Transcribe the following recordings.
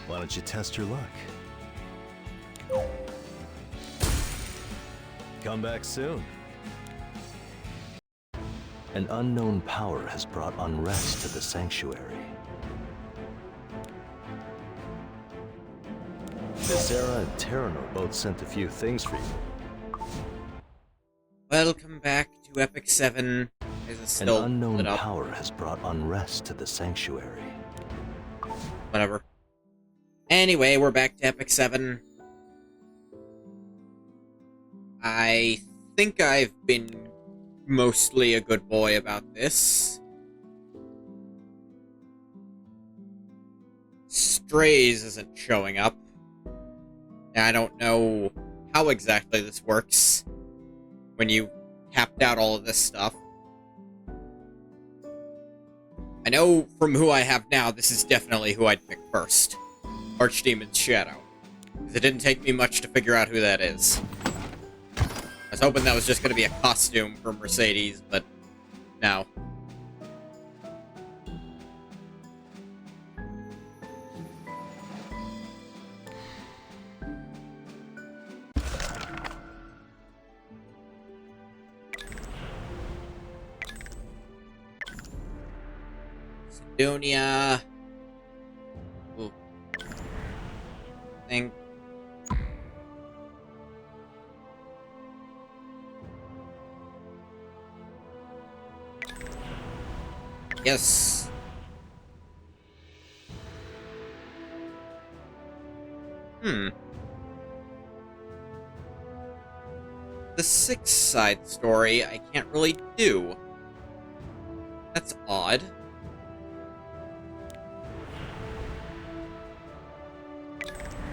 Why don't you test your luck? Come back soon. An unknown power has brought unrest to the sanctuary. Visera and Terranor both sent a few things for you. Welcome back to Epic 7. An unknown power has brought unrest to the sanctuary. Whatever. Anyway, we're back to Epic 7. I think I've been mostly a good boy about this. Strays isn't showing up. I don't know how exactly this works when you tapped out all of this stuff. I know from who I have now, this is definitely who I'd pick first. Archdemon's Shadow. Because it didn't take me much to figure out who that is. I was hoping that was just going to be a costume for Mercedes, but no. Sidonia. Ooh. Think. Yes. The 6th side story I can't really do. That's odd.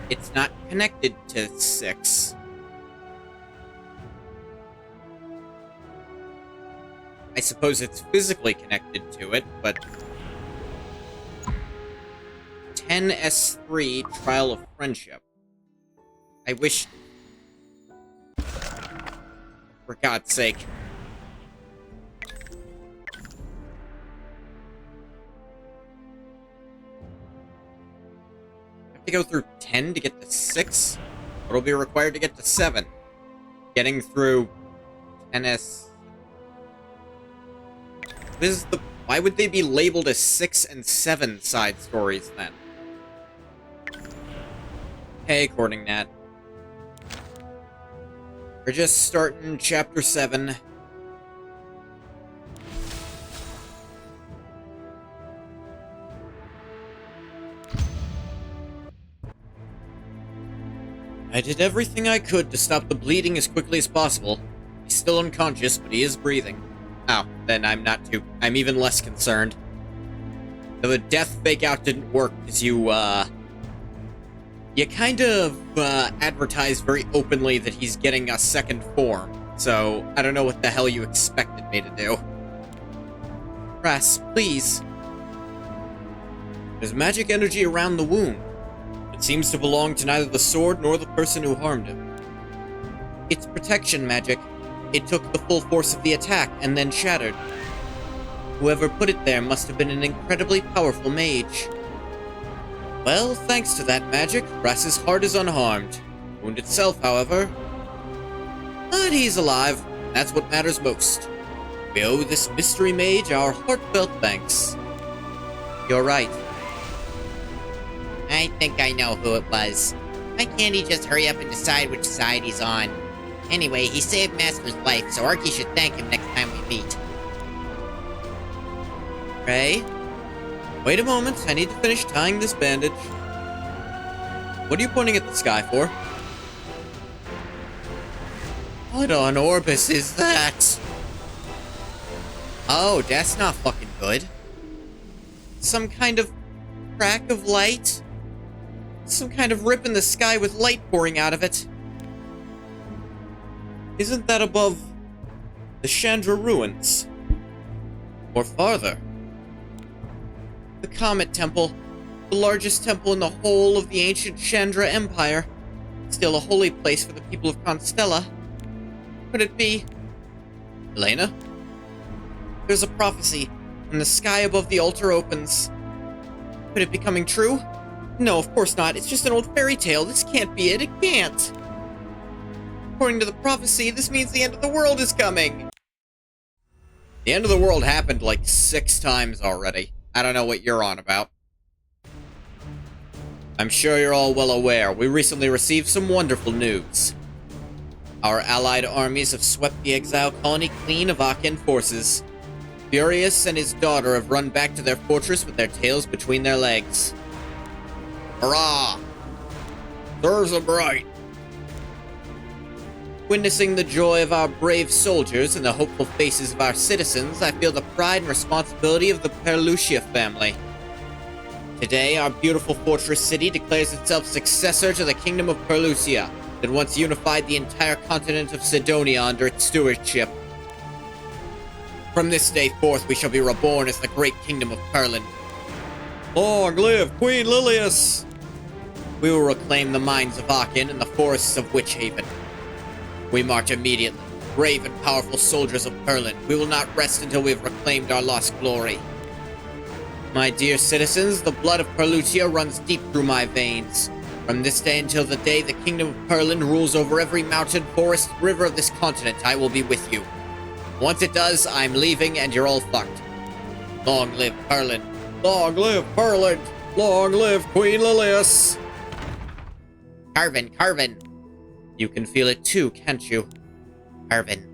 It's not connected to 6. I suppose it's physically connected to it, but 10S3 Trial of Friendship. I wish... For God's sake. I have to go through 10 to get to 6? What'll be required to get to 7? Getting through 10S... Why would they be labeled as 6 and 7 side stories, then? Hey, Courting Nat. We're just starting Chapter 7. I did everything I could to stop the bleeding as quickly as possible. He's still unconscious, but he is breathing. Oh, then I'm even less concerned. The death fake-out didn't work, because you kind of, advertised very openly that he's getting a second form, so I don't know what the hell you expected me to do. Ras, please. There's magic energy around the wound. It seems to belong to neither the sword nor the person who harmed him. It's protection magic. It took the full force of the attack and then shattered. Whoever put it there must have been an incredibly powerful mage. Well, thanks to that magic, Rass's heart is unharmed. Wound itself, however. But he's alive. That's what matters most. We owe this mystery mage our heartfelt thanks. You're right. I think I know who it was. Why can't he just hurry up and decide which side he's on? Anyway, he saved Master's life, so Arky should thank him next time we meet. Ray? Wait a moment, I need to finish tying this bandage. What are you pointing at the sky for? What on Orbis is that? Oh, that's not fucking good. Some kind of crack of light? Some kind of rip in the sky with light pouring out of it. Isn't that above the Chandra ruins? Or farther? The Comet Temple, the largest temple in the whole of the ancient Chandra Empire. Still a holy place for the people of Constella. Could it be... Elena? There's a prophecy, and the sky above the altar opens. Could it be coming true? No, of course not. It's just an old fairy tale. This can't be it. It can't. According to the prophecy, this means the end of the world is coming. The end of the world happened like 6 times already. I don't know what you're on about. I'm sure you're all well aware, we recently received some wonderful news. Our allied armies have swept the exile colony clean of Achen forces. Furious and his daughter have run back to their fortress with their tails between their legs. Hurrah! Stars are bright. Witnessing the joy of our brave soldiers and the hopeful faces of our citizens, I feel the pride and responsibility of the Perlucia family. Today, our beautiful fortress city declares itself successor to the Kingdom of Perlucia that once unified the entire continent of Sidonia under its stewardship. From this day forth, we shall be reborn as the great Kingdom of Perland. Long live Queen Lilius! We will reclaim the mines of Aachen and the forests of Witchhaven. We march immediately, brave and powerful soldiers of Perland. We will not rest until we have reclaimed our lost glory. My dear citizens, the blood of Perlucia runs deep through my veins. From this day until the day the Kingdom of Perland rules over every mountain, forest, river of this continent, I will be with you. Once it does, I'm leaving and you're all fucked. Long live Perland. Long live Perland. Long live Queen Lilius. Carvin, Carvin. You can feel it too, can't you? Carvin.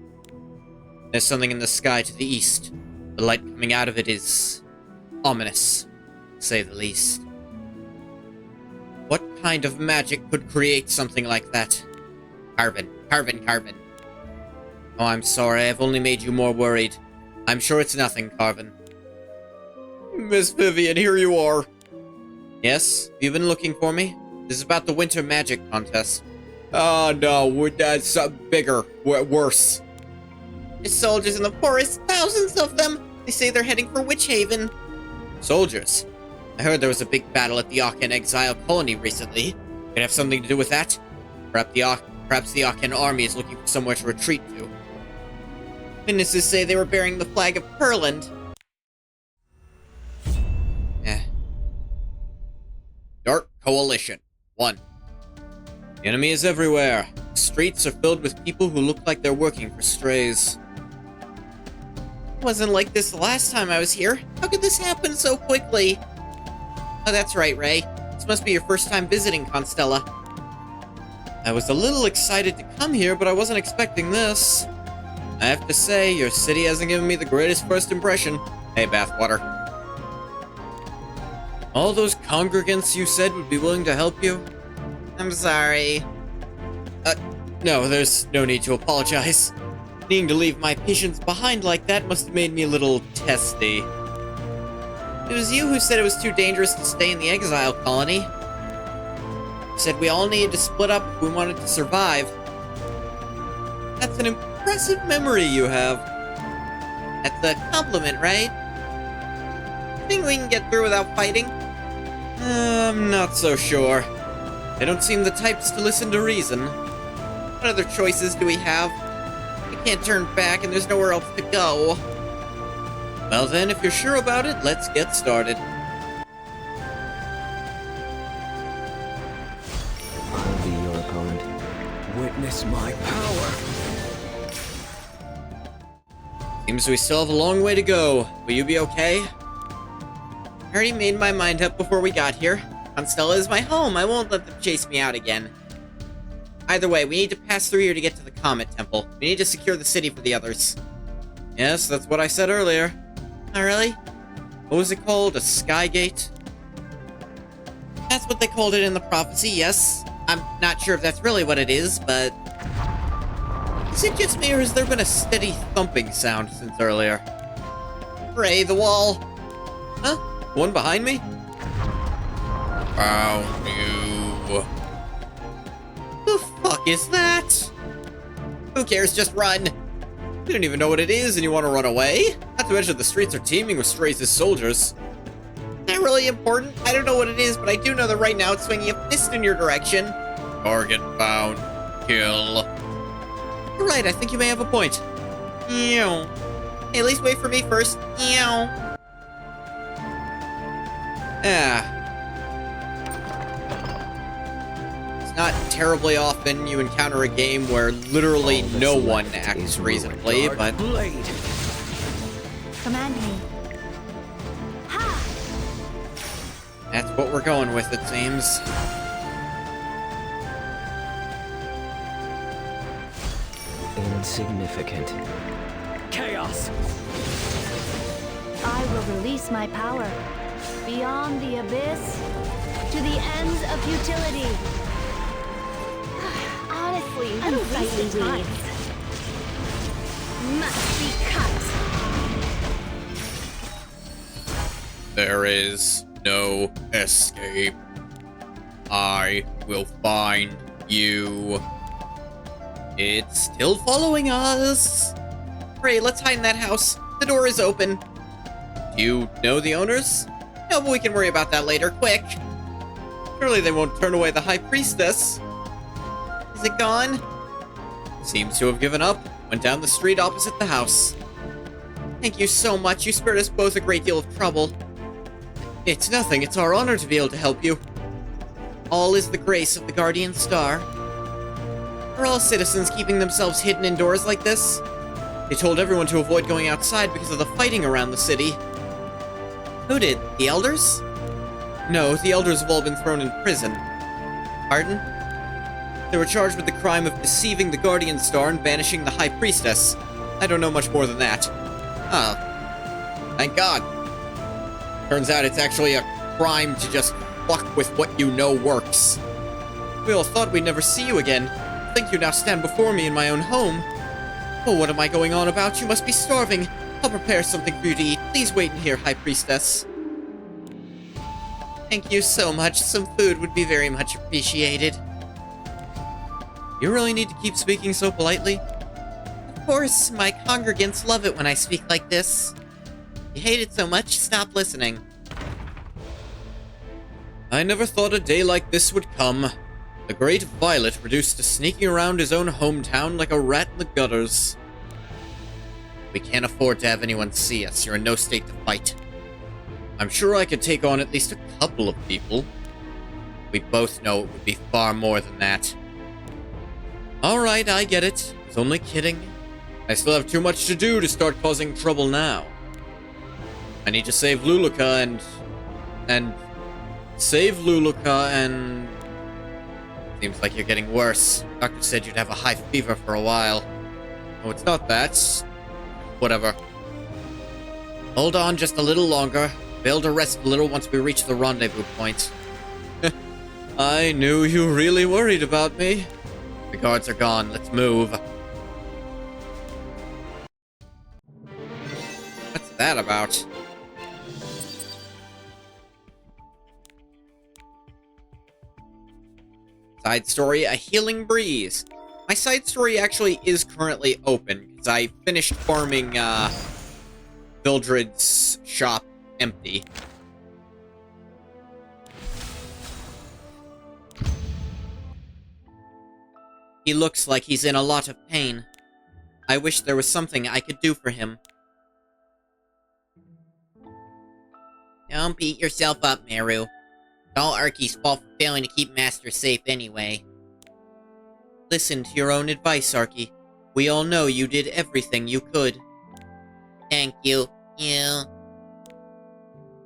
There's something in the sky to the east. The light coming out of it is ominous, to say the least. What kind of magic could create something like that? Carvin, Carvin, Carvin. Oh, I'm sorry, I've only made you more worried. I'm sure it's nothing, Carvin. Miss Vivian, here you are. Yes? You've been looking for me? This is about the winter magic contest. Oh, no, that's something bigger, worse. There's soldiers in the forest, thousands of them. They say they're heading for Witchhaven. Soldiers? I heard there was a big battle at the Aachen exile colony recently. Could it have something to do with that? Perhaps the Aachen army is looking for somewhere to retreat to. Witnesses say they were bearing the flag of Perland. Dark Coalition 1. The enemy is everywhere. The streets are filled with people who look like they're working for strays. It wasn't like this the last time I was here. How could this happen so quickly? Oh, that's right, Ray. This must be your first time visiting Constella. I was a little excited to come here, but I wasn't expecting this. I have to say, your city hasn't given me the greatest first impression. Hey, Bathwater. All those congregants you said would be willing to help you? I'm sorry. No, there's no need to apologize. Needing to leave my patients behind like that must have made me a little testy. It was you who said it was too dangerous to stay in the exile colony. You said we all needed to split up if we wanted to survive. That's an impressive memory you have. That's a compliment, right? Think we can get through without fighting? I'm not so sure. They don't seem the types to listen to reason. What other choices do we have? We can't turn back and there's nowhere else to go. Well then, if you're sure about it, let's get started. I'll be your opponent. Witness my power. Seems we still have a long way to go. Will you be okay? I already made my mind up before we got here. Constella is my home. I won't let them chase me out again. Either way, we need to pass through here to get to the Comet Temple. We need to secure the city for the others. Yes, that's what I said earlier. Oh, really? What was it called? A Sky Gate? That's what they called it in the prophecy, yes. I'm not sure if that's really what it is, but... Is it just me, or has there been a steady thumping sound since earlier? Ray, the wall! Huh? One behind me? Found you. The fuck is that? Who cares? Just run. You don't even know what it is and you want to run away? Not to mention the streets are teeming with strays as soldiers. Is that really important? I don't know what it is, but I do know that right now it's swinging a fist in your direction. Target found. Kill. You're right, I think you may have a point. Ew. Hey, at least wait for me first. Ew. Ah. not terribly often you encounter a game where literally no one acts reasonably, but... Command me. Ha! That's what we're going with, it seems. Insignificant. Chaos! I will release my power beyond the abyss to the ends of futility. Honestly, unsightly weeds must be cut. There is no escape. I will find you. It's still following us. Great, let's hide in that house. The door is open. Do you know the owners? No, but we can worry about that later. Quick. Surely they won't turn away the High Priestess. Is it gone? Seems to have given up. Went down the street opposite the house. Thank you so much. You spared us both a great deal of trouble. It's nothing. It's our honor to be able to help you. All is the grace of the Guardian Star. Are all citizens keeping themselves hidden indoors like this? They told everyone to avoid going outside because of the fighting around the city. Who did? The elders? No, the elders have all been thrown in prison. Pardon? They were charged with the crime of deceiving the Guardian Star and banishing the High Priestess. I don't know much more than that. Ah. Thank God. Turns out it's actually a crime to just fuck with what you know works. We all thought we'd never see you again. I think you now stand before me in my own home. Oh, what am I going on about? You must be starving. I'll prepare something for you to eat. Please wait in here, High Priestess. Thank you so much. Some food would be very much appreciated. You really need to keep speaking so politely? Of course, my congregants love it when I speak like this. You hate it so much, stop listening. I never thought a day like this would come. The great Violet reduced to sneaking around his own hometown like a rat in the gutters. We can't afford to have anyone see us. You're in no state to fight. I'm sure I could take on at least a couple of people. We both know it would be far more than that. Alright, I get it. I was only kidding. I still have too much to do to start causing trouble now. I need to save Luluka and... Save Luluka and... Seems like you're getting worse. Doctor said you'd have a high fever for a while. Oh, it's not that. Whatever. Hold on just a little longer. Be able to rest a little once we reach the rendezvous point. I knew you really worried about me. The guards are gone. Let's move. What's that about? Side story, A Healing Breeze. My side story actually is currently open, because I finished farming, Vildred's shop empty. He looks like he's in a lot of pain. I wish there was something I could do for him. Don't beat yourself up, Meru. It's all Arky's fault for failing to keep Master safe anyway. Listen to your own advice, Arky. We all know you did everything you could. Thank you.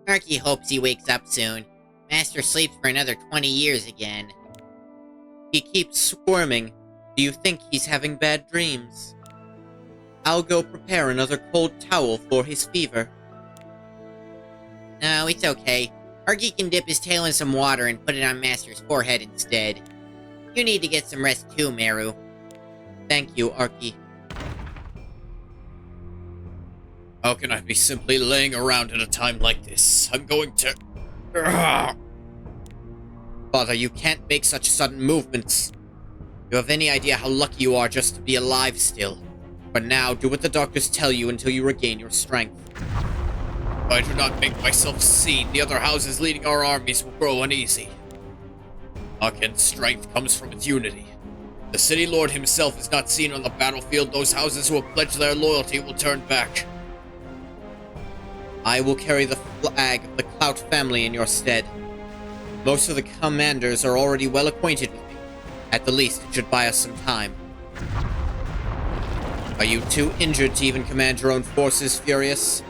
Arky hopes he wakes up soon. Master sleeps for another 20 years again. He keeps squirming. Do you think he's having bad dreams? I'll go prepare another cold towel for his fever. No, it's okay. Arky can dip his tail in some water and put it on Master's forehead instead. You need to get some rest too, Meru. Thank you, Arky. How can I be simply laying around at a time like this? I'm going to... Father, you can't make such sudden movements. You have any idea how lucky you are just to be alive still? For now, do what the doctors tell you until you regain your strength. If I do not make myself seen, the other houses leading our armies will grow uneasy. Aken's strength comes from its unity. The city lord himself is not seen on the battlefield. Those houses who have pledged their loyalty will turn back. I will carry the flag of the Clout family in your stead. Most of the commanders are already well acquainted with me. At the least, it should buy us some time. Are you too injured to even command your own forces, Furious?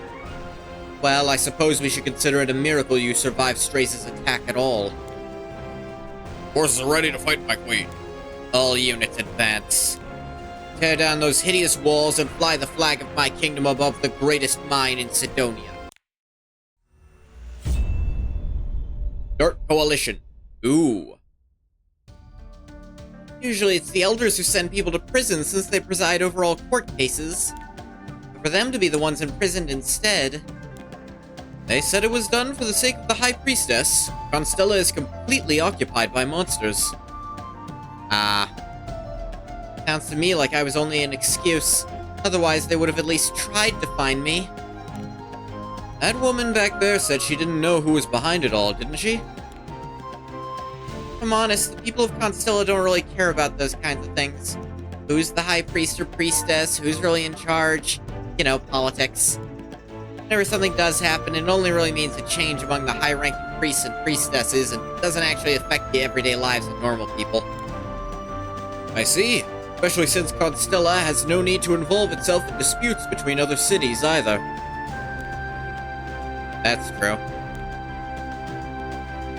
Well, I suppose we should consider it a miracle you survived Strace's attack at all. Forces are ready to fight, my queen. All units advance. Tear down those hideous walls and fly the flag of my kingdom above the greatest mine in Sidonia. Dark Coalition. Ooh. Usually it's the elders who send people to prison since they preside over all court cases. But for them to be the ones imprisoned instead... They said it was done for the sake of the High Priestess. Constella is completely occupied by monsters. Sounds to me like I was only an excuse. Otherwise, they would have at least tried to find me. That woman back there said she didn't know who was behind it all, didn't she? If I'm honest, the people of Constella don't really care about those kinds of things. Who's the High Priest or Priestess? Who's really in charge? You know, politics. Whenever something does happen, it only really means a change among the high-ranking priests and priestesses, and doesn't actually affect the everyday lives of normal people. I see. Especially since Constella has no need to involve itself in disputes between other cities, either. That's true.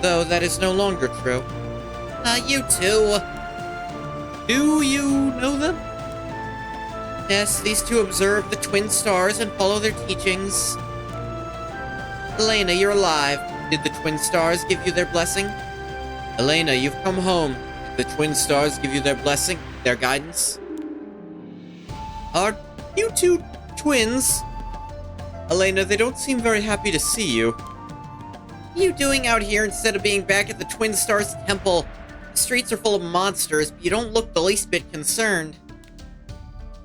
Though that is no longer true. You two. Do you know them? Yes, these two observe the twin stars and follow their teachings. Elena, you're alive. Did the twin stars give you their blessing? Elena, you've come home. Did the twin stars give you their blessing, their guidance? Are you two twins? Elena, they don't seem very happy to see you. What are you doing out here instead of being back at the Twin Stars Temple? The streets are full of monsters, but you don't look the least bit concerned.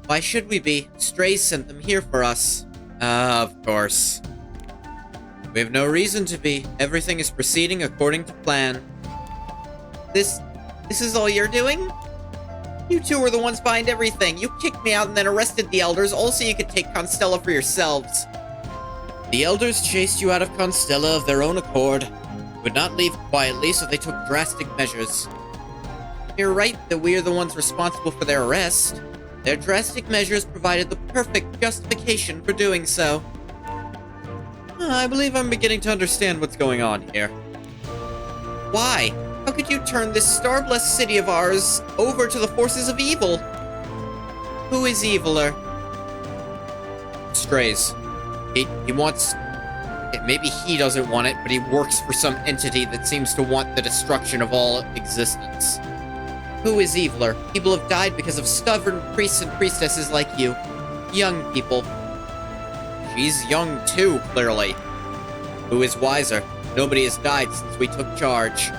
Why should we be? Strays sent them here for us. Of course. We have no reason to be. Everything is proceeding according to plan. This is all you're doing? You two were the ones behind everything. You kicked me out and then arrested the elders, all so you could take Constella for yourselves. The elders chased you out of Constella of their own accord. Would not leave quietly, so they took drastic measures. You're right that we are the ones responsible for their arrest. Their drastic measures provided the perfect justification for doing so. I believe I'm beginning to understand what's going on here. Why? How could you turn this star-blessed city of ours over to the forces of evil? Who is eviler? Strays. He wants... Maybe he doesn't want it, but he works for some entity that seems to want the destruction of all existence. Who is eviler? People have died because of stubborn priests and priestesses like you. Young people. She's young too, clearly. Who is wiser? Nobody has died since we took charge.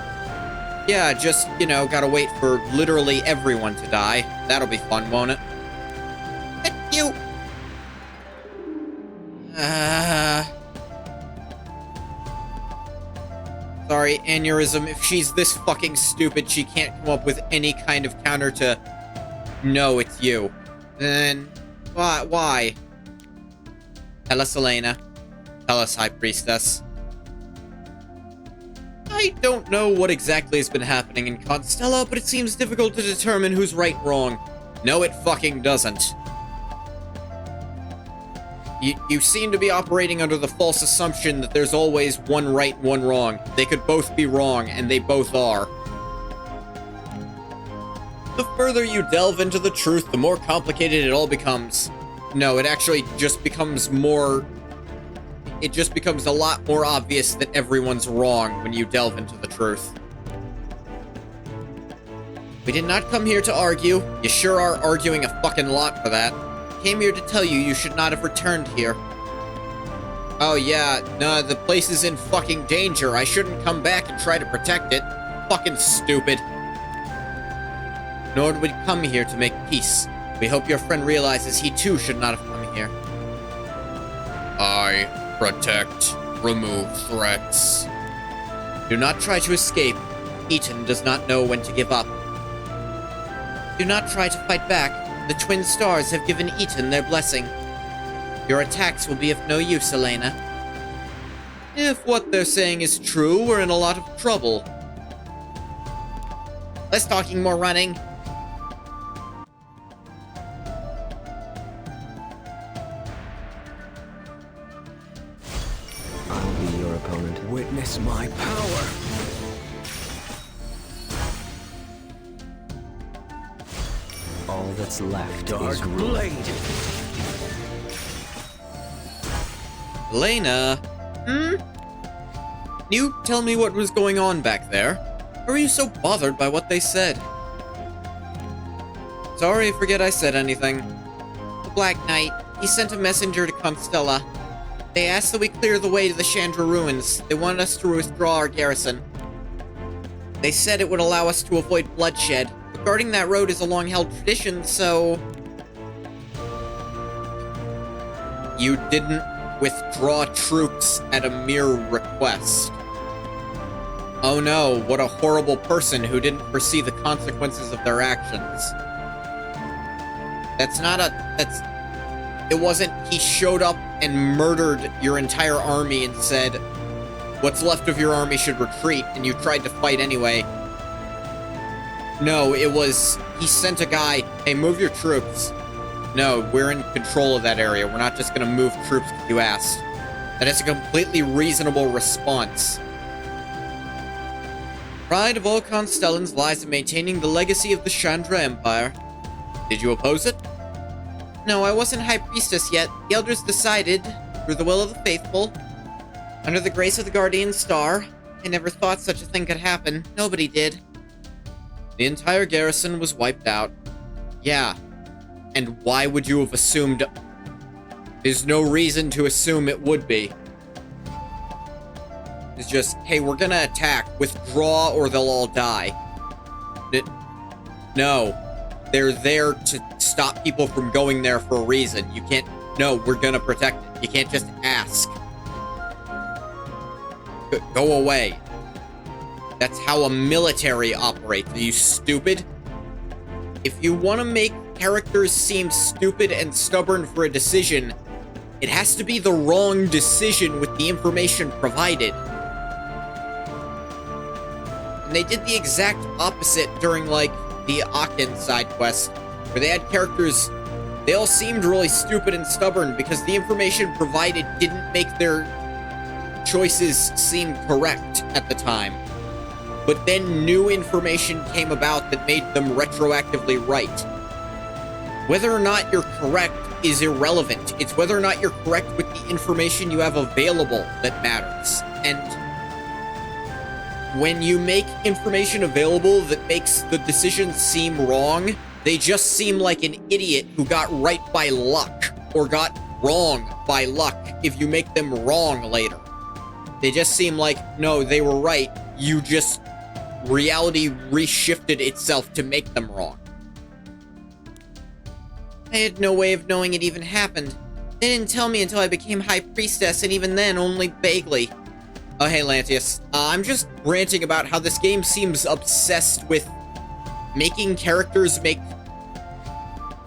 Yeah, just, gotta wait for literally everyone to die. That'll be fun, won't it? You... Sorry, aneurysm, if she's this fucking stupid, she can't come up with any kind of counter to... No, it's you. Then... Why? Tell us, Elena. Tell us, High Priestess. I don't know what exactly has been happening in Constella, but it seems difficult to determine who's right and wrong. No, it fucking doesn't. You seem to be operating under the false assumption that there's always one right and one wrong. They could both be wrong, and they both are. The further you delve into the truth, the more complicated it all becomes. No, it actually just becomes more... It just becomes a lot more obvious that everyone's wrong when you delve into the truth. We did not come here to argue. You sure are arguing a fucking lot for that. Came here to tell you should not have returned here. Oh yeah, no, the place is in fucking danger. I shouldn't come back and try to protect it. Fucking stupid. Nor did we come here to make peace. We hope your friend realizes he too should not have come here. I protect, remove threats. Do not try to escape. Eaton does not know when to give up. Do not try to fight back. The Twin Stars have given Eaton their blessing. Your attacks will be of no use, Elena. If what they're saying is true, we're in a lot of trouble. Less talking, more running. I'll be your opponent. Witness my power. All that's left Dark is ruin. blade. Elena? Can you tell me what was going on back there? Or were you so bothered by what they said? Sorry, forget I said anything. The Black Knight, he sent a messenger to Constella. They asked that we clear the way to the Chandra ruins. They wanted us to withdraw our garrison. They said it would allow us to avoid bloodshed. Guarding that road is a long-held tradition, so... You didn't withdraw troops at a mere request. Oh no, what a horrible person who didn't foresee the consequences of their actions. It wasn't he showed up and murdered your entire army and said, what's left of your army should retreat, and you tried to fight anyway. No, it was, he sent a guy, hey, move your troops. No, we're in control of that area. We're not just gonna move troops because you asked. That is a completely reasonable response. Pride of all Constellans lies in maintaining the legacy of the Chandra Empire. Did you oppose it? No, I wasn't High Priestess yet. The Elders decided, through the will of the faithful, under the grace of the Guardian Star. I never thought such a thing could happen. Nobody did. The entire garrison was wiped out. Yeah. And why would you have assumed... There's no reason to assume it would be. It's just, hey, we're gonna attack. Withdraw or they'll all die. No. They're there to stop people from going there for a reason. You can't... No, we're gonna protect it. You can't just ask. Go away. That's how a military operates. Are you stupid? If you want to make characters seem stupid and stubborn for a decision, it has to be the wrong decision with the information provided. And they did the exact opposite during, like, the Aachen side quest, where they had characters, they all seemed really stupid and stubborn because the information provided didn't make their choices seem correct at the time. But then new information came about that made them retroactively right. Whether or not you're correct is irrelevant. It's whether or not you're correct with the information you have available that matters. And when you make information available that makes the decision seem wrong, they just seem like an idiot who got right by luck, or got wrong by luck if you make them wrong later. They just seem like, no, they were right, you just... reality reshifted itself to make them wrong. I had no way of knowing it even happened. They didn't tell me until I became High Priestess, and even then, only vaguely. Oh, hey, Lantius. I'm just ranting about how this game seems obsessed with making characters make...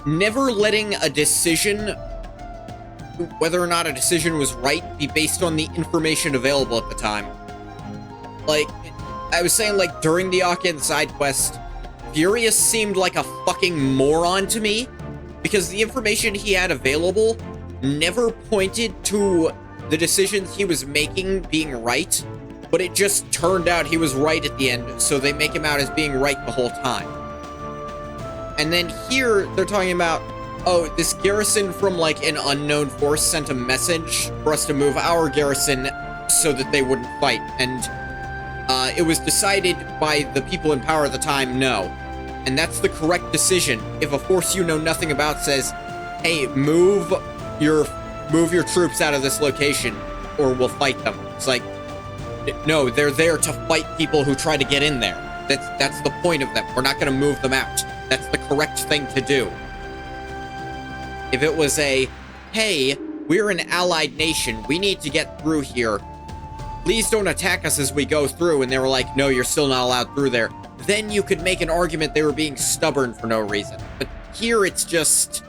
never letting a decision, whether or not a decision was right, be based on the information available at the time. Like... I was saying, like, during the Aachen side quest, Furious seemed like a fucking moron to me, because the information he had available never pointed to the decisions he was making being right, but it just turned out he was right at the end, so they make him out as being right the whole time. And then here, they're talking about, oh, this garrison from, like, an unknown force sent a message for us to move our garrison so that they wouldn't fight, and... it was decided by the people in power at the time, no. And that's the correct decision. If a force you know nothing about says, hey, move your troops out of this location, or we'll fight them. It's like, no, they're there to fight people who try to get in there. That's the point of them. We're not gonna move them out. That's the correct thing to do. If it was a, hey, we're an allied nation, we need to get through here, please don't attack us as we go through, and they were like, no, you're still not allowed through there, then you could make an argument they were being stubborn for no reason. But here it's just...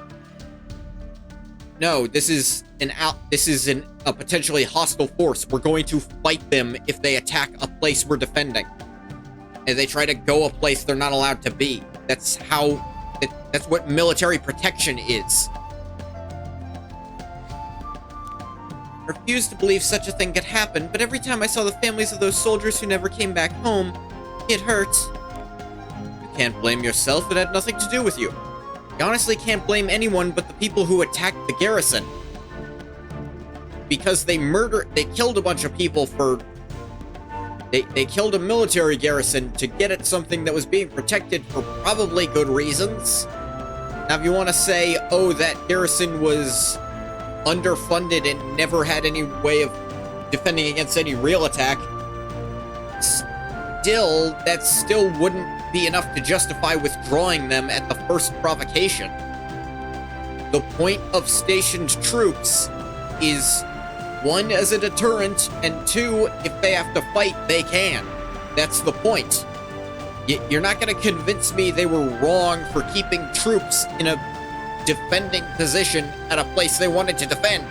No, this is a potentially hostile force. We're going to fight them if they attack a place we're defending. and they try to go a place they're not allowed to be. That's that's what military protection is. I refused to believe such a thing could happen, but every time I saw the families of those soldiers who never came back home, it hurt. You can't blame yourself, it had nothing to do with you. You honestly can't blame anyone but the people who attacked the garrison. Because they killed a bunch of people for... They killed a military garrison to get at something that was being protected for probably good reasons. Now, if you want to say, oh, that garrison was underfunded and never had any way of defending against any real attack, that still wouldn't be enough to justify withdrawing them at the first provocation. The point of stationed troops is, one, as a deterrent, and two, if they have to fight, they can. That's the point. You're not going to convince me they were wrong for keeping troops in a defending position at a place they wanted to defend.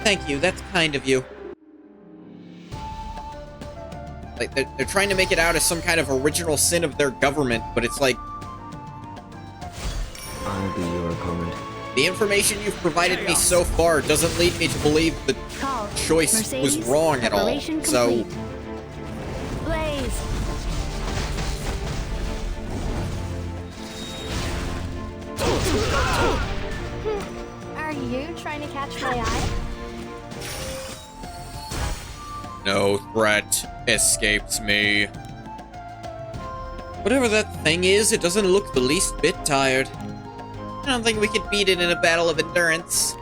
Thank you, that's kind of you. Like, they're trying to make it out as some kind of original sin of their government, but it's like... I'll be your opponent. The information you've provided me so far doesn't lead me to believe the choice was wrong at all. So... Blaze! Are you trying to catch my eye? No threat escapes me. Whatever that thing is, it doesn't look the least bit tired. I don't think we could beat it in a battle of endurance.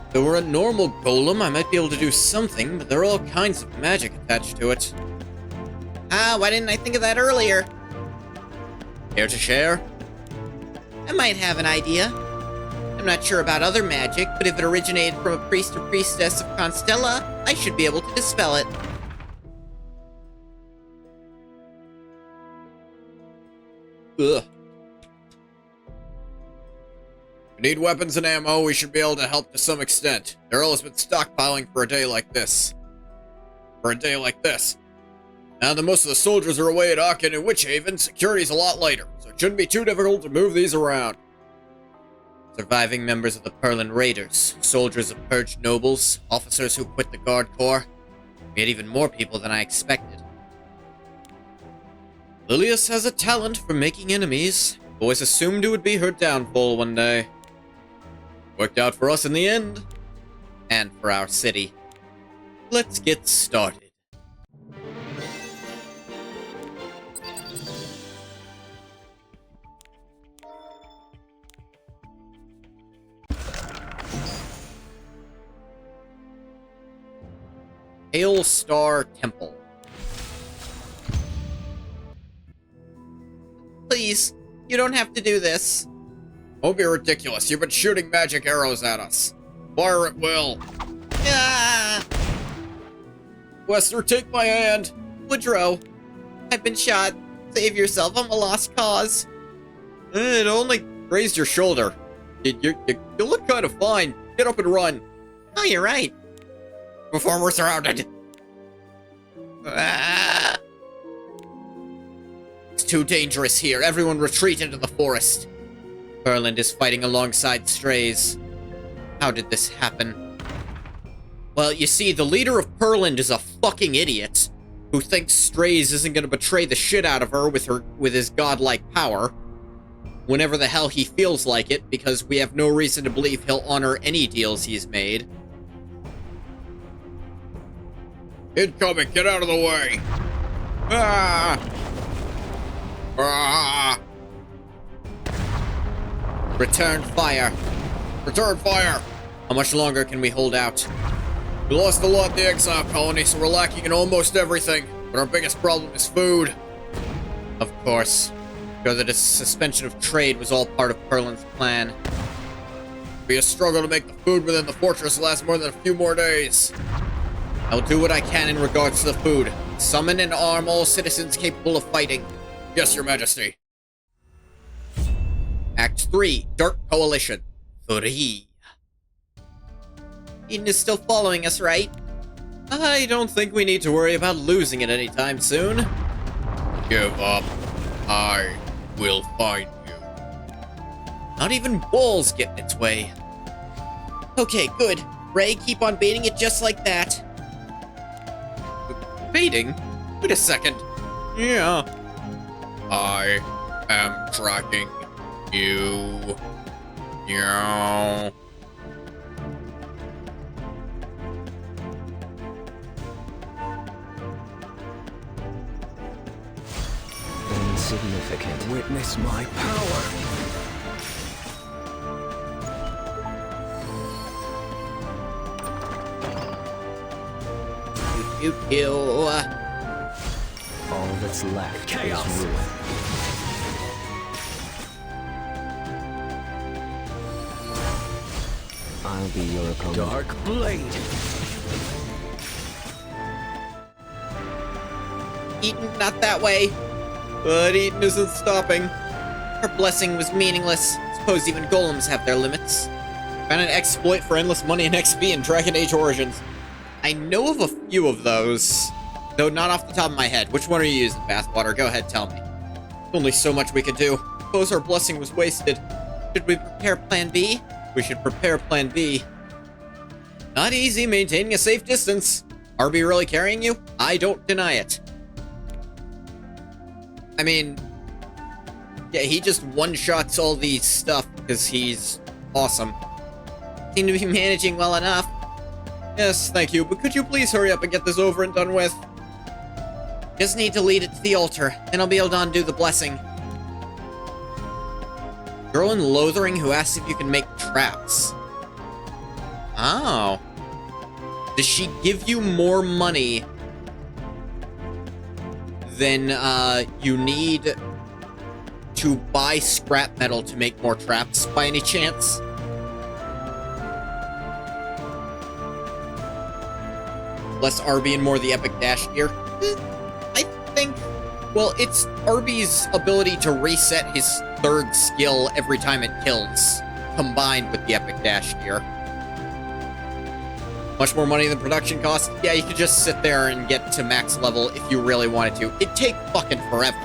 If it were a normal golem, I might be able to do something, but there are all kinds of magic attached to it. Ah, why didn't I think of that earlier? Care to share? I might have an idea. I'm not sure about other magic, but if it originated from a priest or priestess of Constella, I should be able to dispel it. Ugh. If we need weapons and ammo, we should be able to help to some extent. Daryl has been stockpiling for a day like this. Now that most of the soldiers are away at Aachen and Witchhaven, security's a lot lighter, so it shouldn't be too difficult to move these around. Surviving members of the Perlin Raiders, soldiers of purged nobles, officers who quit the Guard Corps. We had even more people than I expected. Lilius has a talent for making enemies. Boys assumed it would be her downfall one day. Worked out for us in the end. And for our city. Let's get started. Hail Star Temple. Please, you don't have to do this. Don't be ridiculous. You've been shooting magic arrows at us. Fire at will. Ah! Wester, take my hand. Woodrow, I've been shot. Save yourself. I'm a lost cause. It only grazed your shoulder. You look kind of fine. Get up and run. Oh, you're right. Before we're surrounded. Ah! It's too dangerous here. Everyone retreat into the forest. Perland is fighting alongside Strays. How did this happen? Well, you see, the leader of Perland is a fucking idiot who thinks Strays isn't gonna betray the shit out of her with his godlike power. Whenever the hell he feels like it, because we have no reason to believe he'll honor any deals he's made. Incoming! Get out of the way! Ah! Ah! Return fire! Return fire! How much longer can we hold out? We lost a lot in the exile colony, so we're lacking in almost everything. But our biggest problem is food. Of course. Sure that a suspension of trade was all part of Perlin's plan. It'll be a struggle to make the food within the fortress last more than a few more days. I'll do what I can in regards to the food. Summon and arm all citizens capable of fighting. Yes, Your Majesty. Act 3, Dark Coalition. 3. Eden is still following us, right? I don't think we need to worry about losing it anytime soon. Give up. I will find you. Not even walls get in its way. Okay, good. Ray, keep on baiting it just like that. Baiting? Wait a second. Yeah. I am tracking you. Yeah. Insignificant. Witness my power. You kill. All that's left Chaos. is ruin. I'll be your opponent. Dark blade. Eaton, not that way. But Eaton isn't stopping. Her blessing was meaningless. Suppose even golems have their limits. Found an exploit for endless money and XP in Dragon Age Origins. I know of a few of those, though not off the top of my head. Which one are you using, Bathwater? Go ahead, tell me. Only so much we could do. Suppose our blessing was wasted. Should we prepare Plan B? We should prepare Plan B. Not easy maintaining a safe distance. RB really carrying you? I don't deny it. I mean, yeah, he just one-shots all these stuff because he's awesome. Seem to be managing well enough. Yes, thank you, but could you please hurry up and get this over and done with? Just need to lead it to the altar, then I'll be able to undo the blessing. Girl in Lothering who asks if you can make traps. Oh. Does she give you more money than you need to buy scrap metal to make more traps by any chance? Less RB and more the epic dash gear? I think, well, it's RB's ability to reset his third skill every time it kills, combined with the epic dash gear. Much more money than production costs? Yeah, you could just sit there and get to max level if you really wanted to. It'd take fucking forever.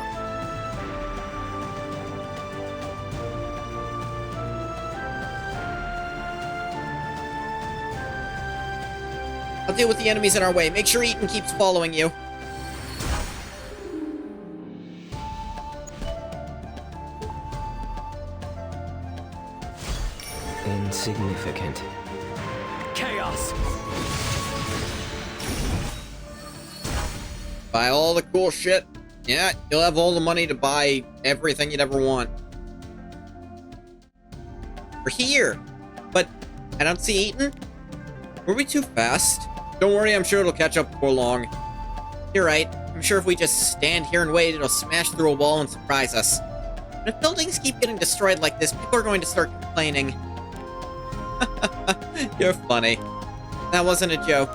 I'll deal with the enemies in our way. Make sure Eaton keeps following you. Insignificant. Chaos. Buy all the cool shit. Yeah, you'll have all the money to buy everything you'd ever want. We're here. But I don't see Eaton. Were we too fast? Don't worry, I'm sure it'll catch up before long. You're right. I'm sure if we just stand here and wait, it'll smash through a wall and surprise us. But if buildings keep getting destroyed like this, people are going to start complaining. You're funny. That wasn't a joke.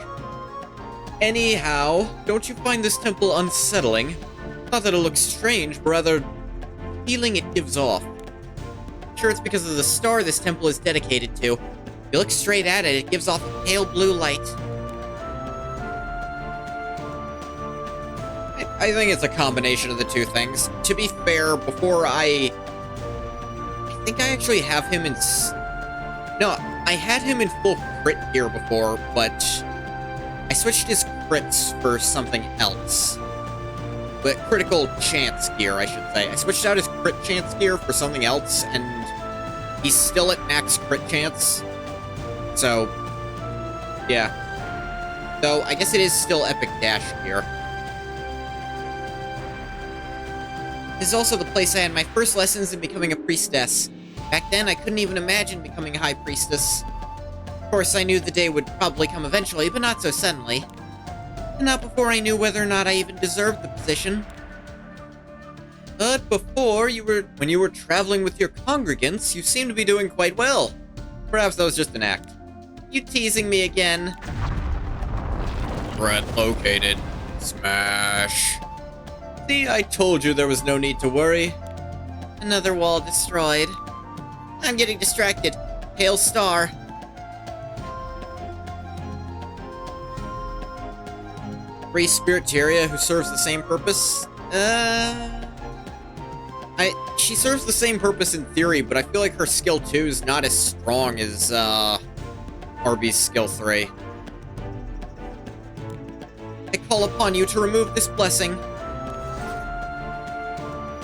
Anyhow, don't you find this temple unsettling? Not that it looks strange, but rather the feeling it gives off. Sure, it's because of the star this temple is dedicated to. If you look straight at it, it gives off a pale blue light. I think it's a combination of the two things. To be fair, before I think I actually have him in... No, I had him in full crit gear before, but I switched his crits for something else. But critical chance gear, I should say. I switched out his crit chance gear for something else, and he's still at max crit chance. So, yeah. So, I guess it is still epic dash gear. This is also the place I had my first lessons in becoming a priestess. Back then, I couldn't even imagine becoming a high priestess. Of course, I knew the day would probably come eventually, but not so suddenly. And not before I knew whether or not I even deserved the position. But before, when you were traveling with your congregants, you seemed to be doing quite well. Perhaps that was just an act. You teasing me again? Threat located. Smash. See, I told you there was no need to worry. Another wall destroyed. I'm getting distracted. Pale star. Free Spiriteria who serves the same purpose? She serves the same purpose in theory, but I feel like her skill 2 is not as strong as, Arby's skill 3. I call upon you to remove this blessing.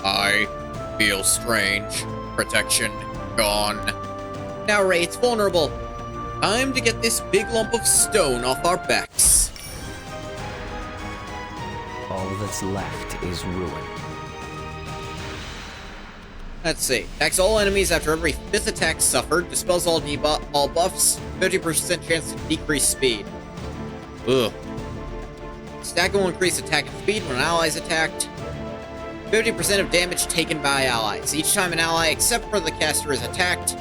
I feel strange. Protection gone. Now, Ray, it's vulnerable. Time to get this big lump of stone off our backs. All that's left is ruin. Let's see. Attacks all enemies after every 5th attack suffered. Dispels all buffs. 50% chance to decrease speed. Ugh. Stack will increase attack and speed when an ally is attacked. 50% of damage taken by allies. Each time an ally except for the caster is attacked,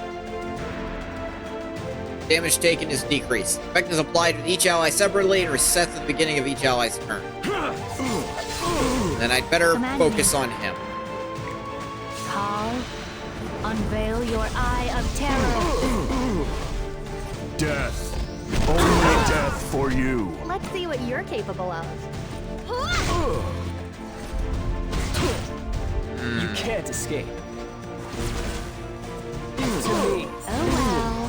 damage taken is decreased. Effect is applied with each ally separately and resets at the beginning of each ally's turn. Then I'd better focus on him. Call, unveil your eye of terror. Death. Only death for you. Let's see what you're capable of. You can't escape. It's to me. Oh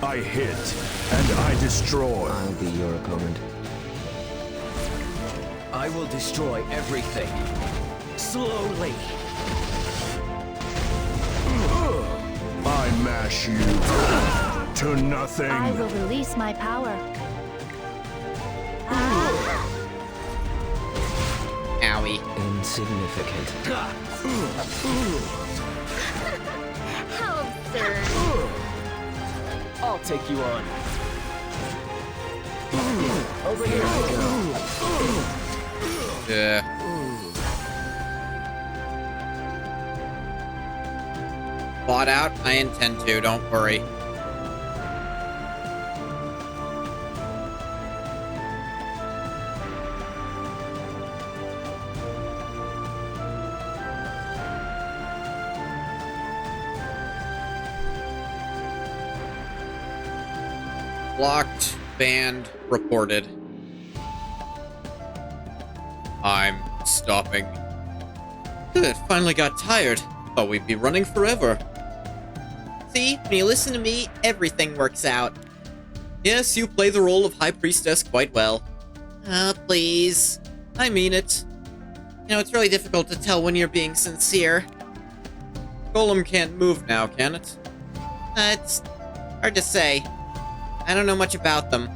I hit, and I destroy. I'll be your opponent. I will destroy everything. Slowly. I mash you to nothing. well. I will release my power. Owie. Insignificant. How absurd. I'll take you on. Over here. Bought out? I intend to, don't worry. Blocked, banned, reported. I'm stopping. Good, finally got tired. Thought we'd be running forever. See, when you listen to me, everything works out. Yes, you play the role of High Priestess quite well. Please. I mean it. You know, it's really difficult to tell when you're being sincere. Golem can't move now, can it? It's hard to say. I don't know much about them.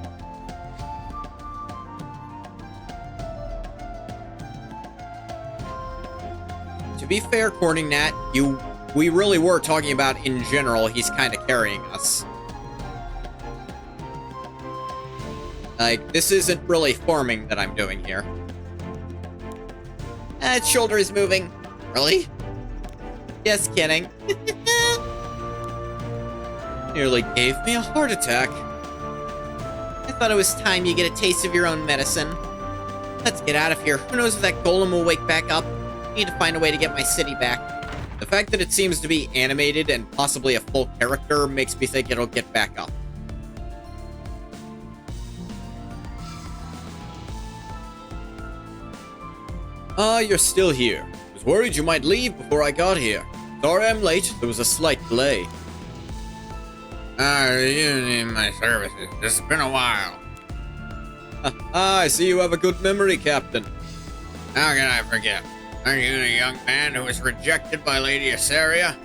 To be fair, Corning Nat, we really were talking about in general, he's kind of carrying us. Like, this isn't really farming that I'm doing here. Its shoulder is moving. Really? Just kidding. Nearly gave me a heart attack. I thought it was time you get a taste of your own medicine. Let's get out of here. Who knows if that golem will wake back up? Need to find a way to get my city back. The fact that it seems to be animated and possibly a full character makes me think it'll get back up. Ah, you're still here. I was worried you might leave before I got here. Sorry I'm late. There was a slight delay. You need my services. It's been a while. I see you have a good memory, Captain. How can I forget? Are you the young man who was rejected by Lady Asaria?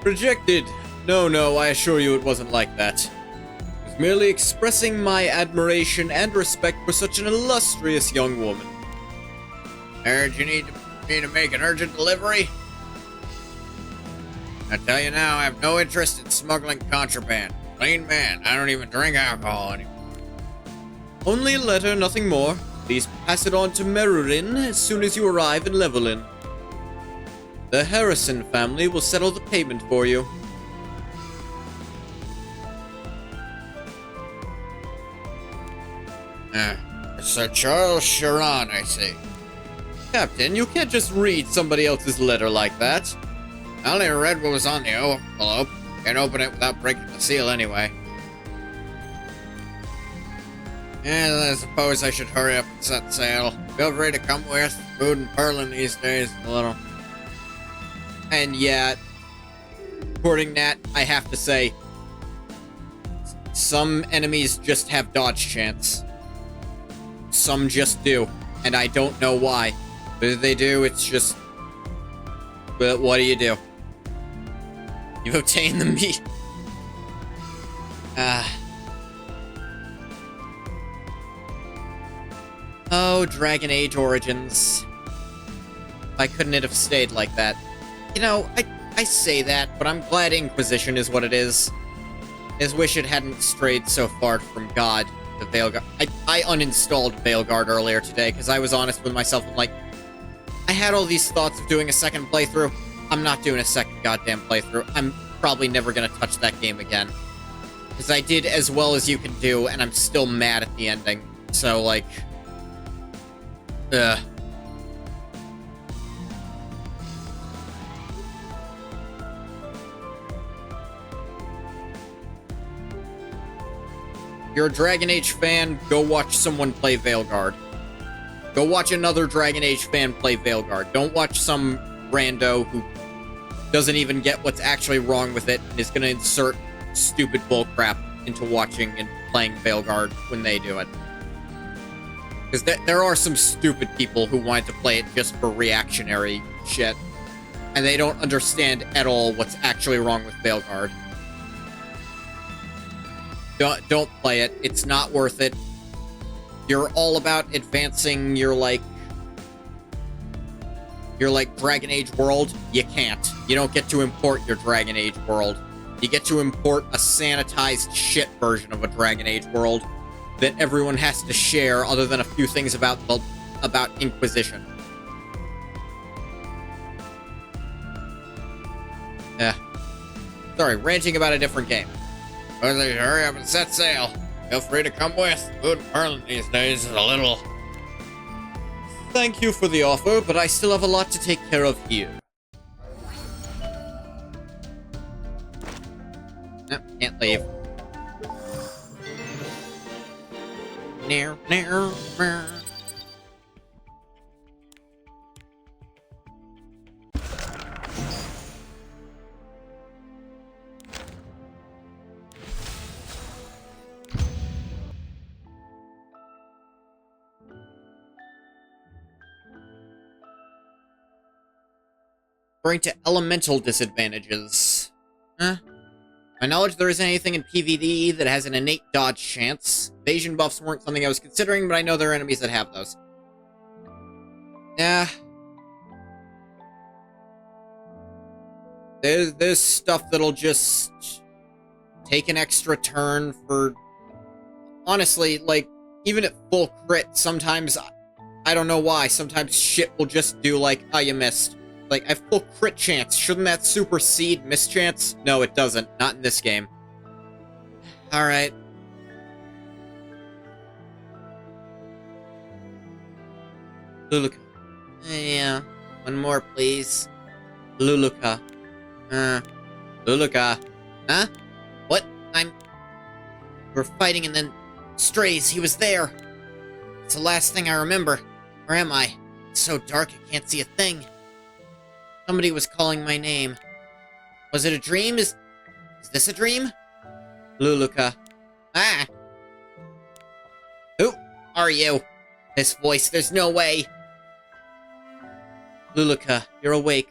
Rejected? No, I assure you it wasn't like that. I was merely expressing my admiration and respect for such an illustrious young woman. I heard you need me to make an urgent delivery? I tell you now, I have no interest in smuggling contraband. Plain man, I don't even drink alcohol anymore. Only a letter, nothing more. Please pass it on to Merurin as soon as you arrive in Levelin. The Harrison family will settle the payment for you. Sir Charles Sharon, I see. Captain, you can't just read somebody else's letter like that. I only read what was on the envelope. Can't open it without breaking the seal anyway. And I suppose I should hurry up and set sail. Feel free to come with. Food and purling these days a little. And yeah, according to that, I have to say, some enemies just have dodge chance. Some just do, and I don't know why. But if they do, it's just... But what do? You've obtained the meat. Oh, Dragon Age Origins. Why couldn't it have stayed like that? You know, I say that, but I'm glad Inquisition is what it is. I just wish it hadn't strayed so far from God, the Veilguard. I uninstalled Veilguard earlier today, because I was honest with myself. I'm like, I had all these thoughts of doing a second playthrough. I'm not doing a second goddamn playthrough. I'm probably never going to touch that game again. Because I did as well as you can do, and I'm still mad at the ending. So, like... Ugh. If you're a Dragon Age fan, go watch someone play Veilguard. Go watch another Dragon Age fan play Veilguard. Don't watch some rando who doesn't even get what's actually wrong with it and is going to insert stupid bullcrap into watching and playing Veilguard when they do it. Because there are some stupid people who want to play it just for reactionary shit. And they don't understand at all what's actually wrong with Veilguard. Don't play it. It's not worth it. You're all about advancing your, like, Dragon Age world. You can't. You don't get to import your Dragon Age world. You get to import a sanitized shit version of a Dragon Age world that everyone has to share, other than a few things about Inquisition. Sorry, ranting about a different game. Hurry up and set sail. Feel free to come with. Food and purling these days is a little... Thank you for the offer, but I still have a lot to take care of here. Nope, can't leave. Near. Referring to elemental disadvantages. Huh? My knowledge there isn't anything in PvE that has an innate dodge chance. Evasion buffs weren't something I was considering, but I know there are enemies that have those. Yeah. There's stuff that'll just take an extra turn for... Honestly, like, even at full crit, sometimes... I don't know why, sometimes shit will just do like, oh, you missed. Like, I have full crit chance. Shouldn't that supersede miss chance? No, it doesn't. Not in this game. Alright. Luluka. Yeah. One more, please. Luluka. Luluka. Huh? What? We're fighting and then... Strays, he was there. It's the last thing I remember. Where am I? It's so dark I can't see a thing. Somebody was calling my name. Was it a dream? Is this a dream? Luluka. Ah! Who are you? This voice, there's no way. Luluka, you're awake.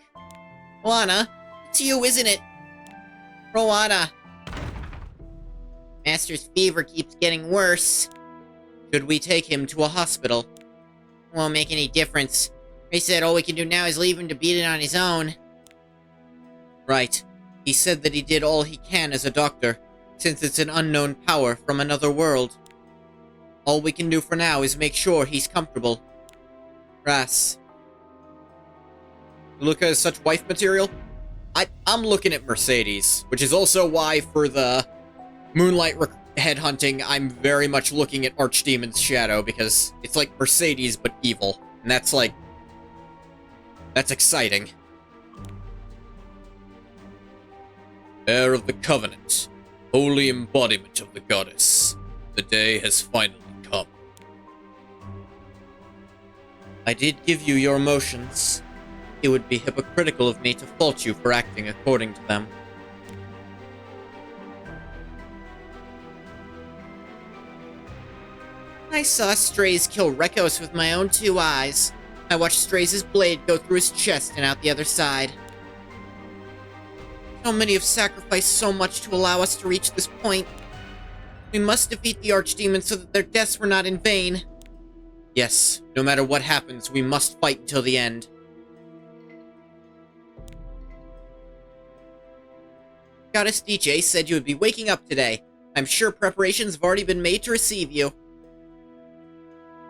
Roana, it's you, isn't it? Roana. Master's fever keeps getting worse. Should we take him to a hospital? Won't make any difference. He said all we can do now is leave him to beat it on his own. Right. He said that he did all he can as a doctor, since it's an unknown power from another world. All we can do for now is make sure he's comfortable. Ras. Luluka is such wife material? I'm looking at Mercedes, which is also why for the Moonlight headhunting, I'm very much looking at Archdemon's Shadow, because it's like Mercedes but evil. And that's like... That's exciting. Heir of the Covenant, holy embodiment of the goddess. The day has finally come. I did give you your emotions. It would be hypocritical of me to fault you for acting according to them. I saw Strays kill Rekos with my own 2 eyes. I watched Strays' blade go through his chest and out the other side. So many have sacrificed so much to allow us to reach this point. We must defeat the archdemons so that their deaths were not in vain. Yes, no matter what happens, we must fight until the end. Goddess DJ said you would be waking up today. I'm sure preparations have already been made to receive you.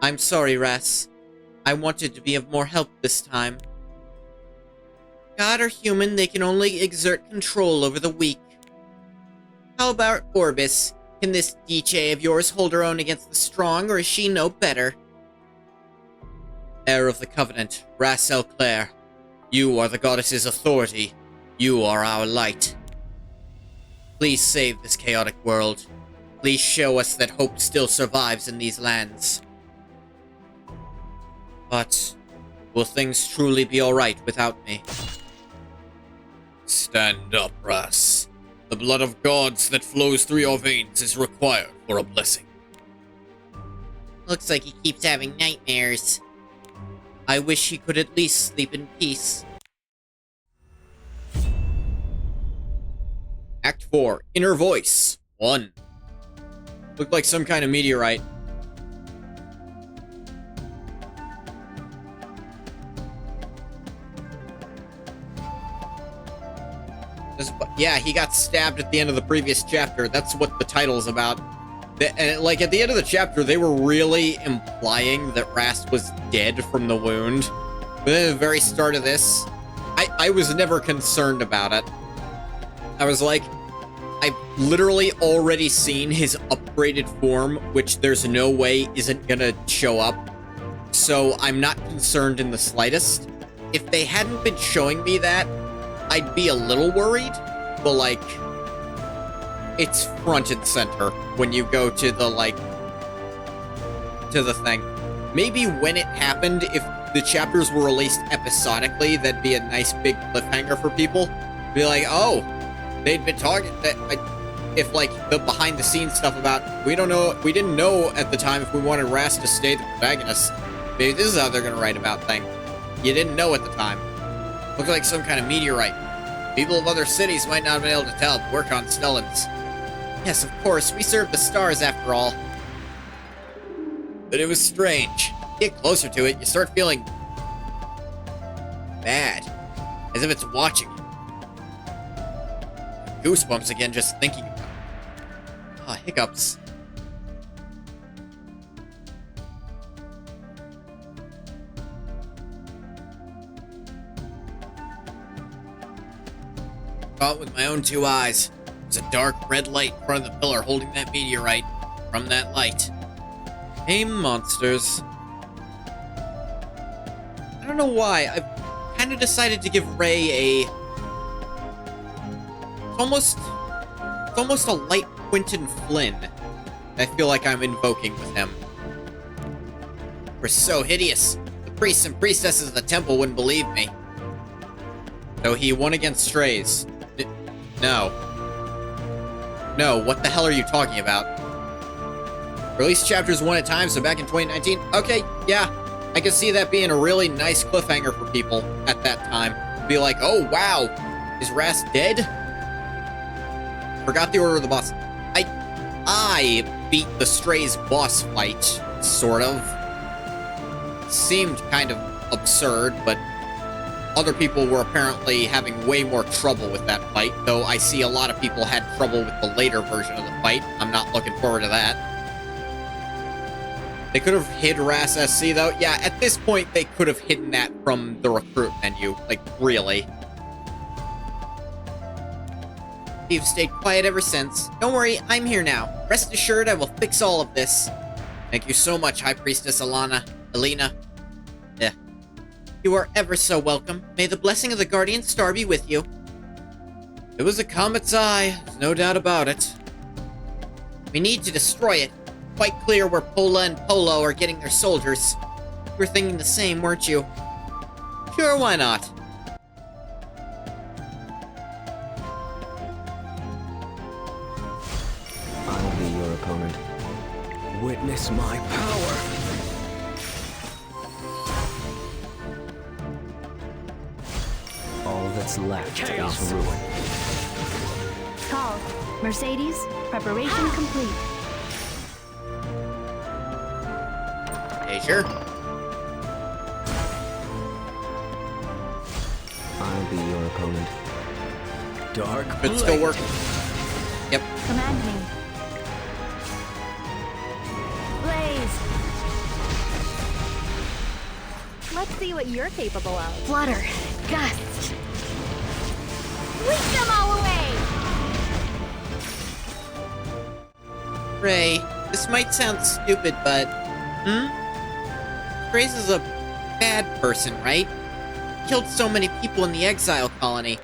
I'm sorry, Ras. I wanted to be of more help this time. God or human, they can only exert control over the weak. How about Orbis? Can this DJ of yours hold her own against the strong, or is she no better? Heir of the Covenant, Ras El Claire. You are the goddess's authority. You are our light. Please save this chaotic world. Please show us that hope still survives in these lands. But will things truly be alright without me? Stand up, Ras. The blood of gods that flows through your veins is required for a blessing. Looks like he keeps having nightmares. I wish he could at least sleep in peace. Act 4, Inner Voice, 1. Looked like some kind of meteorite. Yeah, he got stabbed at the end of the previous chapter. That's what the title's about. Like, at the end of the chapter, they were really implying that Rast was dead from the wound. But then at the very start of this, I was never concerned about it. I was like, I've literally already seen his upgraded form, which there's no way isn't gonna show up. So I'm not concerned in the slightest. If they hadn't been showing me that, I'd be a little worried, but like, it's front and center when you go to the, like, to the thing. Maybe when it happened, if the chapters were released episodically, that'd be a nice big cliffhanger for people. Be like, oh, they'd been talking, if like the behind the scenes stuff about, we didn't know at the time if we wanted Rast to stay the protagonist. Maybe this is how they're gonna write about thing. You didn't know at the time. Looked like some kind of meteorite. People of other cities might not have been able to tell, but we're Constellans. Yes, of course, we serve the stars after all. But it was strange. Get closer to it, you start feeling bad. As if it's watching you. Goosebumps again just thinking about it. Ah, hiccups. Saw it with my own 2 eyes. There's a dark red light in front of the pillar holding that meteorite. From that light. Hey, monsters. I don't know why. I've kind of decided to give Ray a... It's almost a light Quentin Flynn. I feel like I'm invoking with him. We're so hideous. The priests and priestesses of the temple wouldn't believe me. So he won against Strays. No. No, what the hell are you talking about? Release chapters 1 at a time, so back in 2019? Okay, yeah. I can see that being a really nice cliffhanger for people at that time. Be like, oh, wow. Is Rast dead? Forgot the order of the boss. I beat the Strays boss fight, sort of. Seemed kind of absurd, but other people were apparently having way more trouble with that fight, though I see a lot of people had trouble with the later version of the fight. I'm not looking forward to that. They could have hid Ras SC, though. Yeah, at this point, they could have hidden that from the recruit menu. Like, really. You've stayed quiet ever since. Don't worry, I'm here now. Rest assured I will fix all of this. Thank you so much, High Priestess Elena. Yeah. You are ever so welcome. May the blessing of the Guardian Star be with you. It was a comet's eye, there's no doubt about it. We need to destroy it. Quite clear where Pola and Polo are getting their soldiers. were thinking the same, weren't you? Sure, why not? I'll be your opponent. Witness my power. All that's left Chaos. is ruin. Call. Mercedes, preparation complete. Hey, sure. I'll be your opponent. Dark Could still work. Yep. Command me. Blaze! Let's see what you're capable of. Flutter. Gust. Sweep them all away! Ray, this might sound stupid, but... Grace is a bad person, right? Killed so many people in the exile colony.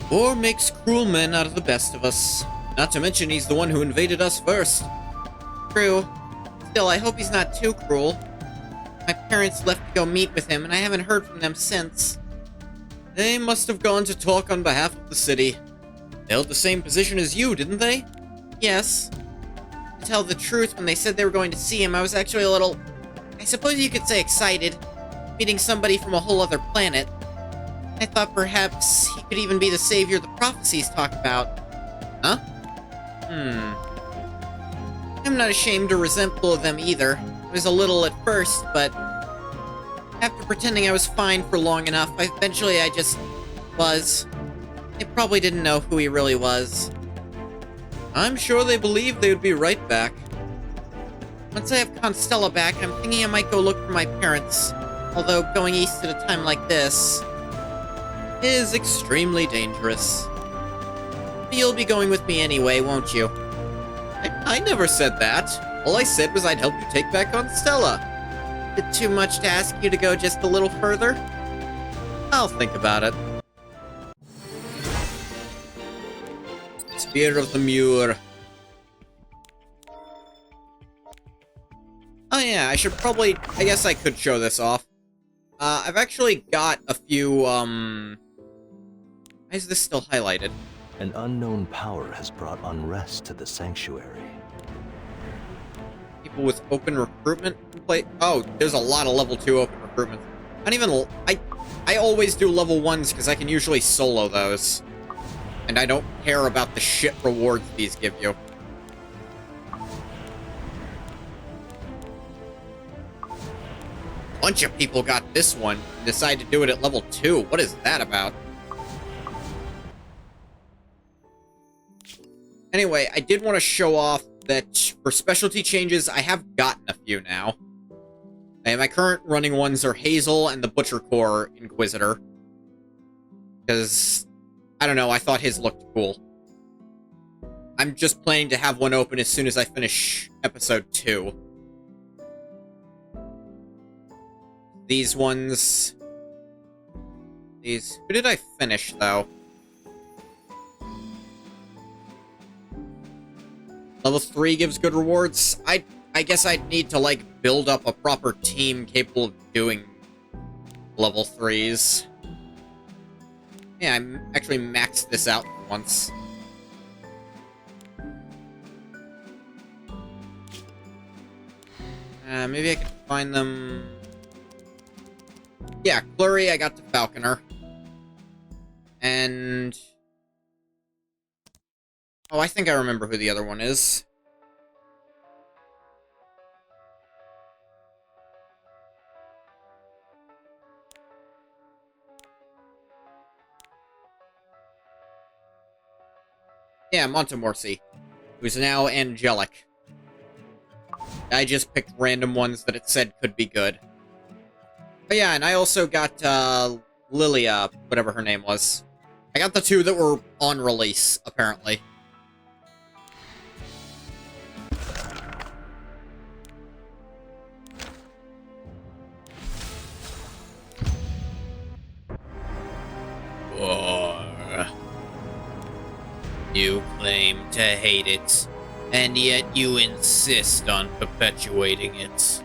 War makes cruel men out of the best of us. Not to mention he's the one who invaded us first. True. Still, I hope he's not too cruel. My parents left to go meet with him, and I haven't heard from them since. They must have gone to talk on behalf of the city. They held the same position as you, didn't they? Yes. To tell the truth, when they said they were going to see him, I was actually a little... I suppose you could say excited. Meeting somebody from a whole other planet. I thought perhaps he could even be the savior the prophecies talk about. Huh? I'm not ashamed or resentful of them either. I was a little at first, but... after pretending I was fine for long enough, eventually I just... was. They probably didn't know who he really was. I'm sure they believed they would be right back. Once I have Constella back, I'm thinking I might go look for my parents. Although going east at a time like this is extremely dangerous. But you'll be going with me anyway, won't you? I never said that. All I said was I'd help you take back Constella. Is it too much to ask you to go just a little further? I'll think about it. Spear of the Muir. Oh yeah, I should probably... I guess I could show this off. I've actually got a few, Why is this still highlighted? An unknown power has brought unrest to the sanctuary. People with open recruitment can play... Oh, there's a lot of level 2 open recruitment. I don't even... I always do level 1s because I can usually solo those. And I don't care about the shit rewards these give you. Bunch of people got this one and decided to do it at level 2. What is that about? Anyway, I did want to show off that for specialty changes, I have gotten a few now. And my current running ones are Hazel and the Butcher Core Inquisitor. Because, I don't know, I thought his looked cool. I'm just planning to have one open as soon as I finish episode 2. These ones... Who did I finish, though? Level 3 gives good rewards. I guess I'd need to, like, build up a proper team capable of doing level 3s. Yeah, I actually maxed this out once. Maybe I could find them... Yeah, Flurry, I got to Falconer. And... Oh, I think I remember who the other one is. Yeah, Montemorsi, who's now angelic. I just picked random ones that it said could be good. Oh yeah, and I also got, Lilia, whatever her name was. I got the 2 that were on release, apparently. War. You claim to hate it, and yet you insist on perpetuating it.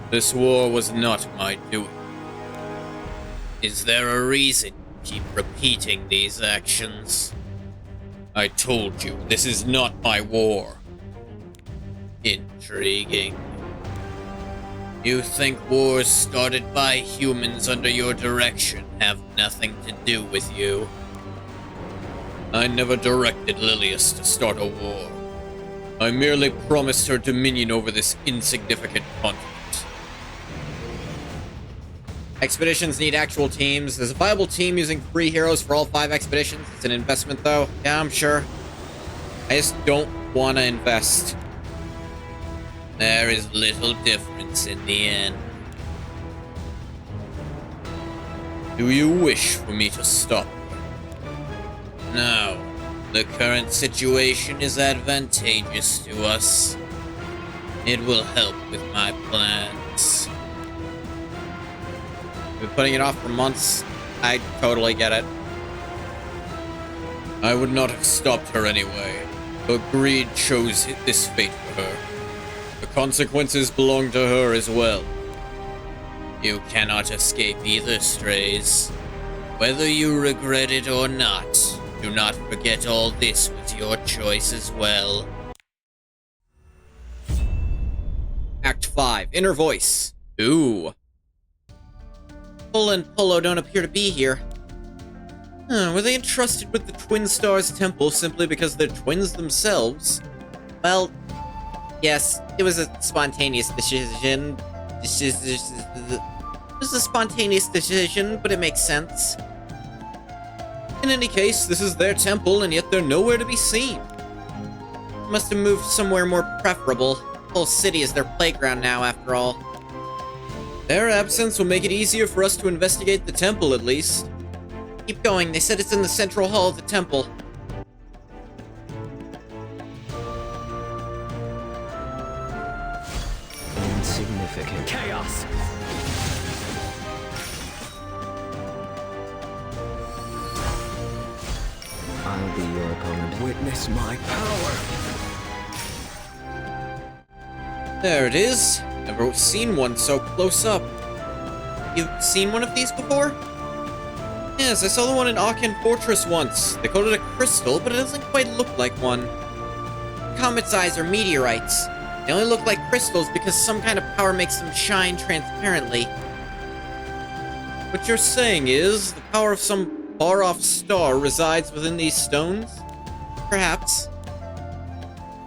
This war was not my doing. Is there a reason you keep repeating these actions? I told you, this is not my war. Intriguing. You think wars started by humans under your direction have nothing to do with you? I never directed Lilius to start a war. I merely promised her dominion over this insignificant continent. Expeditions need actual teams. There's a viable team using free heroes for all 5 expeditions. It's an investment, though. Yeah, I'm sure. I just don't want to invest. There is little difference in the end. Do you wish for me to stop? No. The current situation is advantageous to us. It will help with my plans. We've been putting it off for months. I totally get it. I would not have stopped her anyway, but greed chose this fate for her. The consequences belong to her as well. You cannot escape either, strays. Whether you regret it or not, do not forget all this was your choice as well. Act 5, Inner Voice. Ooh. Polo and Polo don't appear to be here. Were they entrusted with the Twin Stars Temple simply because they're twins themselves? Well, yes, it was a spontaneous decision. It was a spontaneous decision, but it makes sense. In any case, this is their temple, and yet they're nowhere to be seen. Must have moved somewhere more preferable. The whole city is their playground now, after all. Their absence will make it easier for us to investigate the temple, at least. Keep going. They said it's in the central hall of the temple. Insignificant. Chaos! I'll be your opponent. Witness my power! There it is. Never seen one so close up. You've seen one of these before? Yes, I saw the one in Aachen Fortress once. They called it a crystal, but it doesn't quite look like one. Comet's eyes are meteorites. They only look like crystals because some kind of power makes them shine transparently. What you're saying is, the power of some far-off star resides within these stones? Perhaps.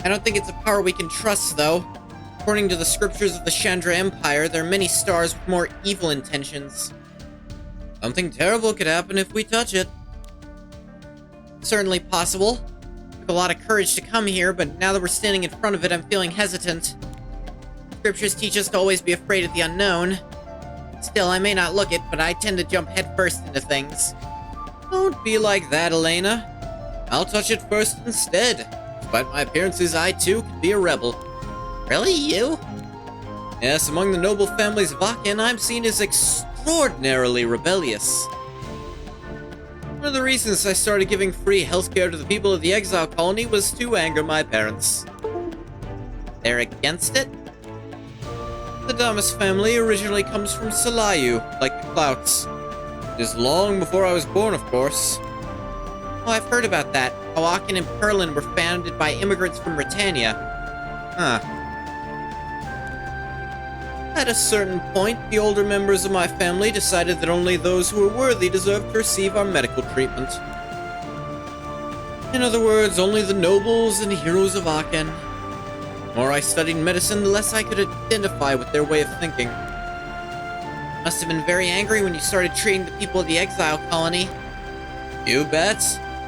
I don't think it's a power we can trust, though. According to the scriptures of the Chandra Empire, there are many stars with more evil intentions. Something terrible could happen if we touch it. Certainly possible. Took a lot of courage to come here, but now that we're standing in front of it, I'm feeling hesitant. Scriptures teach us to always be afraid of the unknown. Still, I may not look it, but I tend to jump headfirst into things. Don't be like that, Elena. I'll touch it first instead. Despite my appearances, I too could be a rebel. Really, you? Yes, among the noble families of Aachen, I'm seen as extraordinarily rebellious. One of the reasons I started giving free healthcare to the people of the exile colony was to anger my parents. They're against it? The Damas family originally comes from Salayu, like the Clouts. It is long before I was born, of course. Oh, I've heard about that. How Aachen and Perlin were founded by immigrants from Britannia. Huh. At a certain point, the older members of my family decided that only those who were worthy deserved to receive our medical treatment. In other words, only the nobles and heroes of Aachen. The more I studied medicine, the less I could identify with their way of thinking. Must have been very angry when you started treating the people of the exile colony. You bet.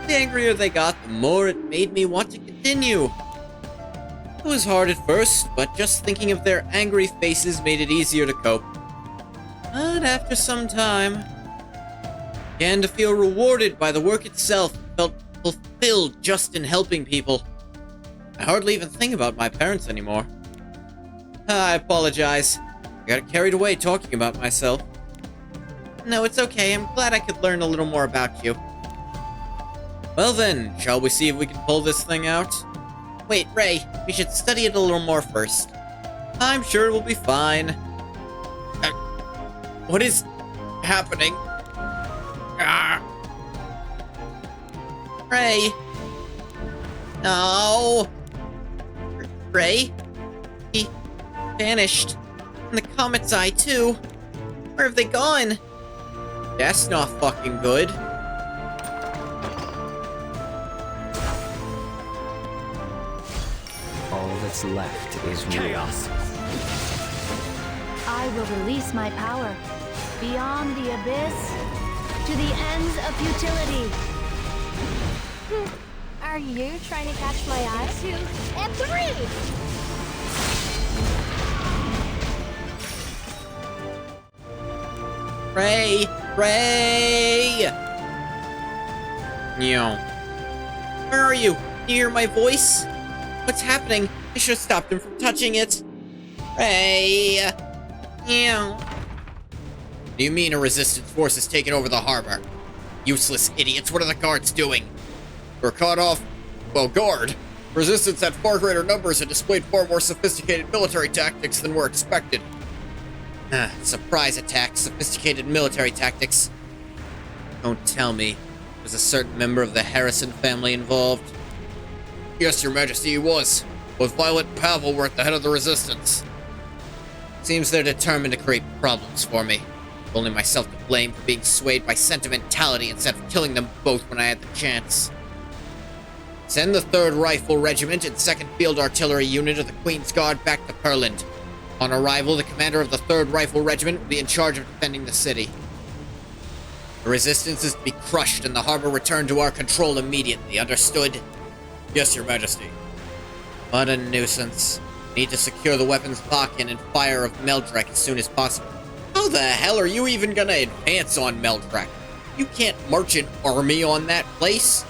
The angrier they got, the more it made me want to continue. It was hard at first, but just thinking of their angry faces made it easier to cope. But after some time, I began to feel rewarded by the work itself, felt fulfilled just in helping people. I hardly even think about my parents anymore. I apologize. I got carried away talking about myself. No, it's okay. I'm glad I could learn a little more about you. Well then, shall we see if we can pull this thing out? Wait, Ray, we should study it a little more first. I'm sure it will be fine. What is happening? Ah. Ray. No. Ray? He vanished. And the comet's eye, too. Where have they gone? That's not fucking good. All that's left is chaos. I will release my power beyond the abyss to the ends of futility. Are you trying to catch my eye? 2 and 3! Ray! Ray! Yo. Where are you? Can you hear my voice? What's happening? I should have stopped him from touching it. Ray! Yo. Do you mean a resistance force has taken over the harbor? Useless idiots, what are the guards doing? We're caught off... well, guard. Resistance had far greater numbers and displayed far more sophisticated military tactics than were expected. Surprise attack, sophisticated military tactics. Don't tell me. Was a certain member of the Harrison family involved? Yes, Your Majesty, he was. Both Violet and Pavel were at the head of the resistance. Seems they're determined to create problems for me. Only myself to blame for being swayed by sentimentality instead of killing them both when I had the chance. Send the 3rd Rifle Regiment and 2nd Field Artillery Unit of the Queen's Guard back to Perland. On arrival, the commander of the 3rd Rifle Regiment will be in charge of defending the city. The resistance is to be crushed and the harbor returned to our control immediately, understood? Yes, Your Majesty. What a nuisance. Need to secure the weapons lock-in and fire of Meldrek as soon as possible. How the hell are you even gonna advance on Meldrek? You can't march an army on that place.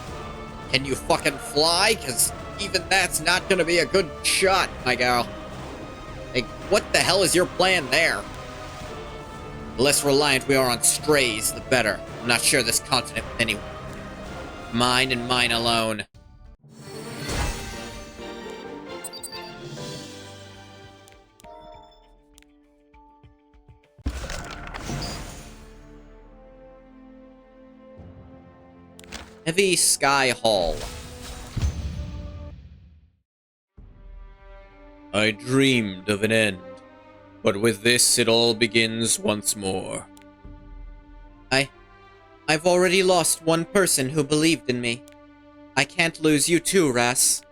Can you fucking fly? Cause even that's not gonna be a good shot, my gal. Like, what the hell is your plan there? The less reliant we are on strays, the better. I'm not sure this continent with anyone. Mine and mine alone. Heavy Sky Hall. I dreamed of an end, but with this it all begins once more. I've already lost one person who believed in me. I can't lose you too, Ras.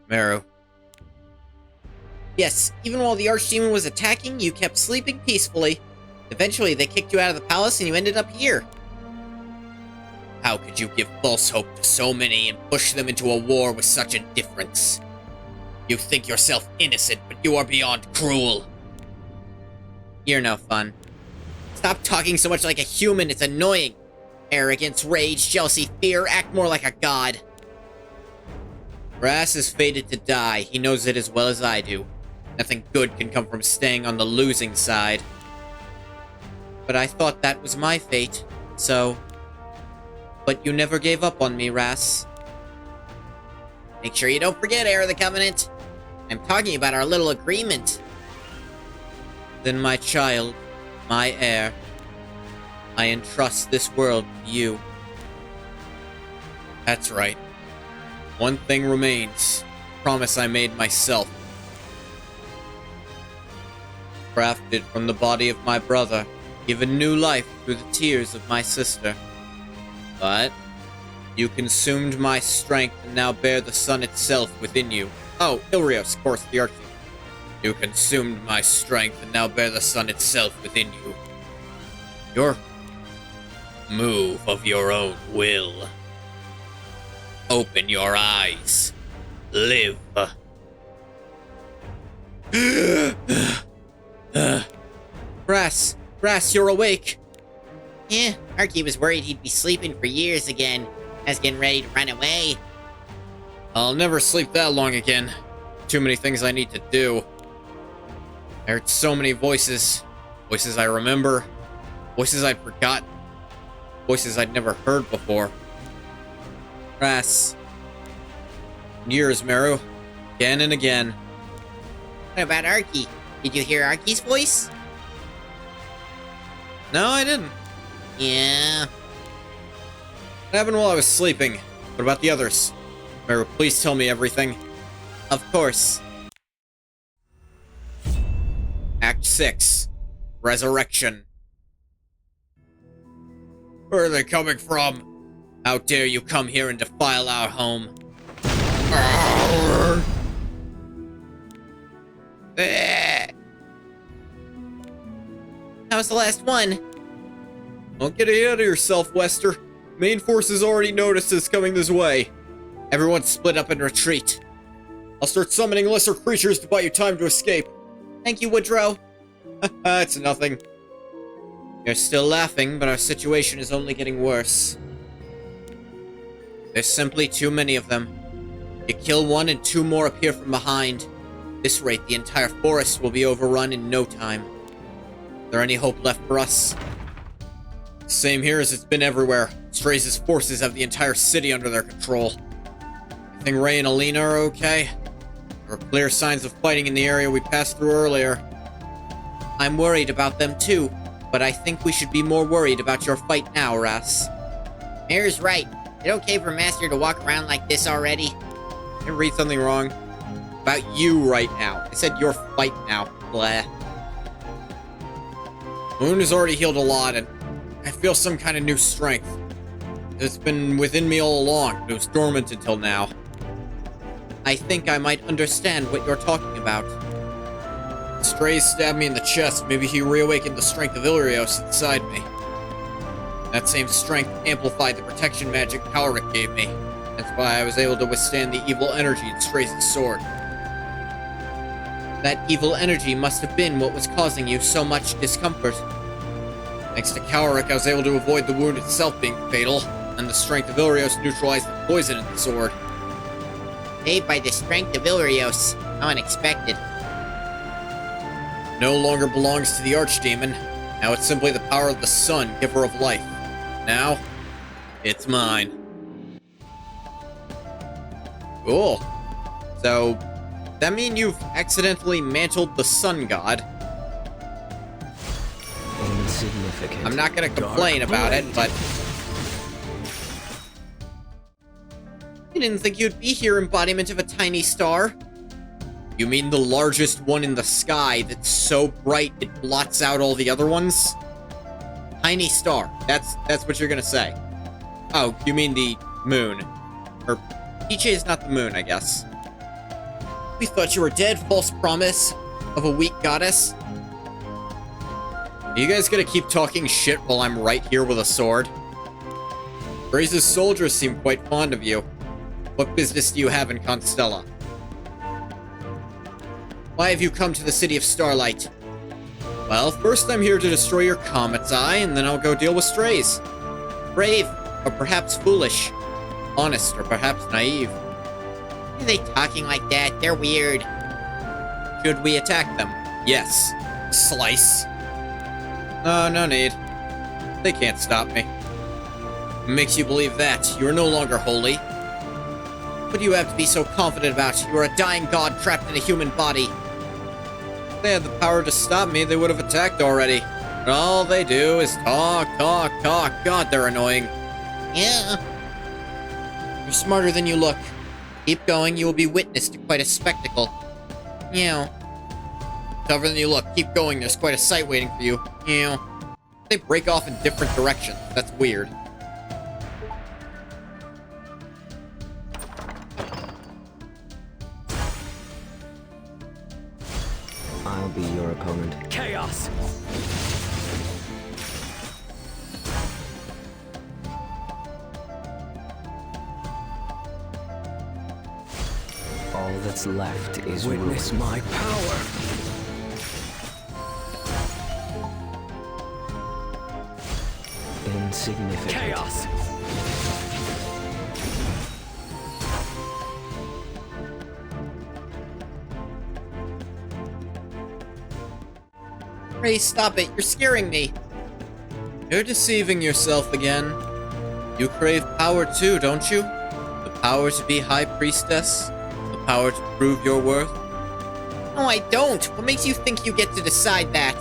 Meru. Yes, even while the Archdemon was attacking, you kept sleeping peacefully. Eventually, they kicked you out of the palace and you ended up here. How could you give false hope to so many and push them into a war with such indifference? You think yourself innocent, but you are beyond cruel. You're no fun. Stop talking so much like a human, it's annoying. Arrogance, rage, jealousy, fear, act more like a god. Ras is fated to die, he knows it as well as I do. Nothing good can come from staying on the losing side. But I thought that was my fate, so... But you never gave up on me, Ras. Make sure you don't forget, Heir of the Covenant. I'm talking about our little agreement. Then my child, my heir, I entrust this world to you. That's right. One thing remains. Promise I made myself. Crafted from the body of my brother, given new life through the tears of my sister. But you consumed my strength and now bear the sun itself within you. Oh, Ilrios, of course, the Archie. You consumed my strength and now bear the sun itself within you. Your move of your own will. Open your eyes. Live. Ras, you're awake. Yeah, Archie was worried he'd be sleeping for years again. I was getting ready to run away. I'll never sleep that long again. Too many things I need to do. I heard so many voices. Voices I remember. Voices I'd forgotten. Voices I'd never heard before. Ras. Years, Meru. Again and again. What about Archie? Did you hear Archie's voice? No, I didn't. Yeah. What happened while I was sleeping? What about the others? Remember, please tell me everything. Of course. Act 6. Resurrection. Where are they coming from? How dare you come here and defile our home? That was the last one. Don't get ahead of yourself, Wester. Main forces already noticed us coming this way. Everyone split up and retreat. I'll start summoning lesser creatures to buy you time to escape. Thank you, Woodrow. It's nothing. You're still laughing, but our situation is only getting worse. There's simply too many of them. You kill one and 2 more appear from behind. At this rate, the entire forest will be overrun in no time. Is there any hope left for us? Same here as it's been everywhere. Strays' forces have the entire city under their control. You think Ray and Alina are okay? There are clear signs of fighting in the area we passed through earlier. I'm worried about them too, but I think we should be more worried about your fight now, Ras. Mayor's right. Is it okay for Master to walk around like this already? Did I read something wrong? About you right now. I said your fight now. Blah. Moon has already healed a lot, and I feel some kind of new strength. It's been within me all along. It was dormant until now. I think I might understand what you're talking about. Stray stabbed me in the chest. Maybe he reawakened the strength of Illyrios inside me. That same strength amplified the protection magic Calric gave me. That's why I was able to withstand the evil energy in Stray's sword. That evil energy must have been what was causing you so much discomfort. Thanks to Calric, I was able to avoid the wound itself being fatal, and the strength of Illyrios neutralized the poison in the sword. Saved by the strength of Illyrios. How unexpected. No longer belongs to the Archdemon. Now it's simply the power of the sun, giver of life. Now, it's mine. Cool. So, that mean you've accidentally mantled the sun god? Insignificant. I'm not gonna complain about it, but... I didn't think you'd be here, embodiment of a tiny star. You mean the largest one in the sky that's so bright it blots out all the other ones? Tiny star. That's what you're gonna say. Oh, you mean the moon. Or, PJ is not the moon, I guess. We thought you were dead, false promise of a weak goddess. Are you guys gonna keep talking shit while I'm right here with a sword? Grace's soldiers seem quite fond of you. What business do you have in Constella? Why have you come to the City of Starlight? Well, first I'm here to destroy your Comet's Eye, and then I'll go deal with strays. Brave, or perhaps foolish. Honest, or perhaps naive. Why are they talking like that? They're weird. Should we attack them? Yes. Slice. No need. They can't stop me. What makes you believe that? You are no longer holy. What do you have to be so confident about? You are a dying god trapped in a human body. If they had the power to stop me, they would have attacked already. But all they do is talk. God, they're annoying. Yeah. You're smarter than you look. Keep going, you will be witness to quite a spectacle. Yeah. Tougher than you look. Keep going, there's quite a sight waiting for you. They break off in different directions. That's weird. I'll be your opponent. Chaos! All that's left is Witness ruin. my power! Insignificant. Chaos! Ray, stop it. You're scaring me. You're deceiving yourself again. You crave power too, don't you? The power to be High Priestess? The power to prove your worth? No, I don't. What makes you think you get to decide that?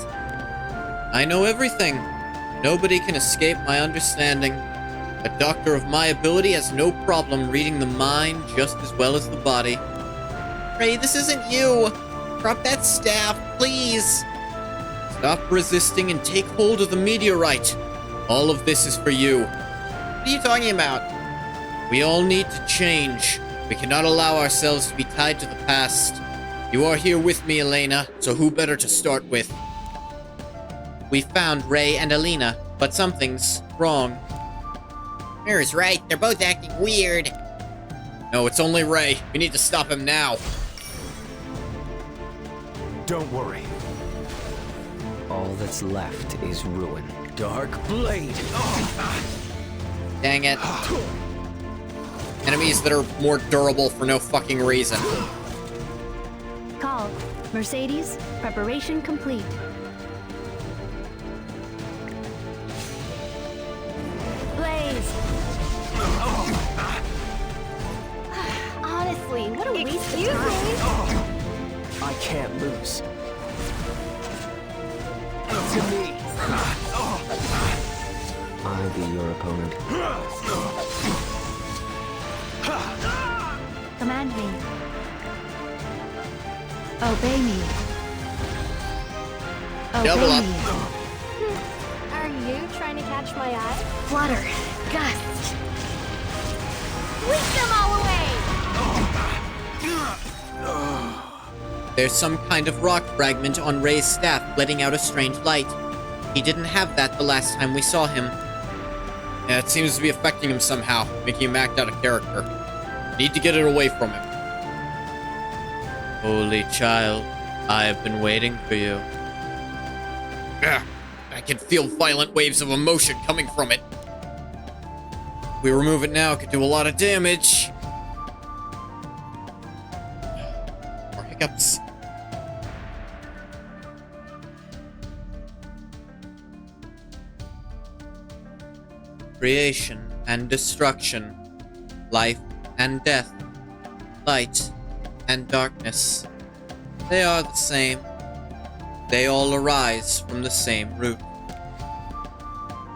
I know everything. Nobody can escape my understanding. A doctor of my ability has no problem reading the mind just as well as the body. Ray, this isn't you! Drop that staff, please! Stop resisting and take hold of the meteorite. All of this is for you. What are you talking about? We all need to change. We cannot allow ourselves to be tied to the past. You are here with me, Elena, so who better to start with? We found Ray and Alina, but something's wrong. Mira's right. They're both acting weird. No, it's only Ray. We need to stop him now. Don't worry. All that's left is ruin. Dark blade. Dang it. Enemies that are more durable for no fucking reason. Call. Mercedes, preparation complete. Blaze! Honestly, what a waste of time. I can't lose. To me. I'll be your opponent. Command me. Obey me. Double Obey up. me. Are you trying to catch my eye? Flutter. Gust. Sweep them all away! There's some kind of rock fragment on Ray's staff letting out a strange light. He didn't have that the last time we saw him. Yeah, it seems to be affecting him somehow, making him act out of character. Need to get it away from him. Holy child, I have been waiting for you. Ugh, I can feel violent waves of emotion coming from it. If we remove it now, it could do a lot of damage. More hiccups. Creation and destruction, life and death, light and darkness. They are the same. They all arise from the same root.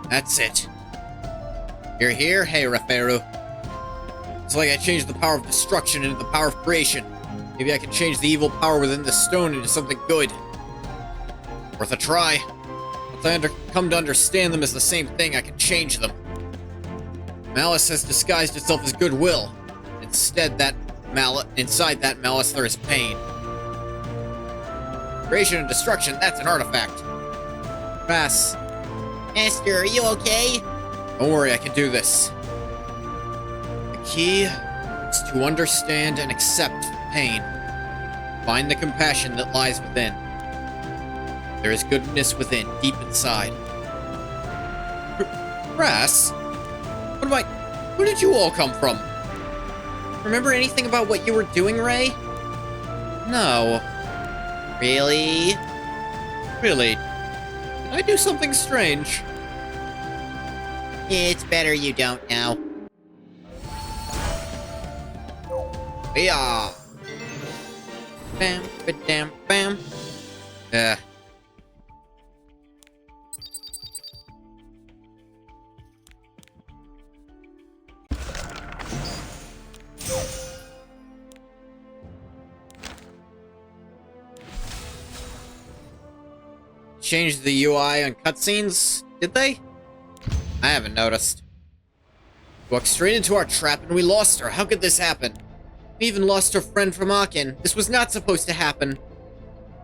That's it. You're here? Hey, Raferu. It's like I changed the power of destruction into the power of creation. Maybe I can change the evil power within the stone into something good. Worth a try. Once I come to understand them as the same thing, I can change them. Malice has disguised itself as goodwill. Inside that malice there is pain. Creation and destruction, that's an artifact. Pass. Master, are you okay? Don't worry, I can do this. The key is to understand and accept pain. Find the compassion that lies within. There is goodness within, deep inside. Brass? Where did you all come from? Remember anything about what you were doing, Ray? No. Really? Really? Did I do something strange? It's better you don't know. Yeah. Bam, ba-dam, bam. Changed the UI on cutscenes, did they? I haven't noticed. Walked straight into our trap and we lost her. How could this happen? We even lost her friend from Aachen. This was not supposed to happen. It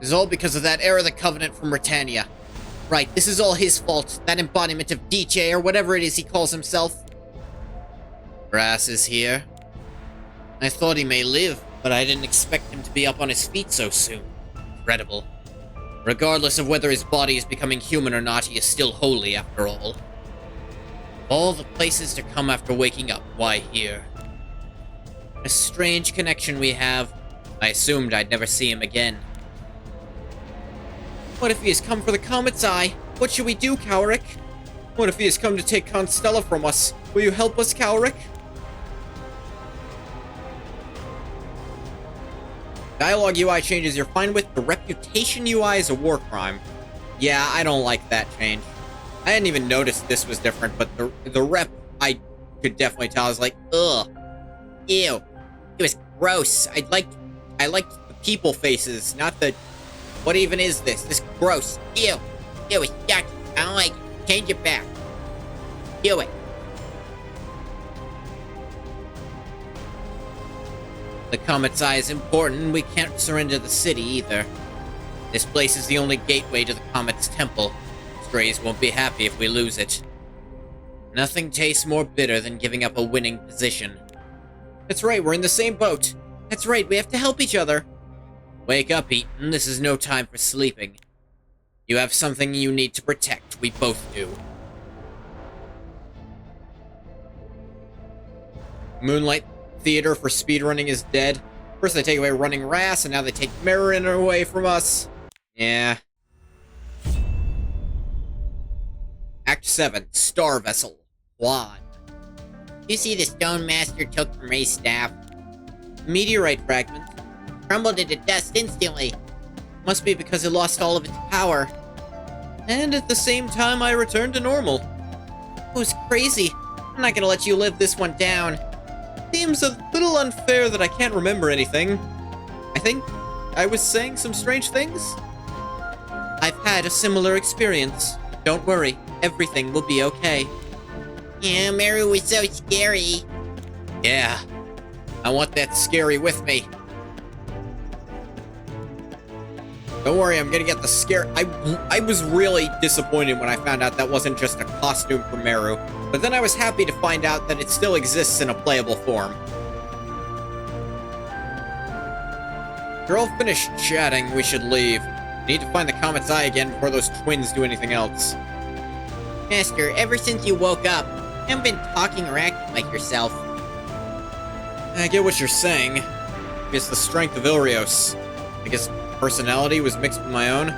was all because of that Heir of the Covenant from Britannia. Right, this is all his fault. That embodiment of DJ or whatever it is he calls himself. Brass is here. I thought he may live, but I didn't expect him to be up on his feet so soon. Incredible. Regardless of whether his body is becoming human or not, he is still holy after all. All the places to come after waking up, why here? A strange connection we have. I assumed I'd never see him again. What if he has come for the Comet's Eye? What should we do, Cowrick? What if he has come to take Constella from us? Will you help us, Cowrick? Dialogue UI changes you're fine with. The reputation UI is a war crime. Yeah, I don't like that change. I hadn't even noticed this was different, but the rep, I could definitely tell. I was like, ugh. Ew. It was gross. I liked the people faces, not the... What even is this? This is gross. Ew. It was yucky. I don't like it. Change it back. Do it. The Comet's Eye is important. We can't surrender the city either. This place is the only gateway to the Comet's temple. Strays won't be happy if we lose it. Nothing tastes more bitter than giving up a winning position. That's right, we're in the same boat. That's right, we have to help each other. Wake up, Eaton. This is no time for sleeping. You have something you need to protect. We both do. Moonlight Theater for speedrunning is dead. First they take away Running Ras, and now they take Mirroring away from us. Yeah. Act 7, Star Vessel. Quad. You see the stone master took from Ray's staff? Meteorite fragment. Crumbled into dust instantly. Must be because it lost all of its power. And at the same time, I returned to normal. It was crazy. I'm not gonna let you live this one down. Seems a little unfair that I can't remember anything. I think I was saying some strange things. I've had a similar experience. Don't worry, everything will be okay. Yeah, Meru was so scary. Yeah, I want that scary with me. Don't worry, I'm gonna get the scare. I was really disappointed when I found out that wasn't just a costume for Meru, but then I was happy to find out that it still exists in a playable form. You're all finished chatting, we should leave. Need to find the Comet's Eye again before those twins do anything else. Master, ever since you woke up, you haven't been talking or acting like yourself. I get what you're saying. It's the strength of Ilrios. I guess personality was mixed with my own.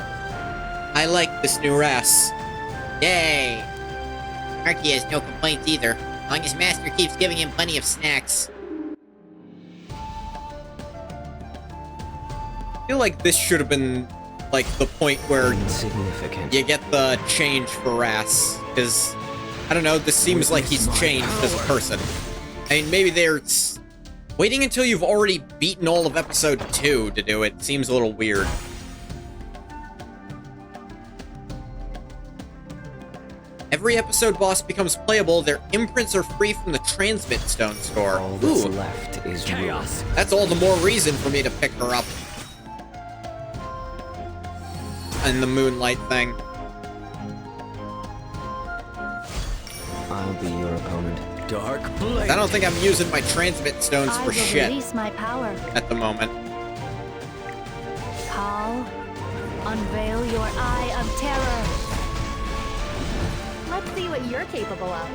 I like this new Ras. Yay! Arky has no complaints either, as long as Master keeps giving him plenty of snacks. I feel like this should have been, like, the point where Insignificant. you get the change for Ras. Because, I don't know, this seems like he's changed as a person. I mean, maybe they're... Waiting until you've already beaten all of episode 2 to do it seems a little weird. Every episode boss becomes playable, their imprints are free from the Transmit Stone store. All that's Ooh, left is chaos. that's all the more reason for me to pick her up. And the Moonlight thing. I'll be your opponent. Dark blade. I don't think I'm using my Transmit Stones I for will shit release my power. at the moment. Call, unveil your eye of terror. Let's see what you're capable of.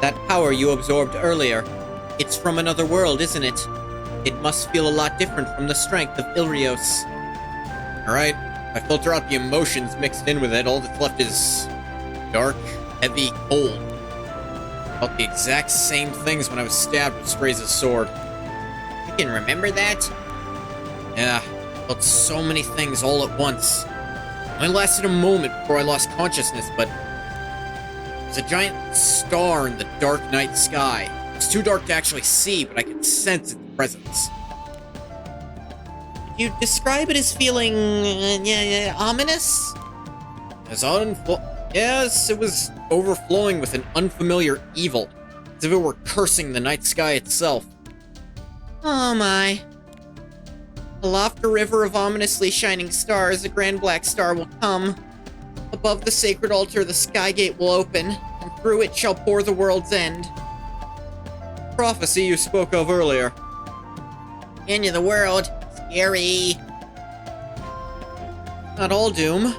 That power you absorbed earlier, it's from another world, isn't it? It must feel a lot different from the strength of Ilrios. Alright, I filter out the emotions mixed in with it, all that's left is dark, heavy, cold. Felt the exact same things when I was stabbed with Stray's sword. You can remember that? Yeah, felt so many things all at once. Only lasted a moment before I lost consciousness, but there's a giant star in the dark night sky. It's too dark to actually see, but I could sense its presence. Could you describe it as feeling ominous? Yes, it was overflowing with an unfamiliar evil, as if it were cursing the night sky itself. Oh my. Aloft a river of ominously shining stars, a grand black star will come. Above the sacred altar, the sky gate will open, and through it shall pour the world's end. Prophecy you spoke of earlier. End of the world. Scary. Not all doom.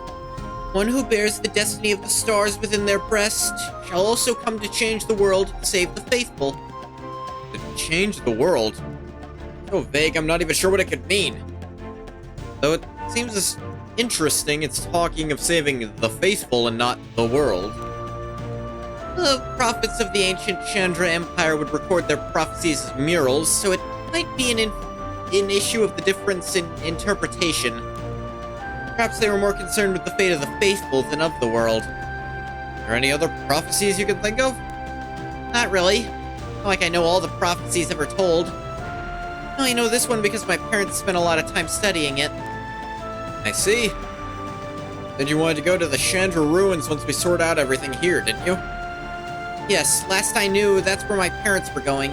One who bears the destiny of the stars within their breast shall also come to change the world and save the faithful. To change the world? So vague, I'm not even sure what it could mean. Though it seems as interesting, it's talking of saving the faithful and not the world. The prophets of the ancient Chandra Empire would record their prophecies as murals, so it might be an issue of the difference in interpretation. Perhaps they were more concerned with the fate of the faithful than of the world. Are there any other prophecies you can think of? Not really. Not like I know all the prophecies ever told. I only know this one because my parents spent a lot of time studying it. I see. Then you wanted to go to the Chandra ruins once we sort out everything here, didn't you? Yes, last I knew, that's where my parents were going.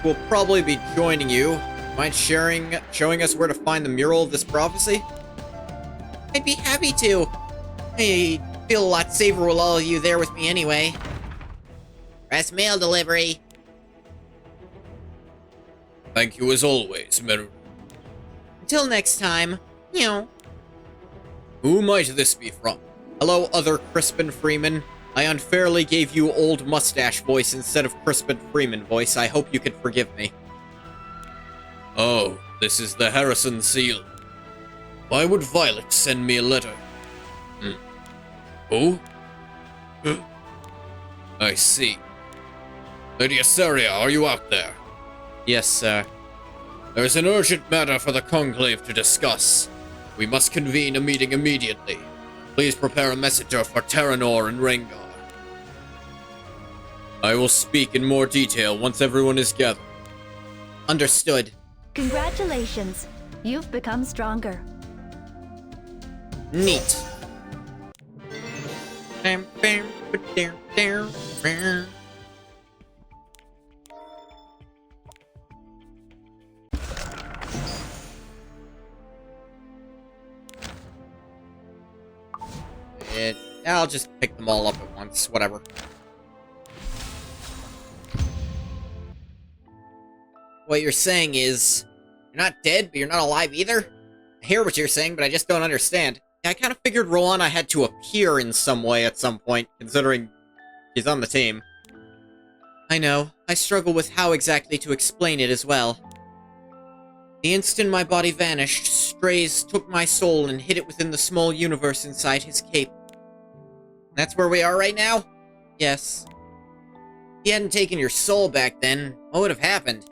We'll probably be joining you. Mind showing us where to find the mural of this prophecy? I'd be happy to. I feel a lot safer with all of you there with me anyway. Press mail delivery. Thank you as always, Meru. Until next time, Who might this be from? Hello, other Crispin Freeman. I unfairly gave you old mustache voice instead of Crispin Freeman voice. I hope you can forgive me. Oh, this is the Harrison seal. Why would Violet send me a letter? Who? I see. Lady Asaria, are you out there? Yes, sir. There's an urgent matter for the Conclave to discuss. We must convene a meeting immediately. Please prepare a messenger for Terranor and Rengar. I will speak in more detail once everyone is gathered. understood. Congratulations. You've become stronger. Neat. I'll just pick them all up at once, whatever. What you're saying is, you're not dead, but you're not alive either? I hear what you're saying, but I just don't understand. Yeah, I kind of figured Rowana had to appear in some way at some point, considering he's on the team. I know. I struggle with how exactly to explain it as well. The instant my body vanished, Strays took my soul and hid it within the small universe inside his cape. That's where we are right now? Yes. If he hadn't taken your soul back then, what would have happened?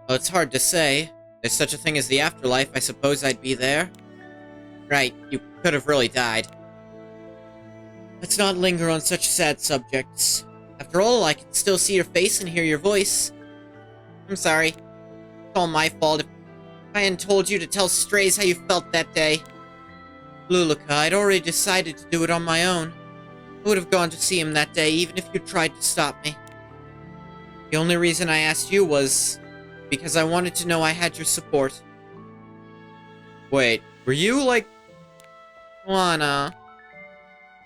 Well, it's hard to say. There's such a thing as the afterlife, I suppose I'd be there. Right, you could have really died. Let's not linger on such sad subjects. After all, I can still see your face and hear your voice. I'm sorry. It's all my fault. If I hadn't told you to tell Strays how you felt that day. Luluka, I'd already decided to do it on my own. I would have gone to see him that day, even if you tried to stop me. The only reason I asked you was because I wanted to know I had your support. Wait, were you, like... Lana.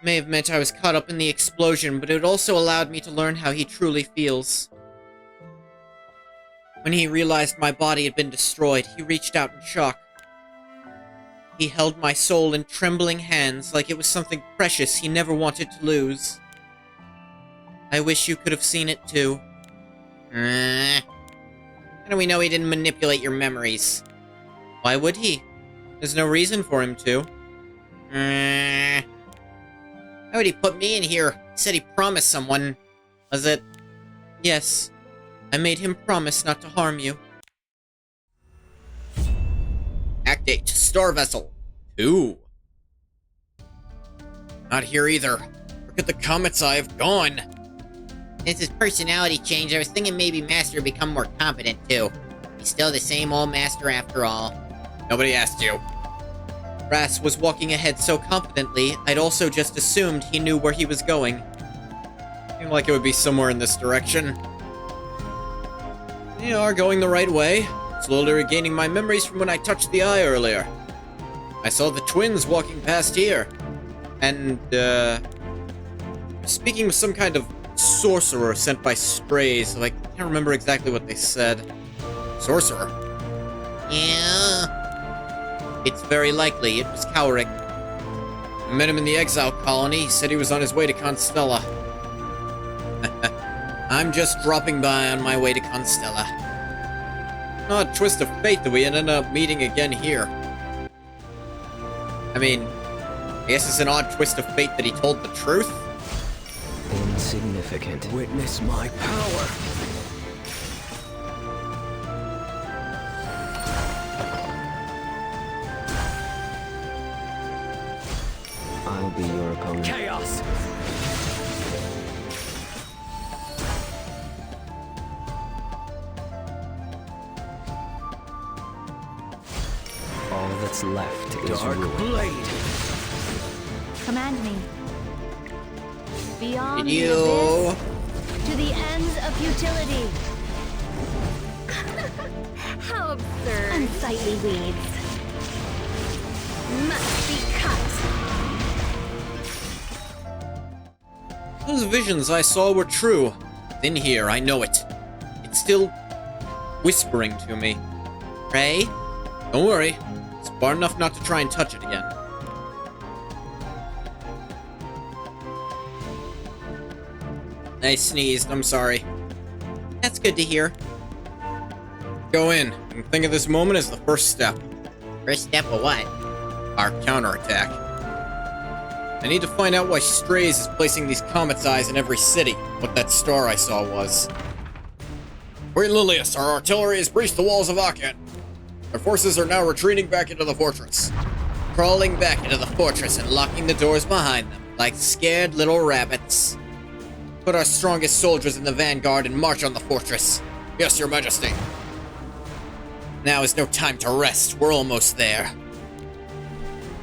May have meant I was caught up in the explosion, but it also allowed me to learn how he truly feels. When he realized my body had been destroyed, he reached out in shock. He held my soul in trembling hands like it was something precious he never wanted to lose. I wish you could have seen it too. How do we know he didn't manipulate your memories? Why would he? There's no reason for him to. Why would he put me in here? He said he promised someone. Was it? Yes. I made him promise not to harm you. Act 8, Star Vessel 2. Not here either. Look at the Comet's Eye have gone. Since his personality changed, I was thinking maybe Master would become more competent too. He's still the same old Master after all. Nobody asked you. Ras was walking ahead so confidently, I'd also just assumed he knew where he was going. Seemed like it would be somewhere in this direction. You are going the right way. Slowly regaining my memories from when I touched the eye earlier. I saw the twins walking past here. And, speaking of some kind of sorcerer sent by Strays, like, I can't remember exactly what they said. Sorcerer? Yeah. It's very likely it was Cowrick. I met him in the exile colony. He said he was on his way to Constella. I'm just dropping by on my way to Constella. Odd twist of fate that we ended up meeting again here. I mean, I guess it's an odd twist of fate that he told the truth. Insignificant. Witness my power. that's left is Dark ruin. Blade. Command me. Beyond the You. abyss, to the ends of futility. How absurd. Unsightly weeds must be cut. Those visions I saw were true. In here, I know it. It's still whispering to me. Ray? Don't worry. It's far enough not to try and touch it again. I sneezed, I'm sorry. That's good to hear. Go in, and think of this moment as the first step. First step of what? Our counterattack. I need to find out why Strays is placing these comet's eyes in every city, what that star I saw was. Great Lilius, our artillery has breached the walls of Aken. Our forces are now retreating back into the fortress. Crawling back into the fortress and locking the doors behind them, like scared little rabbits. Put our strongest soldiers in the vanguard and march on the fortress. Yes, your majesty. Now is no time to rest, we're almost there.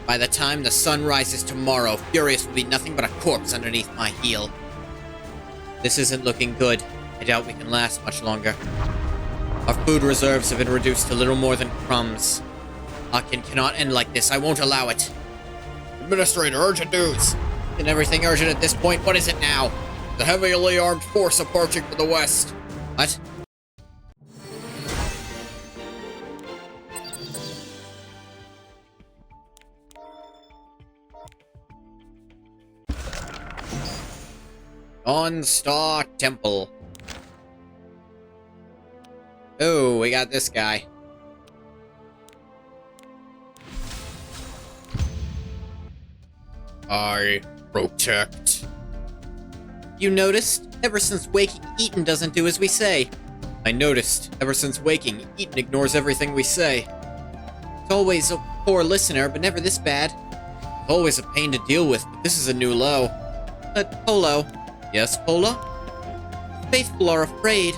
By the time the sun rises tomorrow, Furious will be nothing but a corpse underneath my heel. This isn't looking good. I doubt we can last much longer. Our food reserves have been reduced to little more than crumbs. Akin cannot end like this, I won't allow it. Administrator, urgent news. Isn't everything urgent at this point? What is it now? The heavily armed force approaching from the west. What? On Star Temple. Oh, we got this guy. I protect. You noticed? Ever since waking, Eaton doesn't do as we say. I noticed. Ever since waking, Eaton ignores everything we say. He's always a poor listener, but never this bad. Always a pain to deal with, but this is a new low. But, Polo, Yes, Pola? faithful are afraid.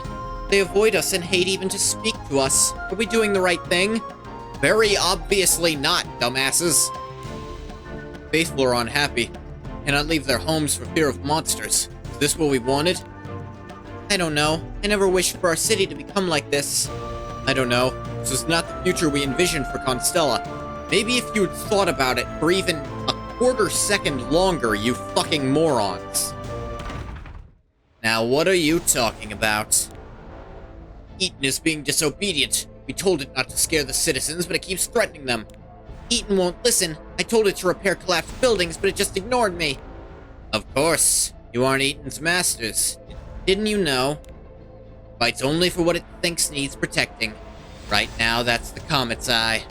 They avoid us and hate even to speak to us. Are we doing the right thing? Very obviously not, dumbasses. Faithful are unhappy. Cannot leave their homes for fear of monsters. Is this what we wanted? I don't know. I never wished for our city to become like this. I don't know. This is not the future we envisioned for Constella. Maybe if you'd thought about it for even a quarter second longer, you fucking morons. Now what are you talking about? Eaton is being disobedient. We told it not to scare the citizens, but it keeps threatening them. Eaton won't listen. I told it to repair collapsed buildings, but it just ignored me. Of course. You aren't Eaton's masters. Didn't you know? Fights only for what it thinks needs protecting. Right now, that's the Comet's Eye.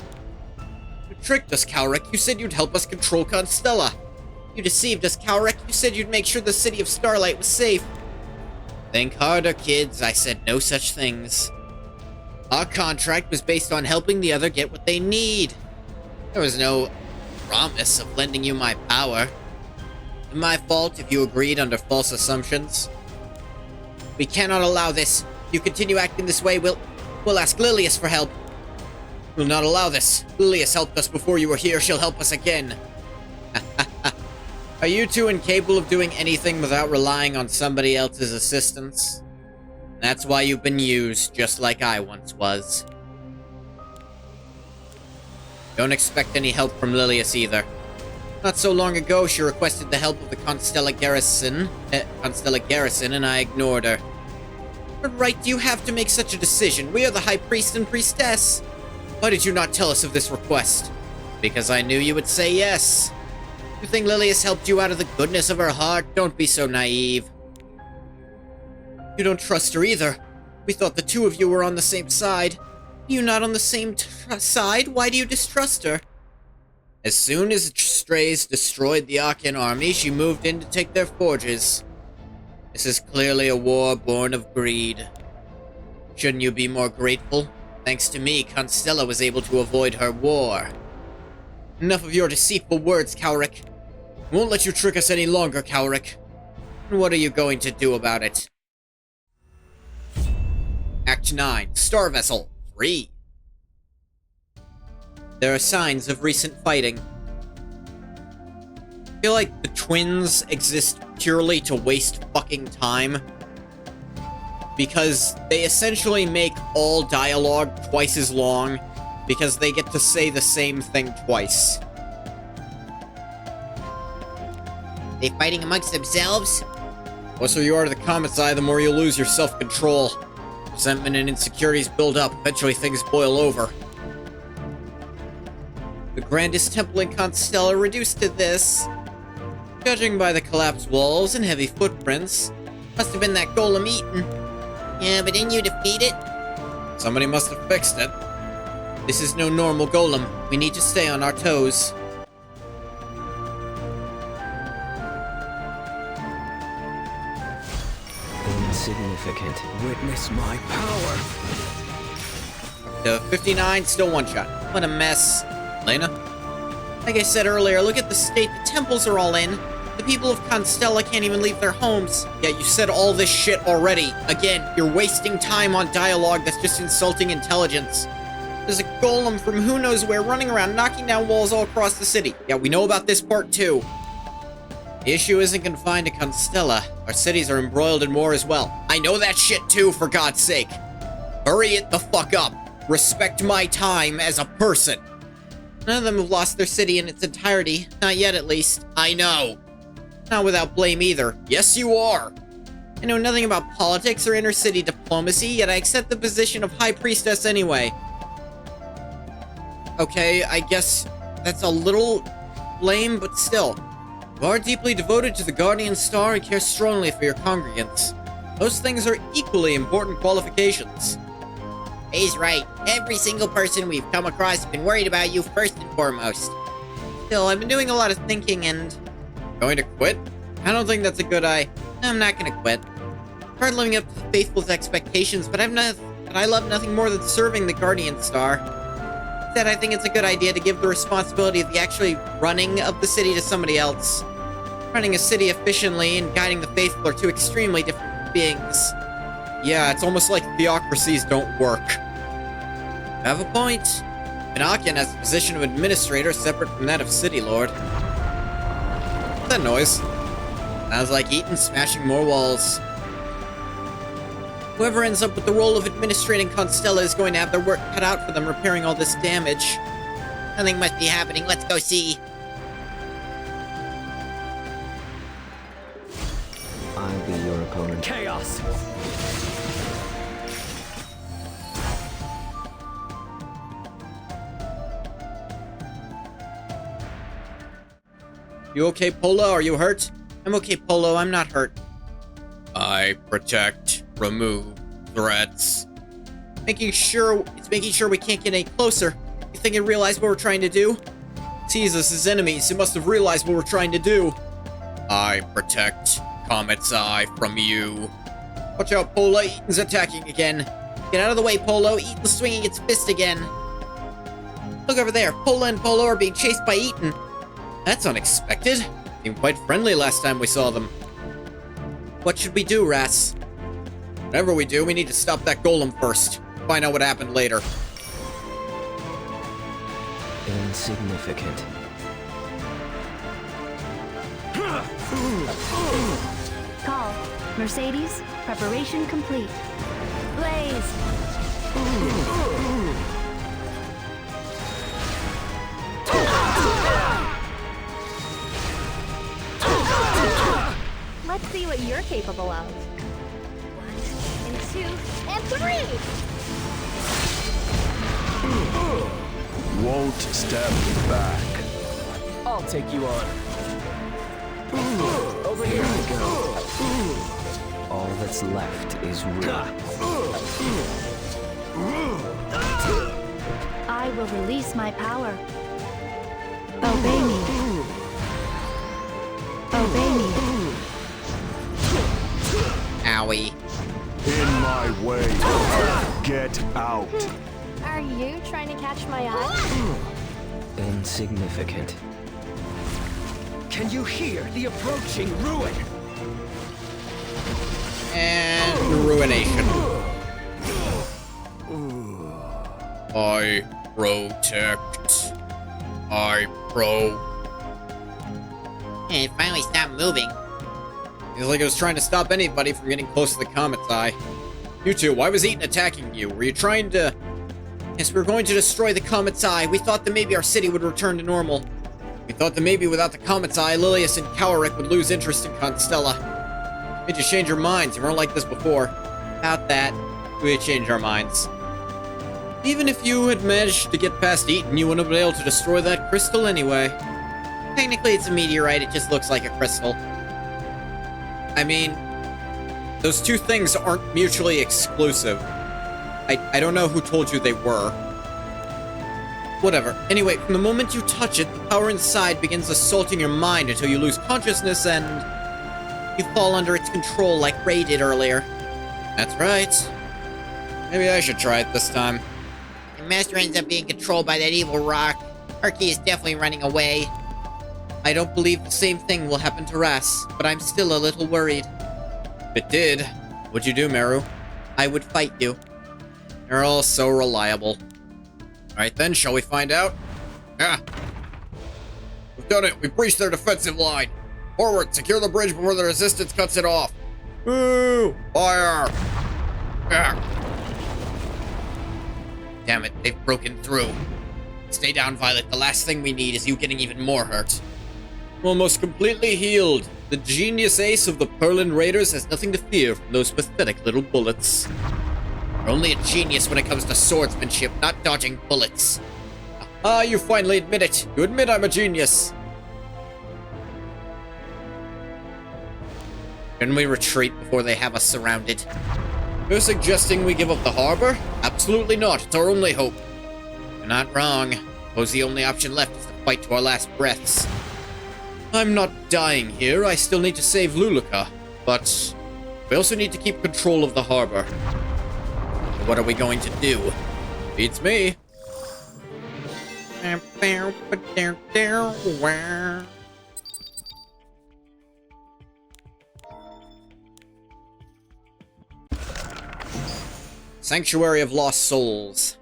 You tricked us, Calric. You said you'd help us control Constella. You deceived us, Calric. You said you'd make sure the city of Starlight was safe. Think harder, kids. I said no such things. Our contract was based on helping the other get what they need. There was no promise of lending you my power. It's my fault if you agreed under false assumptions. We cannot allow this. If you continue acting this way, we'll ask Lilius for help. We'll not allow this. Lilius helped us before you were here. She'll help us again. Are you two incapable of doing anything without relying on somebody else's assistance? That's why you've been used, just like I once was. Don't expect any help from Lilius either. Not so long ago, she requested the help of the Constella Garrison, and I ignored her. What right do you have to make such a decision? We are the High Priest and Priestess. Why did you not tell us of this request? Because I knew you would say yes. You think Lilius helped you out of the goodness of her heart? Don't be so naive. You don't trust her either. We thought the two of you were on the same side. You not on the same side? Why do you distrust her? As soon as Strays destroyed the Aken army, she moved in to take their forges. This is clearly a war born of greed. Shouldn't you be more grateful? Thanks to me, Constella was able to avoid her war. Enough of your deceitful words, Calric. Won't let you trick us any longer, Calric. And what are you going to do about it? Act 9, Star Vessel 3. There are signs of recent fighting. I feel like the twins exist purely to waste fucking time. Because they essentially make all dialogue twice as long because they get to say the same thing twice. They fighting amongst themselves? The closer you are to the comet's eye, the more you lose your self-control. Resentment and insecurities build up. Eventually things boil over. The grandest temple in Constella reduced to this. Judging by the collapsed walls and heavy footprints, must have been that golem eaten. Yeah, but didn't you defeat it? Somebody must have fixed it. This is no normal golem. We need to stay on our toes. Insignificant. Witness my power. The 59, still one shot. What a mess. Lena? Like I said earlier, look at the state the temples are all in. The people of Constella can't even leave their homes. Yeah, you said all this shit already. Again, you're wasting time on dialogue that's just insulting intelligence. There's a golem from who knows where running around knocking down walls all across the city. Yeah, we know about this part too. The issue isn't confined to Constella. Our cities are embroiled in war as well. I know that shit too, for God's sake. Hurry it the fuck up. Respect my time as a person. None of them have lost their city in its entirety. Not yet, at least. I know. Not without blame either. Yes, you are. I know nothing about politics or inner-city diplomacy, yet I accept the position of High Priestess anyway. Okay, I guess that's a little lame, but still. You are deeply devoted to the Guardian Star and care strongly for your congregants. Those things are equally important qualifications. He's right. Every single person we've come across has been worried about you first and foremost. Still, I've been doing a lot of thinking and... Going to quit? I don't think that's a good idea. I'm not gonna quit. I've tried living up to Faithful's expectations, but I love nothing more than serving the Guardian Star. Instead, I think it's a good idea to give the responsibility of the actually running of the city to somebody else. Running a city efficiently and guiding the Faithful are two extremely different beings. Yeah, it's almost like theocracies don't work. You have a point. Minakian has the position of administrator separate from that of City Lord. What's that noise? Sounds like Eaton smashing more walls. Whoever ends up with the role of administrating Constella is going to have their work cut out for them repairing all this damage. Something must be happening. Let's go see. I'll be your opponent. Chaos. You okay, Polo? Are you hurt? I'm okay, Polo. I'm not hurt. I protect, remove threats. Making sure we can't get any closer. You think it realized what we're trying to do? Sees us as enemies. It must have realized what we're trying to do. I protect Comet's Eye from you. Watch out, Polo. Eaton's attacking again. Get out of the way, Polo. Eaton's swinging its fist again. Look over there. Polo and Polo are being chased by Eaton. That's unexpected. Seemed quite friendly last time we saw them. What should we do, Ras? Whatever we do, we need to stop that golem first. Find out what happened later. Insignificant. Call. Mercedes, preparation complete. Blaze! Let's see what you're capable of. 1 and 2 and 3! Won't step back. I'll take you on. Over Here here. I go. All that's left is ruin. I will release my power. Obey me. Obey me. Owie. In my way. Get out. Are you trying to catch my eye? Insignificant. Can you hear the approaching ruin? And ruination. I protect. Alright, bro. It finally stopped moving. Feels like it was trying to stop anybody from getting close to the comet's eye. You two, why was Eaton attacking you? Were you trying to... Yes, we were going to destroy the comet's eye. We thought that maybe our city would return to normal. We thought that maybe without the comet's eye, Lilius and Cowarick would lose interest in Constella. Made you change your minds. You weren't like this before. About that. We changed our minds. Even if you had managed to get past Eaton, you wouldn't have been able to destroy that crystal anyway. Technically, it's a meteorite. It just looks like a crystal. I mean, those two things aren't mutually exclusive. I don't know who told you they were. Whatever. Anyway, from the moment you touch it, the power inside begins assaulting your mind until you lose consciousness and... You fall under its control like Ray did earlier. That's right. Maybe I should try it this time. The Master ends up being controlled by that evil rock. Harky is definitely running away. I don't believe the same thing will happen to Ras, but I'm still a little worried. If it did, what'd you do, Meru? I would fight you. You're all so reliable. Alright then, shall we find out? Yeah. We've done it. We've breached their defensive line. Forward, secure the bridge before the resistance cuts it off. Woo! Fire! Yeah. Damn it, they've broken through. Stay down, Violet. The last thing we need is you getting even more hurt. Almost completely healed. The genius ace of the Perlin Raiders has nothing to fear from those pathetic little bullets. You're only a genius when it comes to swordsmanship, not dodging bullets. Ah, you finally admit it. You admit I'm a genius. Shouldn't we retreat before they have us surrounded? You're suggesting we give up the harbor? Absolutely not. It's our only hope. You're not wrong. Suppose the only option left is to fight to our last breaths. I'm not dying here. I still need to save Luluka. But we also need to keep control of the harbor. So what are we going to do? Beats me. Sanctuary of Lost Souls.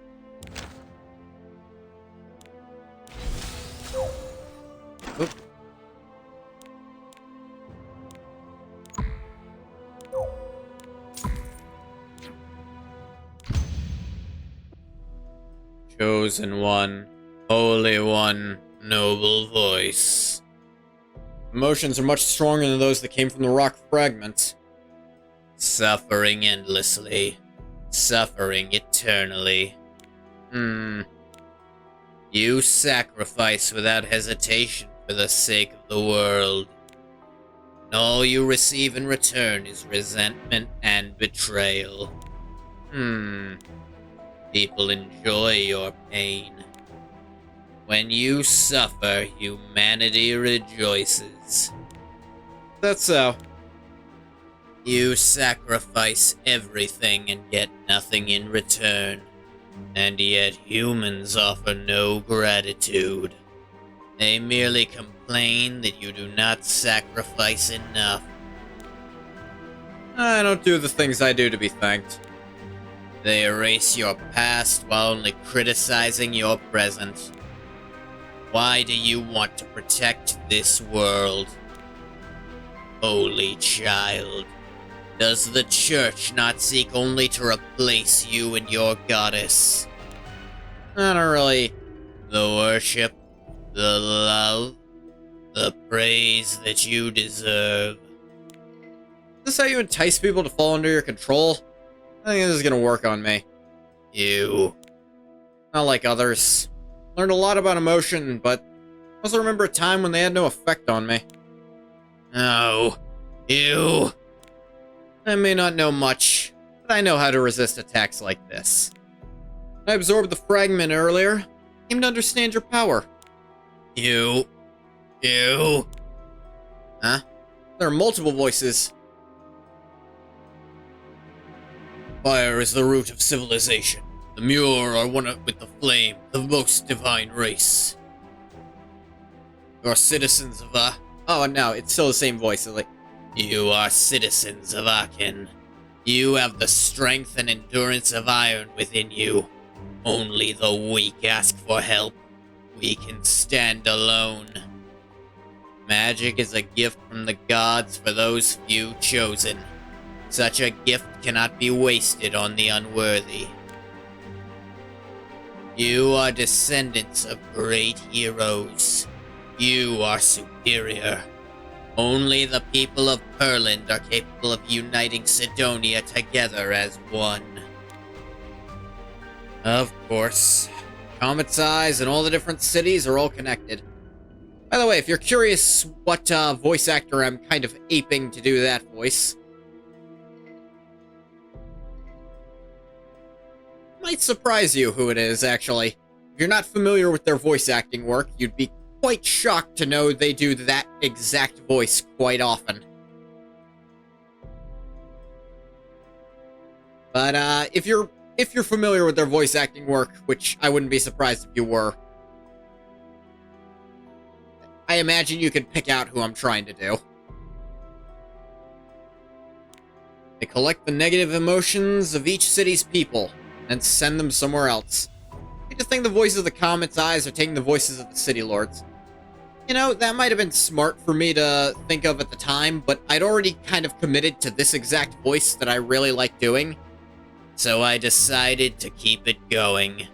Oop. Chosen one, holy one, noble voice. Emotions are much stronger than those that came from the rock fragments. Suffering endlessly. Suffering eternally. You sacrifice without hesitation for the sake of the world. And all you receive in return is resentment and betrayal. People enjoy your pain. When you suffer, humanity rejoices. That's so. You sacrifice everything and get nothing in return. And yet humans offer no gratitude. They merely complain that you do not sacrifice enough. I don't do the things I do to be thanked. They erase your past while only criticizing your present. Why do you want to protect this world? Holy child. Does the church not seek only to replace you and your goddess? I don't really. The worship, the love, the praise that you deserve. Is this how you entice people to fall under your control? I think this is gonna work on me. You. Not like others. Learned a lot about emotion, but I also remember a time when they had no effect on me. No. You. I may not know much, but I know how to resist attacks like this. I absorbed the fragment earlier. Came to understand your power. You. Huh? There are multiple voices. Fire is the root of civilization. The Muir are one with the flame, the most divine race. You are citizens of Oh no, it's still the same voice. Like, you are citizens of Aachen. You have the strength and endurance of iron within you. Only the weak ask for help. we can stand alone. Magic is a gift from the gods for those few chosen. Such a gift cannot be wasted on the unworthy. You are descendants of great heroes. You are superior. Only the people of Perland are capable of uniting Sidonia together as one. Of course. Comet's Eyes and all the different cities are all connected. By the way, if you're curious what voice actor I'm kind of aping to do that voice, might surprise you who it is, actually. If you're not familiar with their voice acting work, you'd be quite shocked to know they do that exact voice quite often. But if you're familiar with their voice acting work, which I wouldn't be surprised if you were, I imagine you could pick out who I'm trying to do. They collect the negative emotions of each city's people and send them somewhere else. I just think the voices of the Comet's Eyes are taking the voices of the City Lords. You know, that might have been smart for me to think of at the time, but I'd already kind of committed to this exact voice that I really like doing. So I decided to keep it going.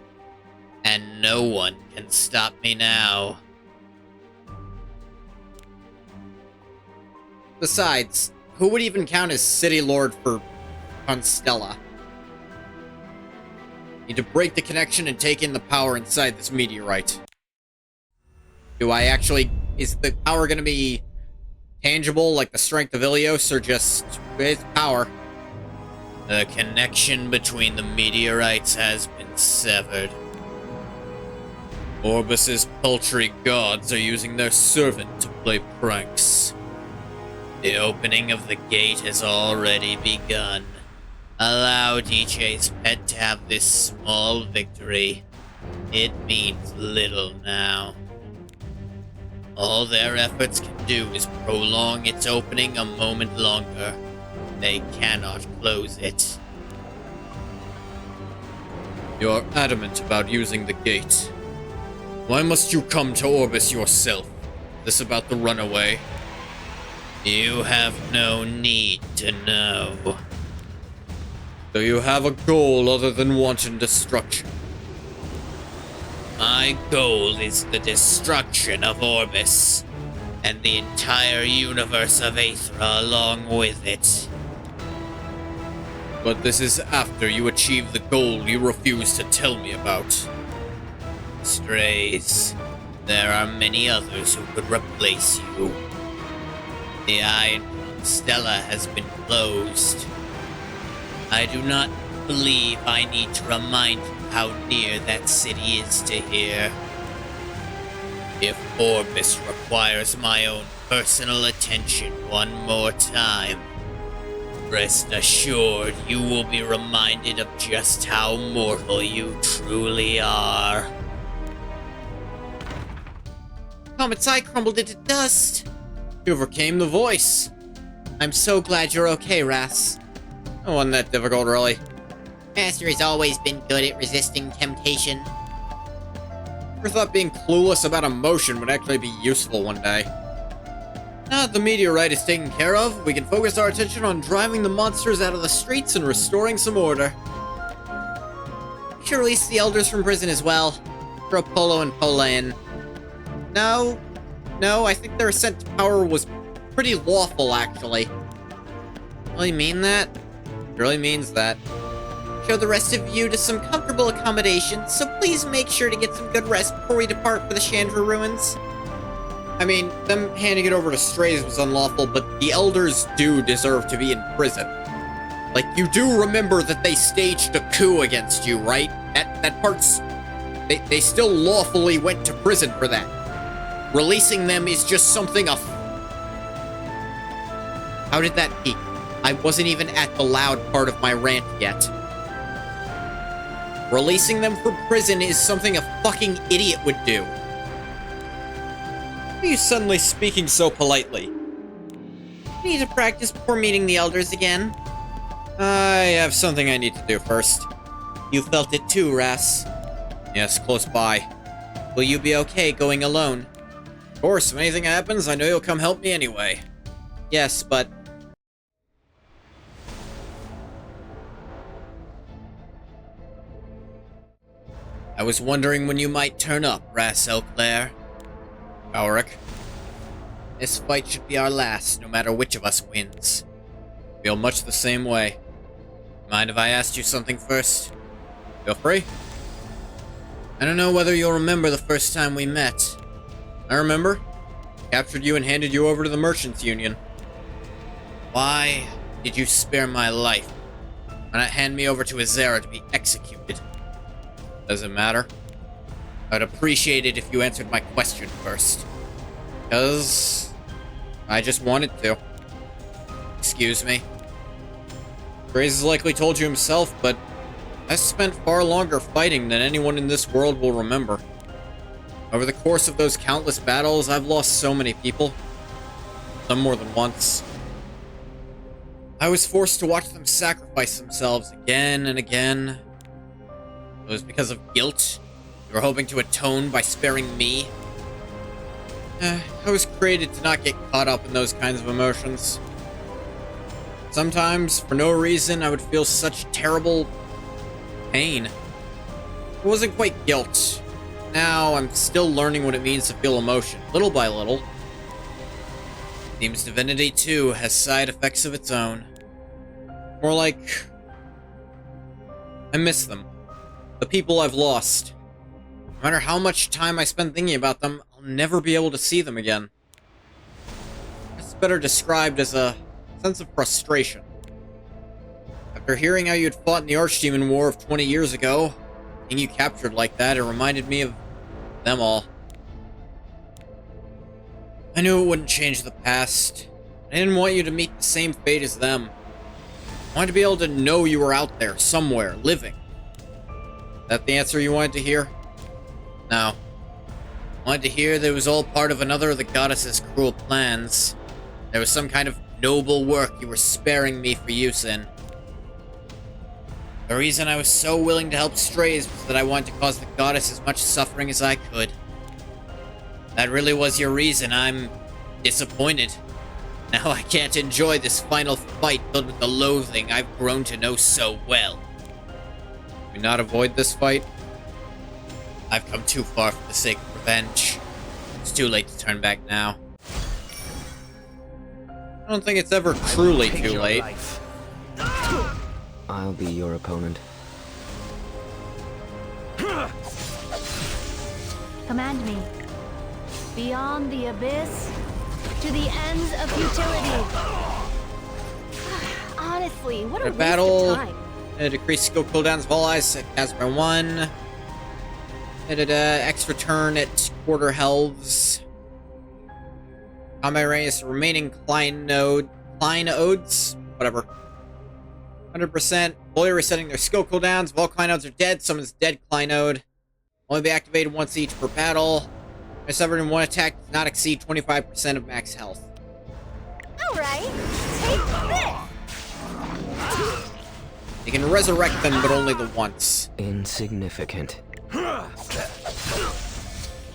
And no one can stop me now. Besides, who would even count as City Lord for Constella? Need to break the connection and take in the power inside this meteorite. Do I actually... Is the power gonna be tangible, like the strength of Ilios, or just... It's power? The connection between the meteorites has been severed. Orbis's paltry gods are using their servant to play pranks. The opening of the gate has already begun. Allow DJ's pet to have this small victory. It means little now. All their efforts can do is prolong its opening a moment longer. They cannot close it. You're adamant about using the gate. Why must you come to Orbis yourself? Is this about the runaway? You have no need to know. Do you have a goal other than wanton destruction? My goal is the destruction of Orbis, and the entire universe of Aethra along with it. But this is after you achieve the goal you refuse to tell me about. Strays, there are many others who could replace you. The eye in Constella has been closed. I do not believe I need to remind you how near that city is to here. If Orbis requires my own personal attention one more time, rest assured you will be reminded of just how mortal you truly are. Comet's Eye crumbled into dust. You overcame the voice. I'm so glad you're okay, Ras. It wasn't that difficult, really. Master has always been good at resisting temptation. Never thought being clueless about emotion would actually be useful one day. Now that the meteorite is taken care of, we can focus our attention on driving the monsters out of the streets and restoring some order. We should release the elders from prison as well. Throw Polo and Pola in. No, I think their ascent to power was pretty lawful, actually. Really mean that? It really means that. Show the rest of you to some comfortable accommodations, so please make sure to get some good rest before we depart for the Chandra ruins. I mean, them handing it over to Strays was unlawful, but the elders do deserve to be in prison. Like, you do remember that they staged a coup against you, right? That part's... They still lawfully went to prison for that. Releasing them is just something of... How did that peak? I wasn't even at the loud part of my rant yet. Releasing them from prison is something a fucking idiot would do. Why are you suddenly speaking so politely? I need to practice before meeting the elders again. I have something I need to do first. You felt it too, Ras. Yes, close by. Will you be okay going alone? Of course, if anything happens, I know you'll come help me anyway. Yes, but... I was wondering when you might turn up, Ras El Claire. Alric. This fight should be our last, no matter which of us wins. Feel much the same way. Mind if I asked you something first? Feel free. I don't know whether you'll remember the first time we met. I remember. Captured you and handed you over to the Merchants Union. Why did you spare my life? Why not hand me over to Azera to be executed? Doesn't matter. I'd appreciate it if you answered my question first. Because I just wanted to. Excuse me. Grace has likely told you himself, but I spent far longer fighting than anyone in this world will remember. Over the course of those countless battles, I've lost so many people. Some more than once. I was forced to watch them sacrifice themselves again and again. It was because of guilt. You were hoping to atone by sparing me. I was created to not get caught up in those kinds of emotions. Sometimes, for no reason, I would feel such terrible pain. It wasn't quite guilt. Now, I'm still learning what it means to feel emotion, little by little. Seems Divinity 2 has side effects of its own. More like... I miss them. The people I've lost. No matter how much time I spend thinking about them, I'll never be able to see them again. It's better described as a sense of frustration. After hearing how you'd fought in the Archdemon War of 20 years ago, seeing you captured like that, it reminded me of them all. I knew it wouldn't change the past. I didn't want you to meet the same fate as them. I wanted to be able to know you were out there, somewhere, living. Is that the answer you wanted to hear? No. I wanted to hear that it was all part of another of the goddess's cruel plans. There was some kind of noble work you were sparing me for use in. The reason I was so willing to help strays was that I wanted to cause the goddess as much suffering as I could. That really was your reason. I'm disappointed. Now I can't enjoy this final fight filled with the loathing I've grown to know so well. Can we not avoid this fight? I've come too far for the sake of revenge. It's too late to turn back now. I don't think it's ever truly too late. I'll be your opponent. Command me. Beyond the abyss, to the ends of futility. Honestly, what a waste battle. of time. Decrease skill cooldowns of all eyes as by 1. Extra turn at quarter healths. Combat radius remaining Kleinodes. Whatever. 100%. Fully resetting their skill cooldowns. If all Kleinodes are dead, summons dead Kleinode. Only be activated once each per battle. If suffered in one attack, does not exceed 25% of max health. Alright, take this! You can resurrect them, but only the once. Insignificant.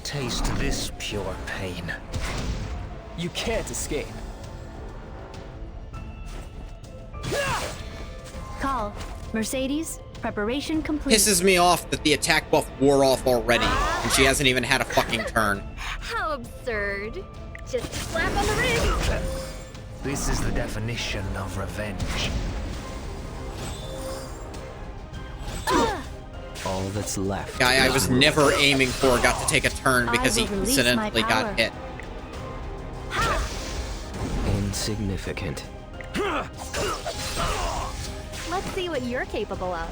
Taste this pure pain. You can't escape. Call. Mercedes, preparation complete. Pisses me off that the attack buff wore off already, and she hasn't even had a fucking turn. How absurd. Just a slap on the wrist. This is the definition of revenge. All that's left. Guy I was never aiming for got to take a turn because he I will release incidentally my got power. hit. Insignificant. Let's see what you're capable of.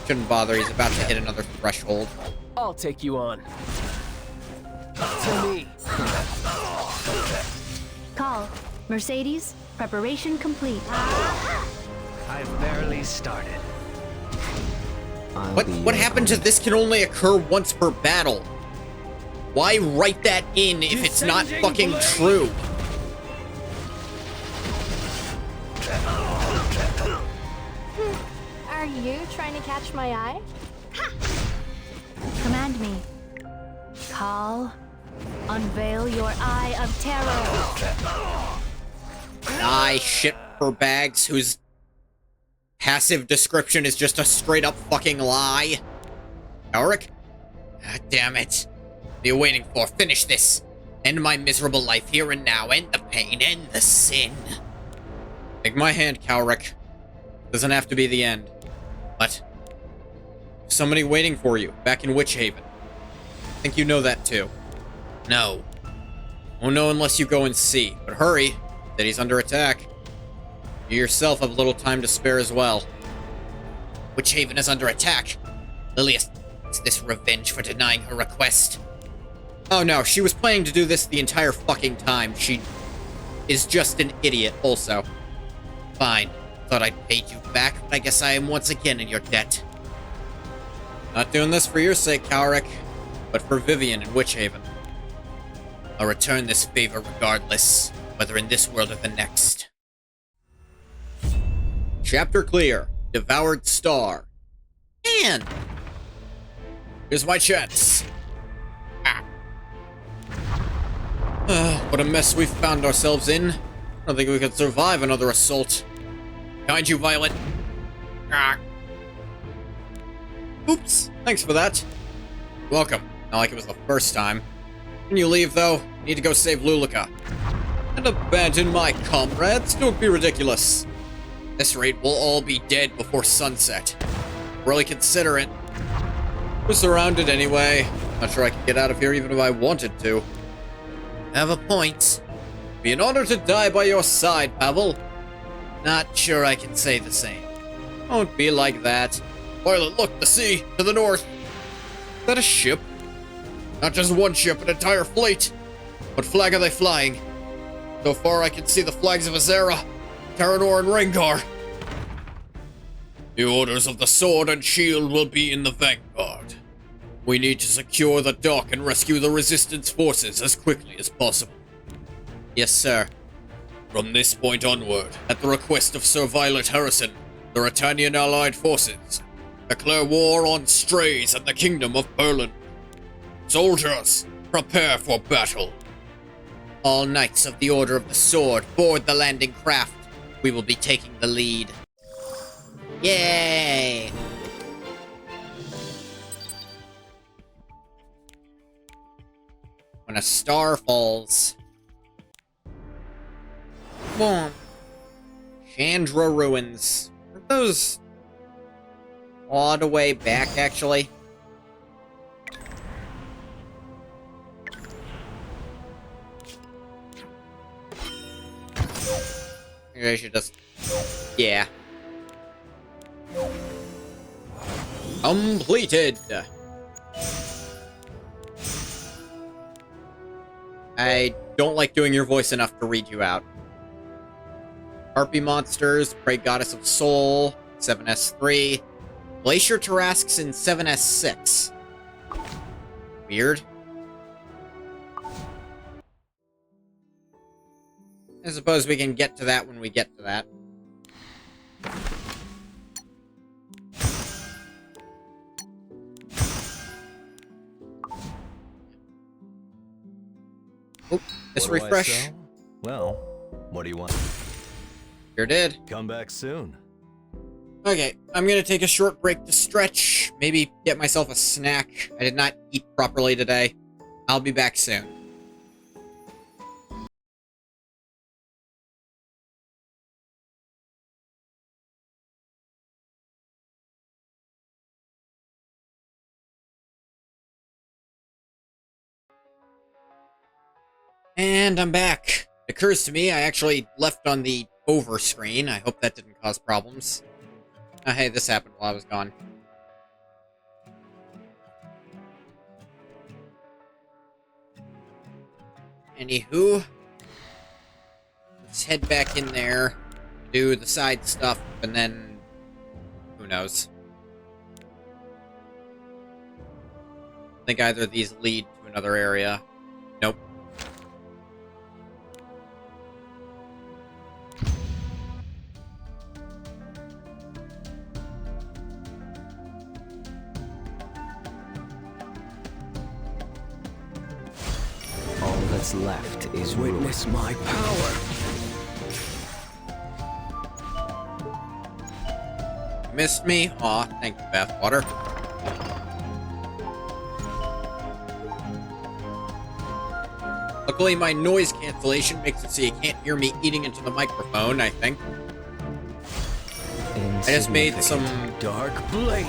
Shouldn't bother, he's about to hit another threshold. I'll take you on. To me. Call. Mercedes, preparation complete. I've barely started. What happened to this can only occur once per battle? Why write that in if it's not fucking true? Are you trying to catch my eye? Command me. call, unveil your eye of terror. I shit for bags whose passive description is just a straight up fucking lie. Elric? God damn it. What are you waiting for? Finish this. End my miserable life here and now. End the pain. End the sin. Take my hand, Calric. Doesn't have to be the end. But there's somebody waiting for you back in Witch Haven. I think you know that too. No. Won't know unless you go and see. But hurry, that he's under attack. You yourself have little time to spare as well. Witch Haven is under attack. Lilius, is this revenge for denying her request? Oh no, she was planning to do this the entire fucking time. She is just an idiot also. Fine. Thought I'd paid you back, but I guess I am once again in your debt. Not doing this for your sake, Calric, but for Vivian and Witch Haven. I'll return this favor regardless, whether in this world or the next. Chapter clear. Devoured Star. And here's my chance. What a mess we've found ourselves in. I don't think we could survive another assault. Behind you, Violet. Oops. Thanks for that. Welcome. Not like it was the first time. When you leave, though, you need to go save Lulica. And abandon my comrades? Don't be ridiculous. At this rate, we'll all be dead before sunset. Really consider it. We're surrounded anyway. Not sure I could get out of here even if I wanted to. Have a point. Be an honor to die by your side, Pavel. Not sure I can say the same. Don't be like that. Violet, look, the sea, to the north. Is that a ship? Not just one ship, an entire fleet. What flag are they flying? So far I can see the flags of Azera, Terranor, and Rengar. The orders of the sword and shield will be in the vanguard. We need to secure the dock and rescue the resistance forces as quickly as possible. Yes, sir. From this point onward, at the request of Sir Violet Harrison, the Ratanian allied forces declare war on strays and the kingdom of Berlin. Soldiers, prepare for battle. All knights of the Order of the Sword, board the landing craft. We will be taking the lead. Yay! When a star falls. Boom. Chandra Ruins. Aren't those all the way back, actually? Maybe I should just... yeah. Completed! I don't like doing your voice enough to read you out. Harpy Monsters, Prey Goddess of Soul, 7S3. Glacier Tarrasques in 7S6. Weird. I suppose we can get to that when we get to that. Oh, this What do I refresh. sell? Well, what do you want? Sure did. Come back soon. Okay, I'm gonna take a short break to stretch, maybe get myself a snack. I did not eat properly today. I'll be back soon. And I'm back. It occurs to me I actually left on the over screen. I hope that didn't cause problems. Hey, this happened while I was gone. Anywho, let's head back in there, do the side stuff, and then who knows? I think either of these lead to another area. Nope. that's left is ruin. Witness my power. Missed me? Aw, thank you, Bathwater. Luckily, my noise cancellation makes it so you can't hear me eating into the microphone, I think. I just made some... Dark blade.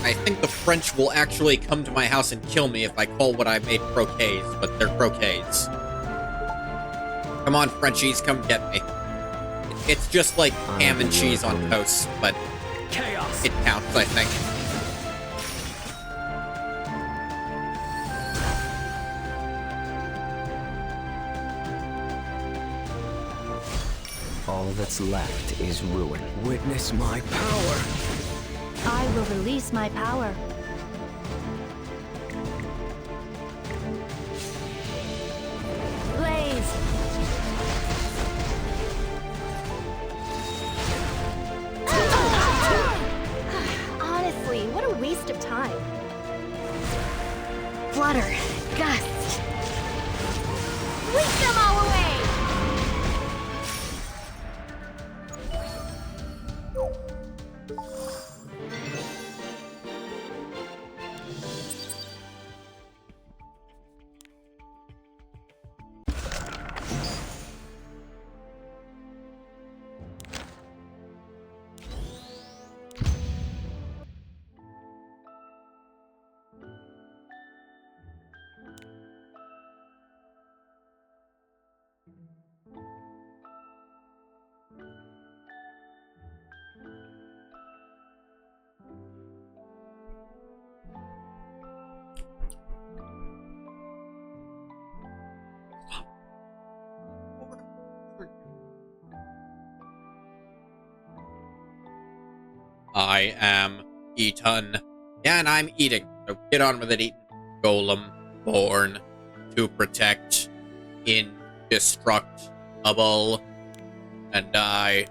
I think the French will actually come to my house and kill me if I call what I made croquets, but they're croquets. Come on, Frenchies, come get me. It's just like ham and cheese on toast, but Chaos. it counts, I think. All that's left is ruin. Witness my power. I will release my power. Blaze! Honestly, what a waste of time. Flutter, gust. Whisk them all away! I am eaten. Yeah, and I'm eating. So get on with it, eating. Golem, born to protect, indestructible, and I.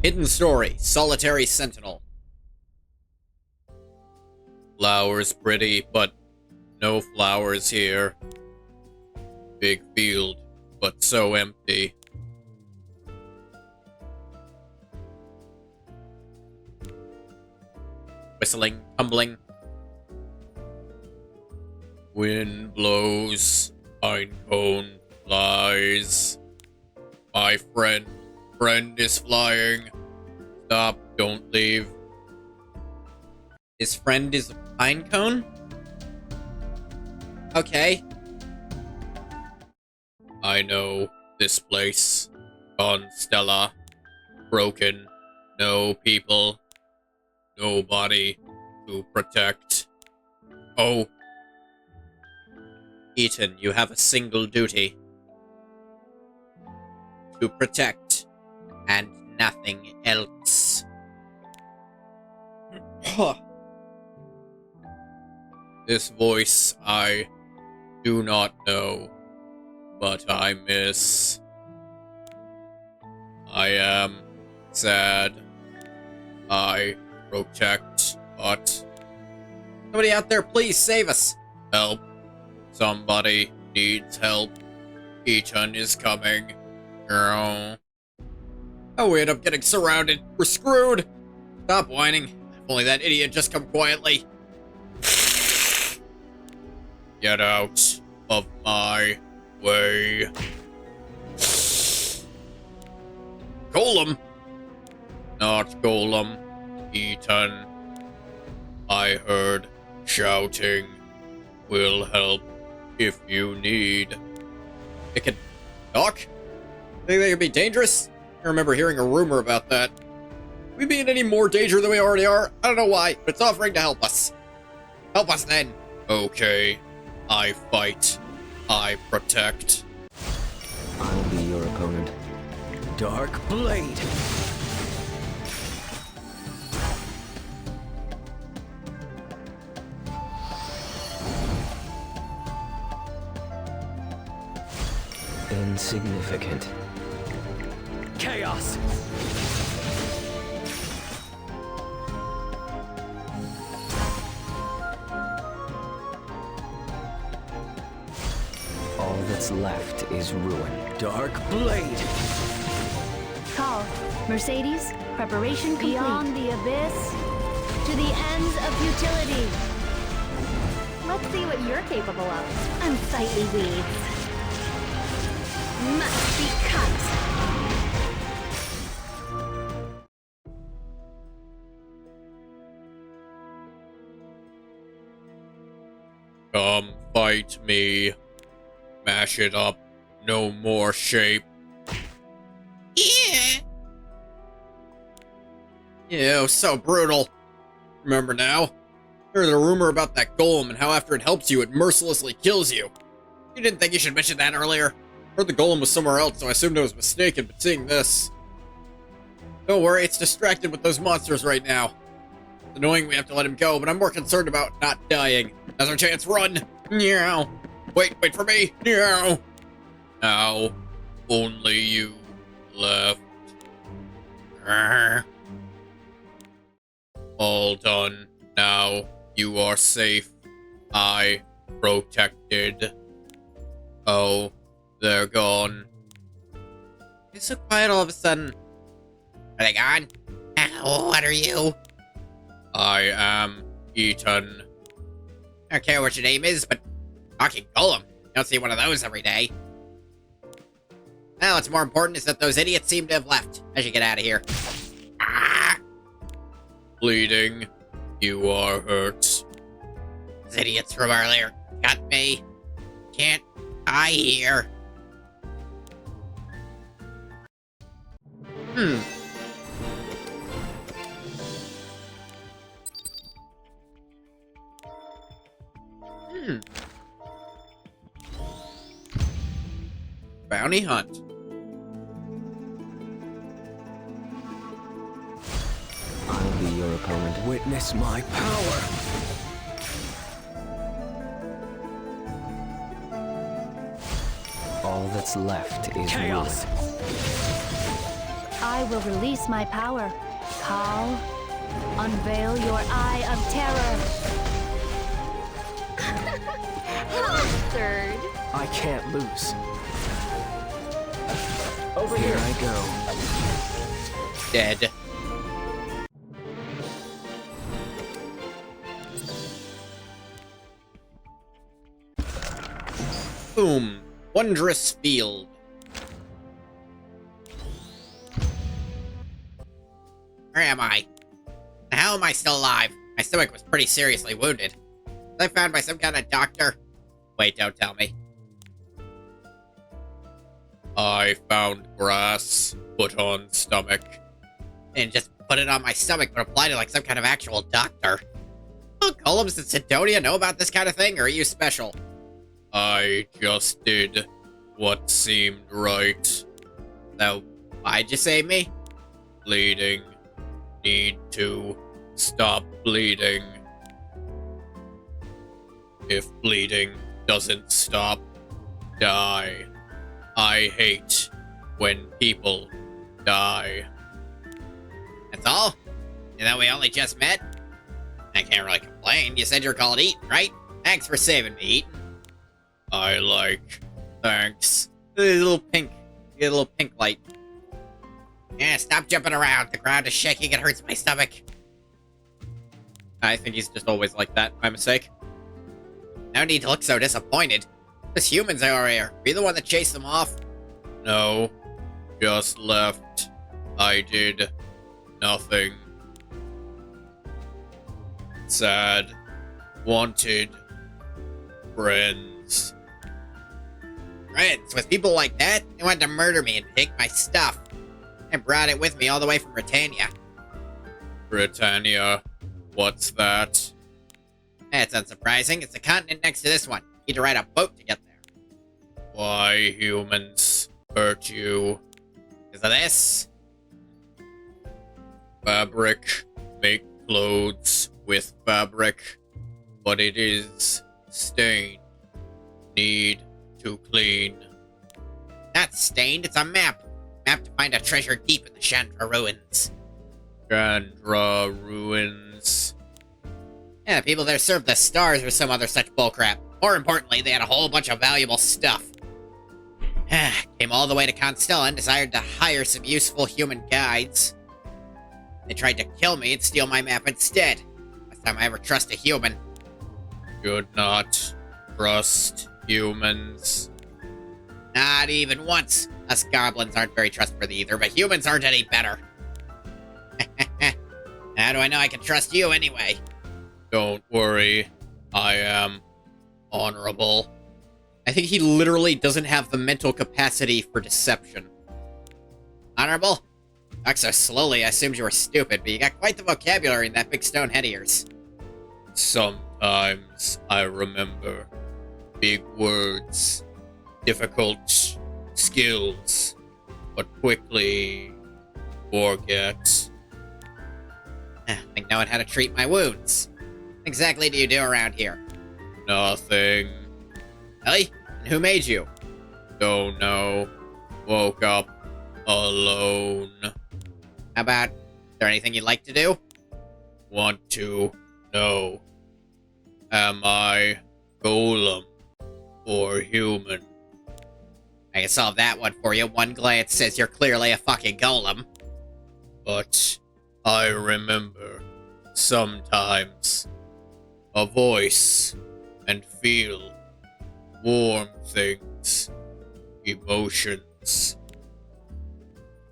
Hidden story, solitary sentinel. Flowers pretty, but no flowers here. Big field, but so empty. Whistling, tumbling. Wind blows, pine cone flies. My friend is flying. Stop, don't leave. His friend is a pine cone? Okay. I know this place. Constella. Broken. No people. Nobody to protect. Oh. Ethan, you have a single duty. To protect. And nothing else. This voice I do not know, but I miss. I am sad. I protect, but somebody out there, please save us. Help. Somebody needs help. Ethan is coming. Oh, we end up getting surrounded. We're screwed. Stop whining. If only that idiot just come quietly. Get out of my way. Golem. Not Golem. Ethan. I heard shouting. Will help if you need. It can talk? Think they could be dangerous? I remember hearing a rumor about that. We be in any more danger than we already are? I don't know why, but it's offering to help us. Help us then. Okay. I fight. I protect. I'll be your opponent. Dark blade. Insignificant. Chaos. that's left is ruin. Dark Blade. Call. Mercedes, preparation complete. Beyond the abyss, to the ends of futility. Let's see what you're capable of. Unsightly weeds. Must be cut. Come fight me. Mash it up. No more shape. Yeah. Ew, so brutal. Remember now? Heard a rumor about that golem and how after it helps you, it mercilessly kills you. You didn't think you should mention that earlier? Heard the golem was somewhere else, so I assumed I was mistaken, but seeing this... Don't worry, it's distracted with those monsters right now. It's annoying we have to let him go, but I'm more concerned about not dying. Now's our chance, run! Meow! Wait for me! Meow! Now, only you left. All done. Now, you are safe. I protected. Oh, they're gone. It's so quiet all of a sudden. Are they gone? What are you? I am Ethan. I don't care what your name is, but fucking golem. You don't see one of those every day. Now, what's more important is that those idiots seem to have left. I should get out of here. Bleeding. You are hurt. Those idiots from earlier got me. Can't die here. Bounty hunt. I'll be your opponent. Witness my power. All that's left is Chaos. ruin. I will release my power. Call. Unveil your eye of terror. Third. I can't lose. Over Here here. I go. Dead. Boom. Wondrous field. Where am I? How am I still alive? My stomach was pretty seriously wounded. Was I found by some kind of doctor? Wait, don't tell me. I found grass. Put on stomach. And just put it on my stomach, but applied it like some kind of actual doctor. Oh, golems in Sidonia know about this kind of thing, or are you special? I just did what seemed right. So, why'd you save me? Bleeding. Need to stop bleeding. If bleeding doesn't stop, die. I hate when people die. That's all? You know, we only just met? I can't really complain. You said you're called Eaton, right? Thanks for saving me, Eaton. I like. Thanks. A little pink. Get a little pink light. Yeah, stop jumping around. The ground is shaking. It hurts my stomach. I think he's just always like that. My mistake. No need to look so disappointed. Those humans over here. Are you the one that chased them off? No. Just left. I did nothing. Sad. Wanted. Friends. Friends? With people like that? They wanted to murder me and take my stuff. I brought it with me all the way from Britannia. Britannia? What's that? That's unsurprising. It's the continent next to this one. You need to ride a boat to get there. Why humans hurt you? Because of this? Fabric. Make clothes with fabric. But it is stained. Need to clean. Not stained, it's a map. Map to find a treasure deep in the Chandra ruins. Chandra ruins. Yeah, the people there served the stars or some other such bullcrap. More importantly, they had a whole bunch of valuable stuff. Came all the way to Constella and decided to hire some useful human guides. They tried to kill me and steal my map instead. Last time I ever trust a human. Should not trust humans. Not even once. Us goblins aren't very trustworthy either, but humans aren't any better. How do I know I can trust you anyway? Don't worry. I am honorable. I think he literally doesn't have the mental capacity for deception. Honorable? Talk so slowly, I assumed you were stupid, but you got quite the vocabulary in that big stone head of yours. Sometimes I remember big words, difficult skills, but quickly forget. Think knowing how to treat my wounds. What exactly do you do around here? Nothing. Really? And who made you? Don't know. Woke up alone. How about, is there anything you'd like to do? Want to know. Am I golem or human? I can solve that one for you. One glance says you're clearly a fucking golem. But I remember sometimes a voice and feel warm things, emotions.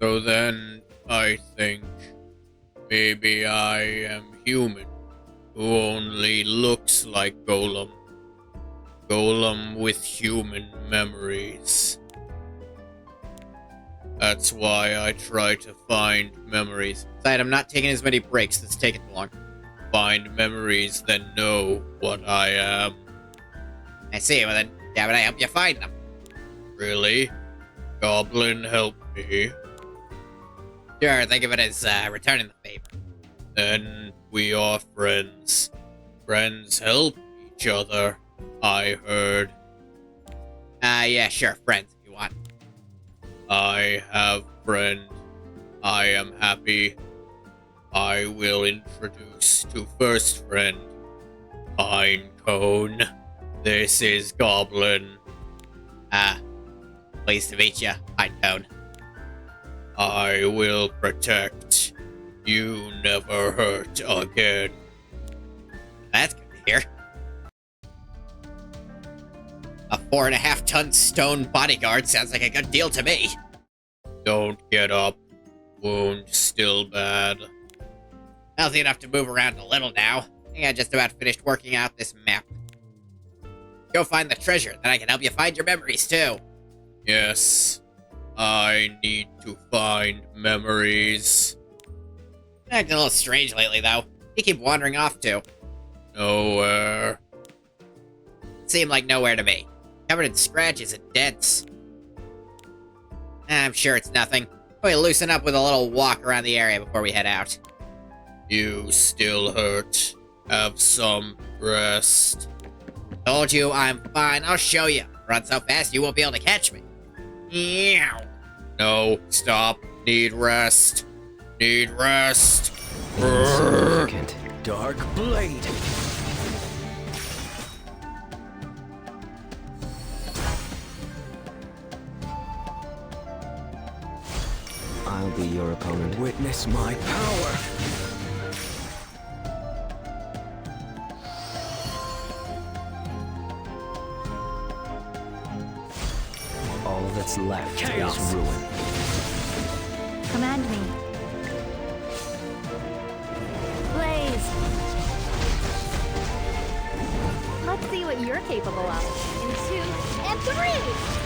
So then I think maybe I am human who only looks like Golem. Golem with human memories. That's why I try to find memories. Besides, I'm not taking as many breaks. That's taking too long. Find memories, then know what I am. I see. Well then, how would I help you find them? Really? Goblin, help me. Sure, think of it as returning the favor. Then we are friends. Friends help each other, I heard. Yeah, sure, friends if you want. I have friend. I am happy. I will introduce to first friend. Pine Cone. This is Goblin. Pleased to meet you, Pinecone. I will protect. You never hurt again. That's good to hear. A 4.5-ton stone bodyguard sounds like a good deal to me. Don't get up. Wound still bad. Healthy enough to move around a little now. I think I just about finished working out this map. Go find the treasure, then I can help you find your memories too. Yes. I need to find memories. Acting a little strange lately, though. You keep wandering off to. Nowhere. Seemed like nowhere to me. Covered in scratches and dents. I'm sure it's nothing. We'll loosen up with a little walk around the area before we head out. You still hurt. Have some rest. Told you I'm fine. I'll show you. Run so fast you won't be able to catch me. Meow. No, stop. Need rest. Need rest. Insignificant dark blade. I'll be your opponent. Witness my power. All that's left Chaos. is ruin. Command me. Blaze! Let's see what you're capable of. And 2, and 3!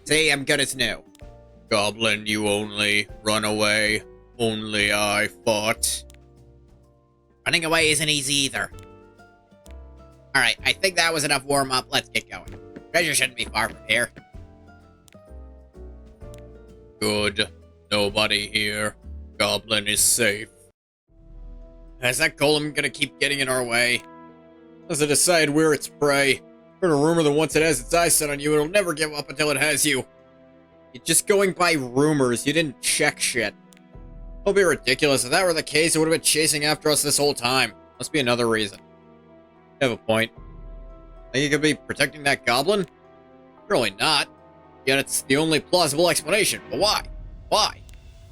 See, I'm good as new. Goblin, you only run away. Only I fought. Running away isn't easy either. Alright, I think that was enough warm-up. Let's get going. Treasure shouldn't be far from here. Good. Nobody here. Goblin is safe. Is that golem gonna keep getting in our way? Does it decide where its prey? Heard a rumor that once it has its eyes set on you, it'll never give up until it has you. You're just going by rumors. You didn't check shit. It'll be ridiculous. If that were the case, it would have been chasing after us this whole time. Must be another reason. You have a point. Think you could be protecting that goblin? Surely not. Yet it's the only plausible explanation. But why? Why?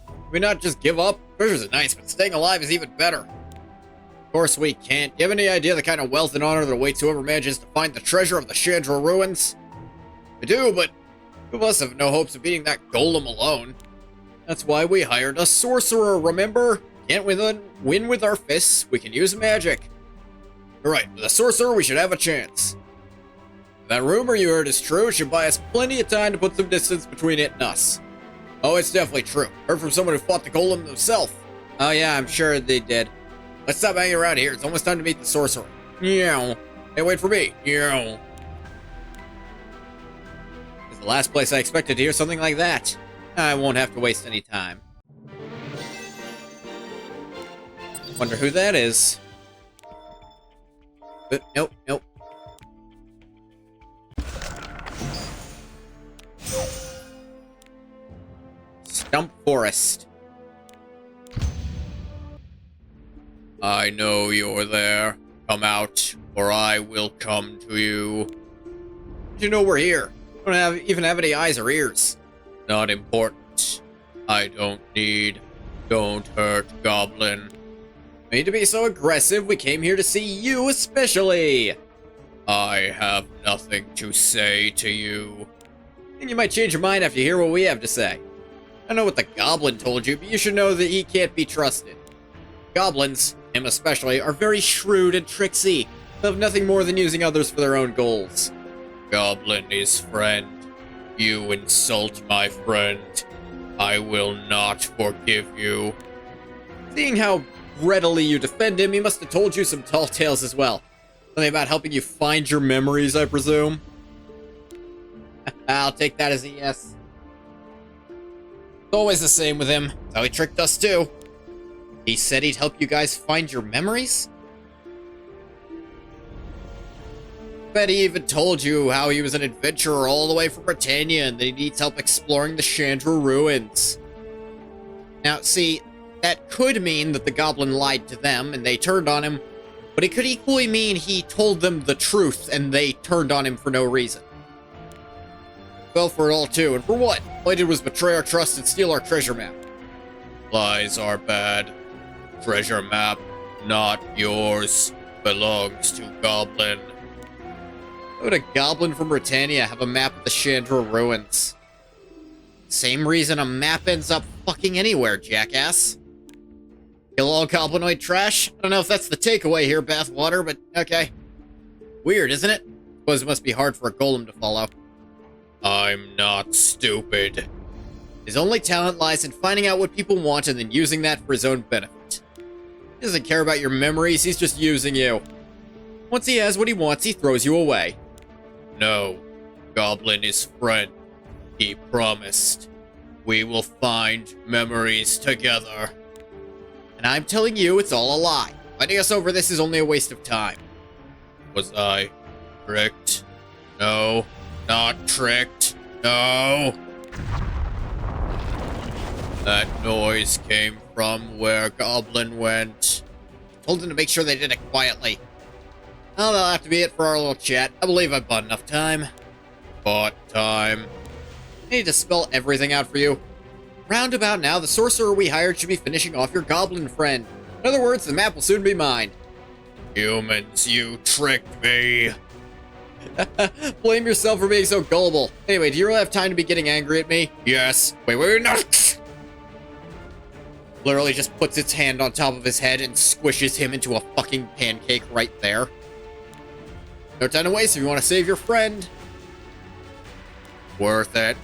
Can we not just give up? Treasures are nice, but staying alive is even better. Of course we can't. Do you have any idea the kind of wealth and honor that awaits whoever manages to find the treasure of the Chandra ruins? I do, but two of us have no hopes of beating that golem alone. That's why we hired a sorcerer, remember? Can't win with our fists, we can use magic. Alright, with a sorcerer we should have a chance. If that rumor you heard is true, it should buy us plenty of time to put some distance between it and us. Oh, it's definitely true. Heard from someone who fought the golem himself. Oh yeah, I'm sure they did. Let's stop hanging around here. It's almost time to meet the sorcerer. Yeah. Hey, wait for me. Yeah. It's the last place I expected to hear something like that. I won't have to waste any time. Wonder who that is. Nope, nope. Stump Forest. I know you're there. Come out, or I will come to you. Did you know we're here? We don't even have any eyes or ears. Not important. I don't need. Don't hurt, Goblin. Made to be so aggressive, we came here to see you especially. I have nothing to say to you. And you might change your mind after you hear what we have to say. I know what the Goblin told you, but you should know that he can't be trusted. Goblins, him especially, are very shrewd and tricksy. They have nothing more than using others for their own goals. Goblin is friend. You insult my friend. I will not forgive you. Seeing how readily you defend him, he must have told you some tall tales as well. Something about helping you find your memories, I presume? I'll take that as a yes. It's always the same with him. That's how he tricked us too. He said he'd help you guys find your memories? Bet he even told you how he was an adventurer all the way from Britannia and that he needs help exploring the Chandra ruins. Now, see, that could mean that the goblin lied to them and they turned on him, but it could equally mean he told them the truth and they turned on him for no reason. Fell for it all too, and for what? All he did was betray our trust and steal our treasure map. Lies are bad. Treasure map, not yours, belongs to Goblin. Why would a goblin from Britannia have a map of the Chandra ruins? Same reason a map ends up fucking anywhere, jackass. Kill all goblinoid trash? I don't know if that's the takeaway here, Bathwater, but okay. Weird, isn't it? Suppose it must be hard for a golem to follow. I'm not stupid. His only talent lies in finding out what people want and then using that for his own benefit. He doesn't care about your memories, he's just using you. Once he has what he wants, he throws you away. No. Goblin is friend. He promised. We will find memories together. And I'm telling you, it's all a lie. Fighting us over this is only a waste of time. Was I tricked? No. Not tricked. No. That noise came from where Goblin went. Told him to make sure they did it quietly. Well, that'll have to be it for our little chat. I believe I've bought enough time. Bought time. I need to spell everything out for you. Roundabout now, the sorcerer we hired should be finishing off your goblin friend. In other words, the map will soon be mine. Humans, you tricked me. Blame yourself for being so gullible. Anyway, do you really have time to be getting angry at me? Yes. Wait, no. Literally just puts its hand on top of his head and squishes him into a fucking pancake right there. No time to waste if you want to save your friend. Worth it.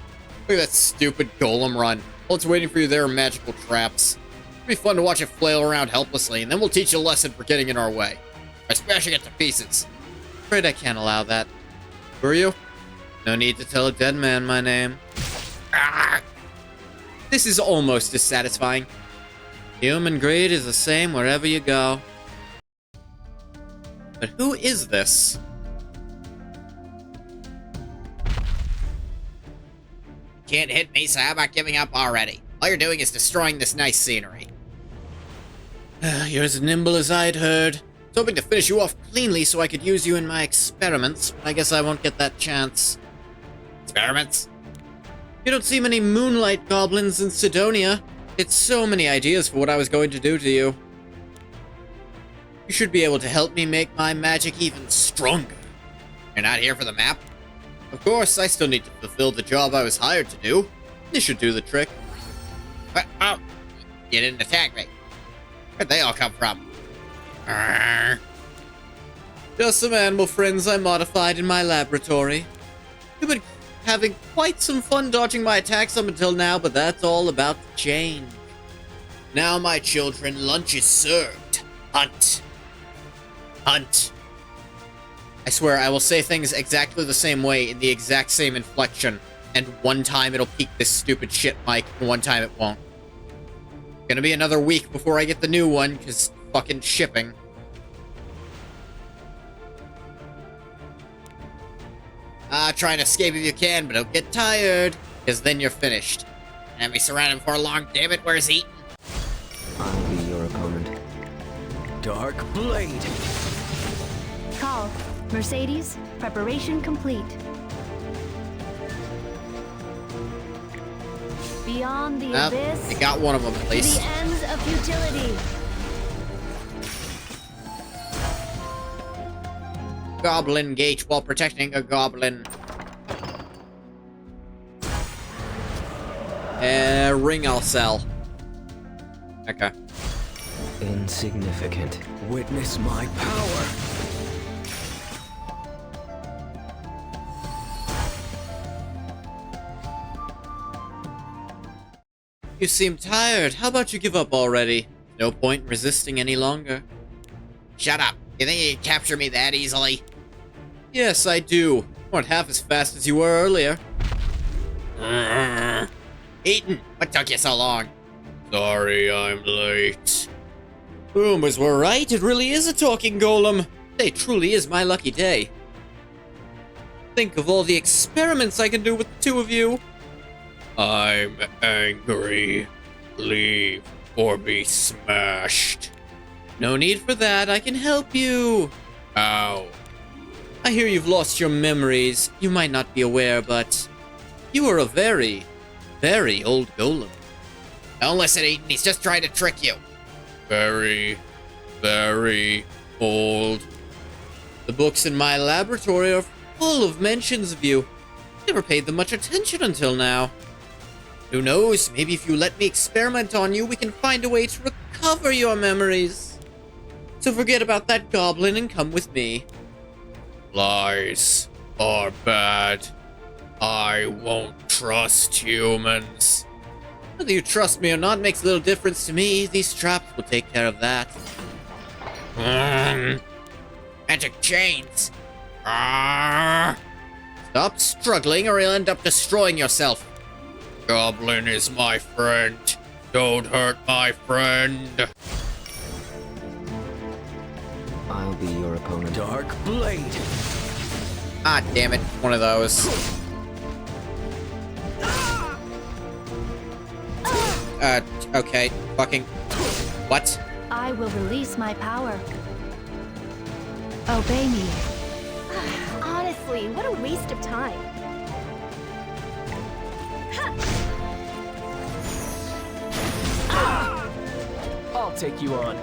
Look at that stupid golem run. All it's waiting for you there are magical traps. It'll be fun to watch it flail around helplessly, and then we'll teach you a lesson for getting in our way. By smashing it to pieces. Afraid I can't allow that. Who are you? No need to tell a dead man my name. Ah! This is almost as satisfying. Human greed is the same wherever you go. But who is this? Can't hit me, so how about giving up already? All you're doing is destroying this nice scenery. You're as nimble as I'd heard. It's hoping to finish you off cleanly so I could use you in my experiments, but I guess I won't get that chance. Experiments? You don't see many moonlight goblins in Sidonia. It's so many ideas for what I was going to do to you. You should be able to help me make my magic even stronger. You're not here for the map? Of course, I still need to fulfill the job I was hired to do. This should do the trick. But, oh, you didn't attack me. Where'd they all come from? Just some animal friends I modified in my laboratory. You've been having quite some fun dodging my attacks up until now, but that's all about to change. Now, my children, lunch is served. Hunt. Hunt. I swear, I will say things exactly the same way in the exact same inflection, and one time it'll peak this stupid shit mic, and one time it won't. Gonna be another week before I get the new one, because fucking shipping. Try and escape if you can, but don't get tired, because then you're finished. And be surrounded for long, damn it, where's Eaton? I'll be your opponent. Dark Blade. Call. Mercedes, preparation complete. Beyond the abyss. I got one of them at To least. the ends of futility. Goblin gate while protecting a goblin. Ring I'll sell. Okay. Insignificant. Witness my power. You seem tired. How about you give up already? No point in resisting any longer. Shut up. You think you can capture me that easily? Yes, I do. You weren't half as fast as you were earlier. Eaton, what took you so long? Sorry, I'm late. Rumors were right. It really is a talking golem. Today truly is my lucky day. Think of all the experiments I can do with the two of you. I'm angry. Leave or be smashed. No need for that. I can help you. Ow. I hear you've lost your memories. You might not be aware, but you are a very, very old golem. Don't listen, Eaton. He's just trying to trick you. Very, very old. The books in my laboratory are full of mentions of you. Never paid them much attention until now. Who knows? Maybe if you let me experiment on you, we can find a way to recover your memories. So forget about that goblin and come with me. Lies are bad. I won't trust humans. Whether you trust me or not makes little difference to me. These traps will take care of that. Magic chains. Stop struggling or you'll end up destroying yourself. Goblin is my friend. Don't hurt my friend. I'll be your opponent. Dark Blade. Ah, damn it. One of those. Okay. Fucking. What? I will release my power. Obey me. Honestly, what a waste of time. I'll take you on.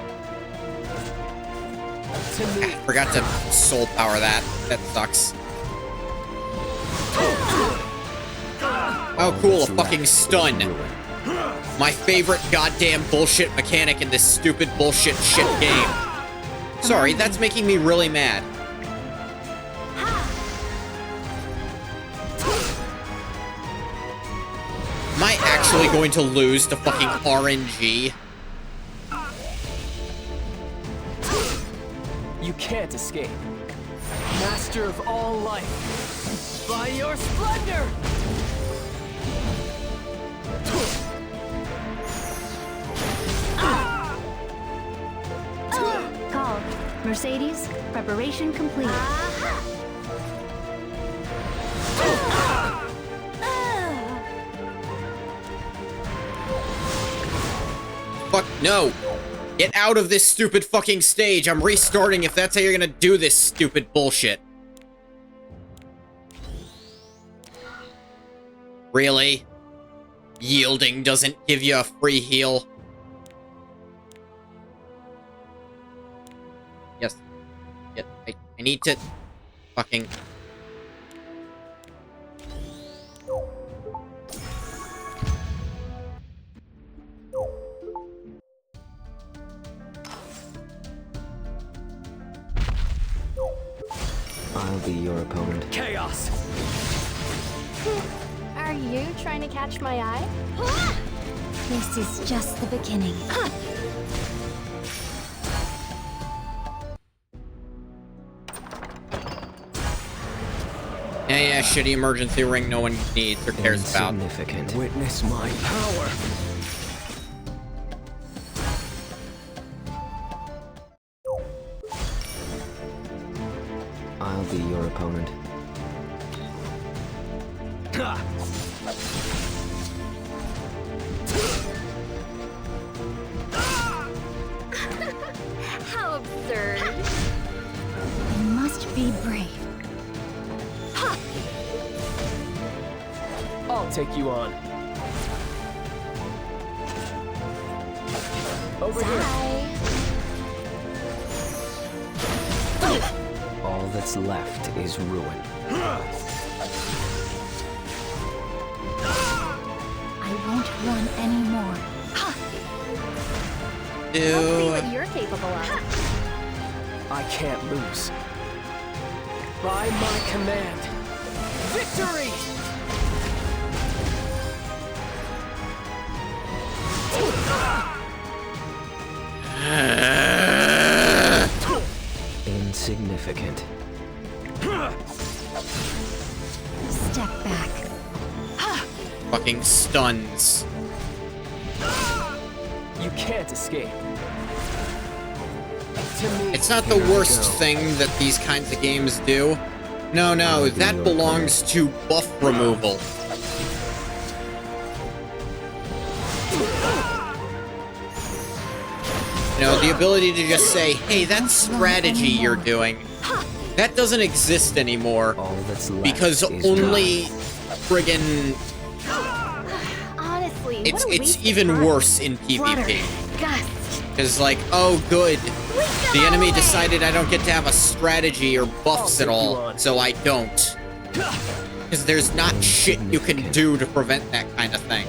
To me. Forgot to soul power that. That sucks. Oh, cool. A fucking stun. My favorite goddamn bullshit mechanic in this stupid bullshit shit game. Sorry, that's making me really mad. Am I actually going to lose to fucking RNG? You can't escape. Master of all life. By your splendor! Call. Mercedes, preparation complete. Fuck, no. Get out of this stupid fucking stage. I'm restarting if that's how you're gonna do this stupid bullshit. Really? Yielding doesn't give you a free heal? Yes. Yeah, I need to... fucking... I'll be your opponent. Chaos! Are you trying to catch my eye? This is just the beginning. Yeah, shitty emergency ring no one needs or cares about. Insignificant. Witness my power! I'll be your opponent. How absurd. You must be brave. I'll take you on. Over here. All that's left is ruin. I won't run anymore. Let's see Do... what you're capable of. I can't lose. By my command. Victory! Insignificant. Step back. fucking stuns. You can't escape. To me, It's not the worst thing that these kinds of games do. No, that belongs to buff removal. You know, the ability to just say, hey, that's strategy you're doing. That doesn't exist anymore. All that's left Because is only friggin' Honestly, what a it's waste of even time. worse in Water. PvP. Gust. Because like, oh good, the enemy decided I don't get to have a strategy or buffs at all, so I don't. Because there's not shit you can do to prevent that kind of thing.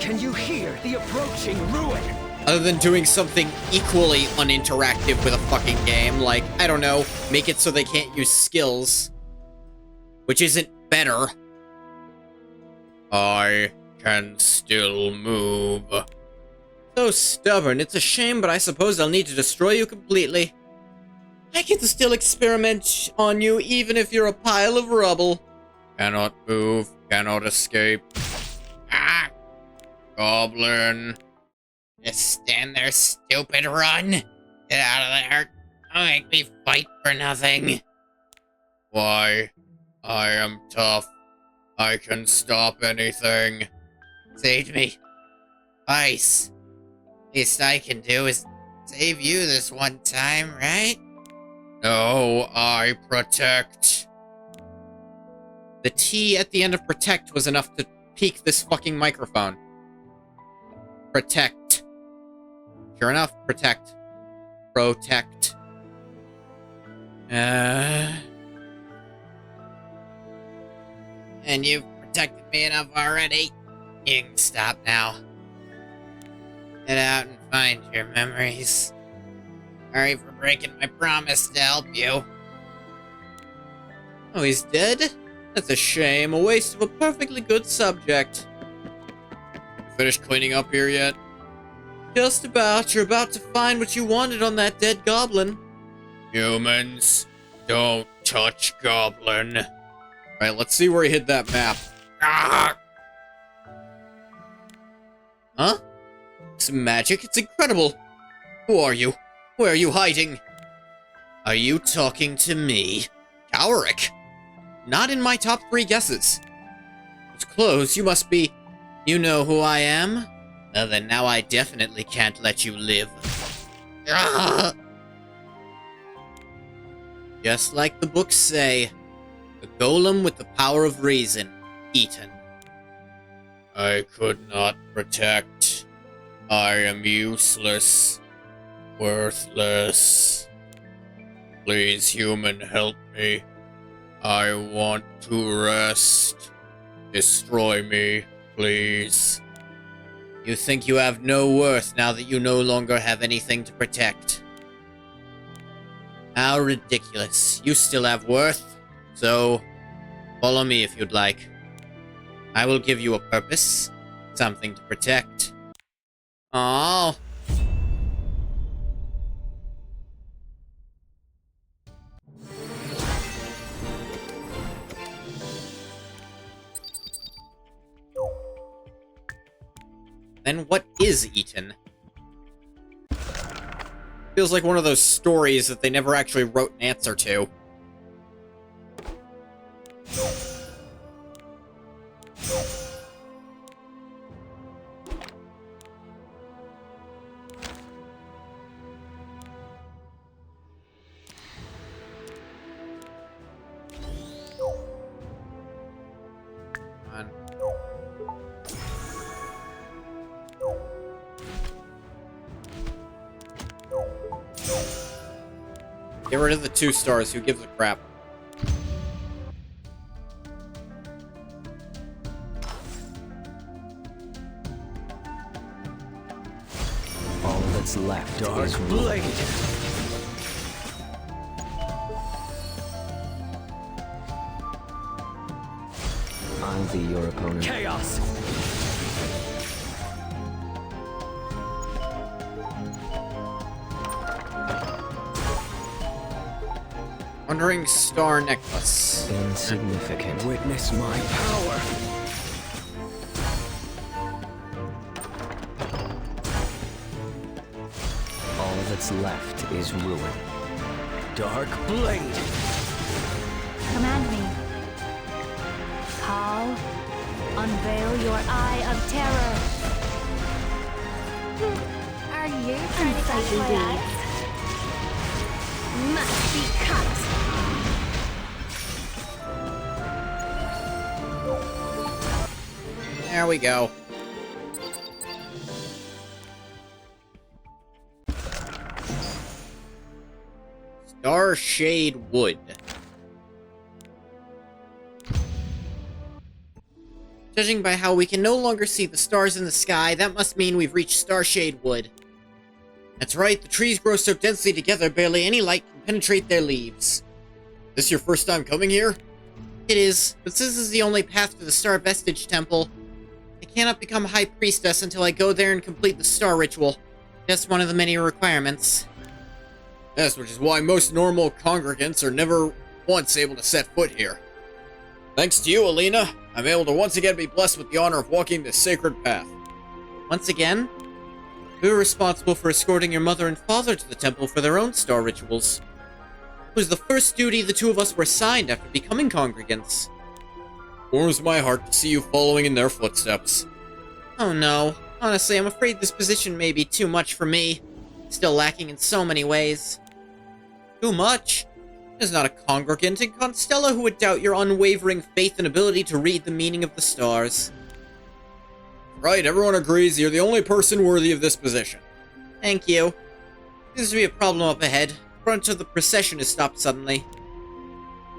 can you hear the approaching ruin? Other than doing something equally uninteractive with a fucking game, like, I don't know, make it so they can't use skills. Which isn't better. I can still move. So stubborn, it's a shame, but I suppose I'll need to destroy you completely. I can still experiment on you even if you're a pile of rubble. Cannot move, cannot escape. Ah! Goblin. Just stand there, stupid, run! Get out of there! Don't make me fight for nothing! Why? I am tough. I can stop anything. Save me. Ice. Least I can do is save you this one time, right? No, I protect. The T at the end of protect was enough to peak this fucking microphone. Protect. Sure enough, protect. Protect. And you've protected me enough already. You can stop now. Get out and find your memories. Sorry for breaking my promise to help you. Oh, he's dead? That's a shame. A waste of a perfectly good subject. You finished cleaning up here yet? Just about. You're about to find what you wanted on that dead goblin. Humans, don't touch goblin. Alright, let's see where he hid that map. Ah! Huh? Some magic? It's incredible! Who are you? Where are you hiding? Are you talking to me? Cowrick? Not in my top 3 guesses. It's close, you must be... You know who I am? Well then, now I definitely can't let you live. Ugh. Just like the books say, a golem with the power of reason, eaten. I could not protect. I am useless. Worthless. Please, human, help me. I want to rest. Destroy me, please. You think you have no worth now that you no longer have anything to protect. How ridiculous. You still have worth, so follow me if you'd like. I will give you a purpose, something to protect. Oh. Then what is eaten? Feels like one of those stories that they never actually wrote an answer to. Come on. Get rid of the 2 stars, who gives a crap? All that's left Dark is Blade. I'll be your opponent. Chaos. Wandering Star Necklace. Insignificant. Witness my power. All that's left is ruin. Dark Blade. Command me. Call. Unveil your eye of terror. Are you trying to catch my eye? Must be cut. There we go. Starshade Wood. Judging by how we can no longer see the stars in the sky, that must mean we've reached Starshade Wood. That's right, the trees grow so densely together, barely any light can penetrate their leaves. This your first time coming here? It is, but since this is the only path to the Star Vestige Temple, I cannot become High Priestess until I go there and complete the Star Ritual. Just one of the many requirements. Yes, which is why most normal congregants are never once able to set foot here. Thanks to you, Alina, I'm able to once again be blessed with the honor of walking this sacred path. Once again? We were responsible for escorting your mother and father to the temple for their own star rituals. It was the first duty the 2 of us were assigned after becoming congregants. Warms my heart to see you following in their footsteps. Oh no. Honestly, I'm afraid this position may be too much for me. Still lacking in so many ways. Too much? There's not a congregant in Constella who would doubt your unwavering faith and ability to read the meaning of the stars. Right, everyone agrees you're the only person worthy of this position. Thank you. Seems to be a problem up ahead. The front of the procession has stopped suddenly.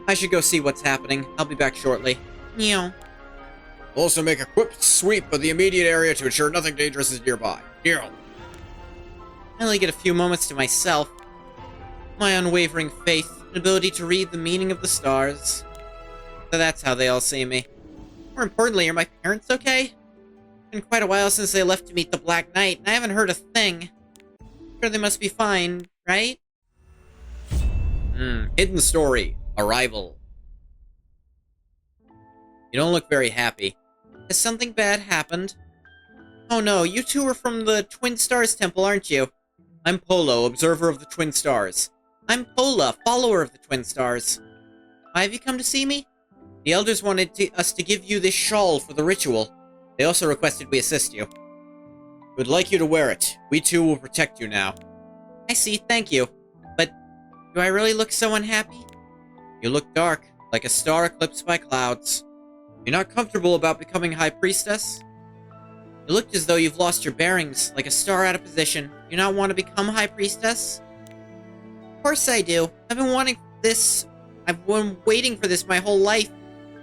I should go see what's happening. I'll be back shortly. Meow. Also make a quick sweep of the immediate area to ensure nothing dangerous is nearby. Meow. I only get a few moments to myself. My unwavering faith and ability to read the meaning of the stars. So that's how they all see me. More importantly, are my parents okay? It's been quite a while since they left to meet the Black Knight, and I haven't heard a thing. I'm sure they must be fine, right? Hidden story. Arrival. You don't look very happy. Has something bad happened? Oh no, you 2 are from the Twin Stars Temple, aren't you? I'm Polo, observer of the Twin Stars. I'm Pola, follower of the Twin Stars. Why have you come to see me? The elders wanted us to give you this shawl for the ritual. They also requested we assist you. We would like you to wear it. We too will protect you now. I see, thank you. But do I really look so unhappy? You look dark, like a star eclipsed by clouds. You're not comfortable about becoming High Priestess? You look as though you've lost your bearings, like a star out of position. You not want to become High Priestess? Of course I do. I've been wanting this. I've been waiting for this my whole life.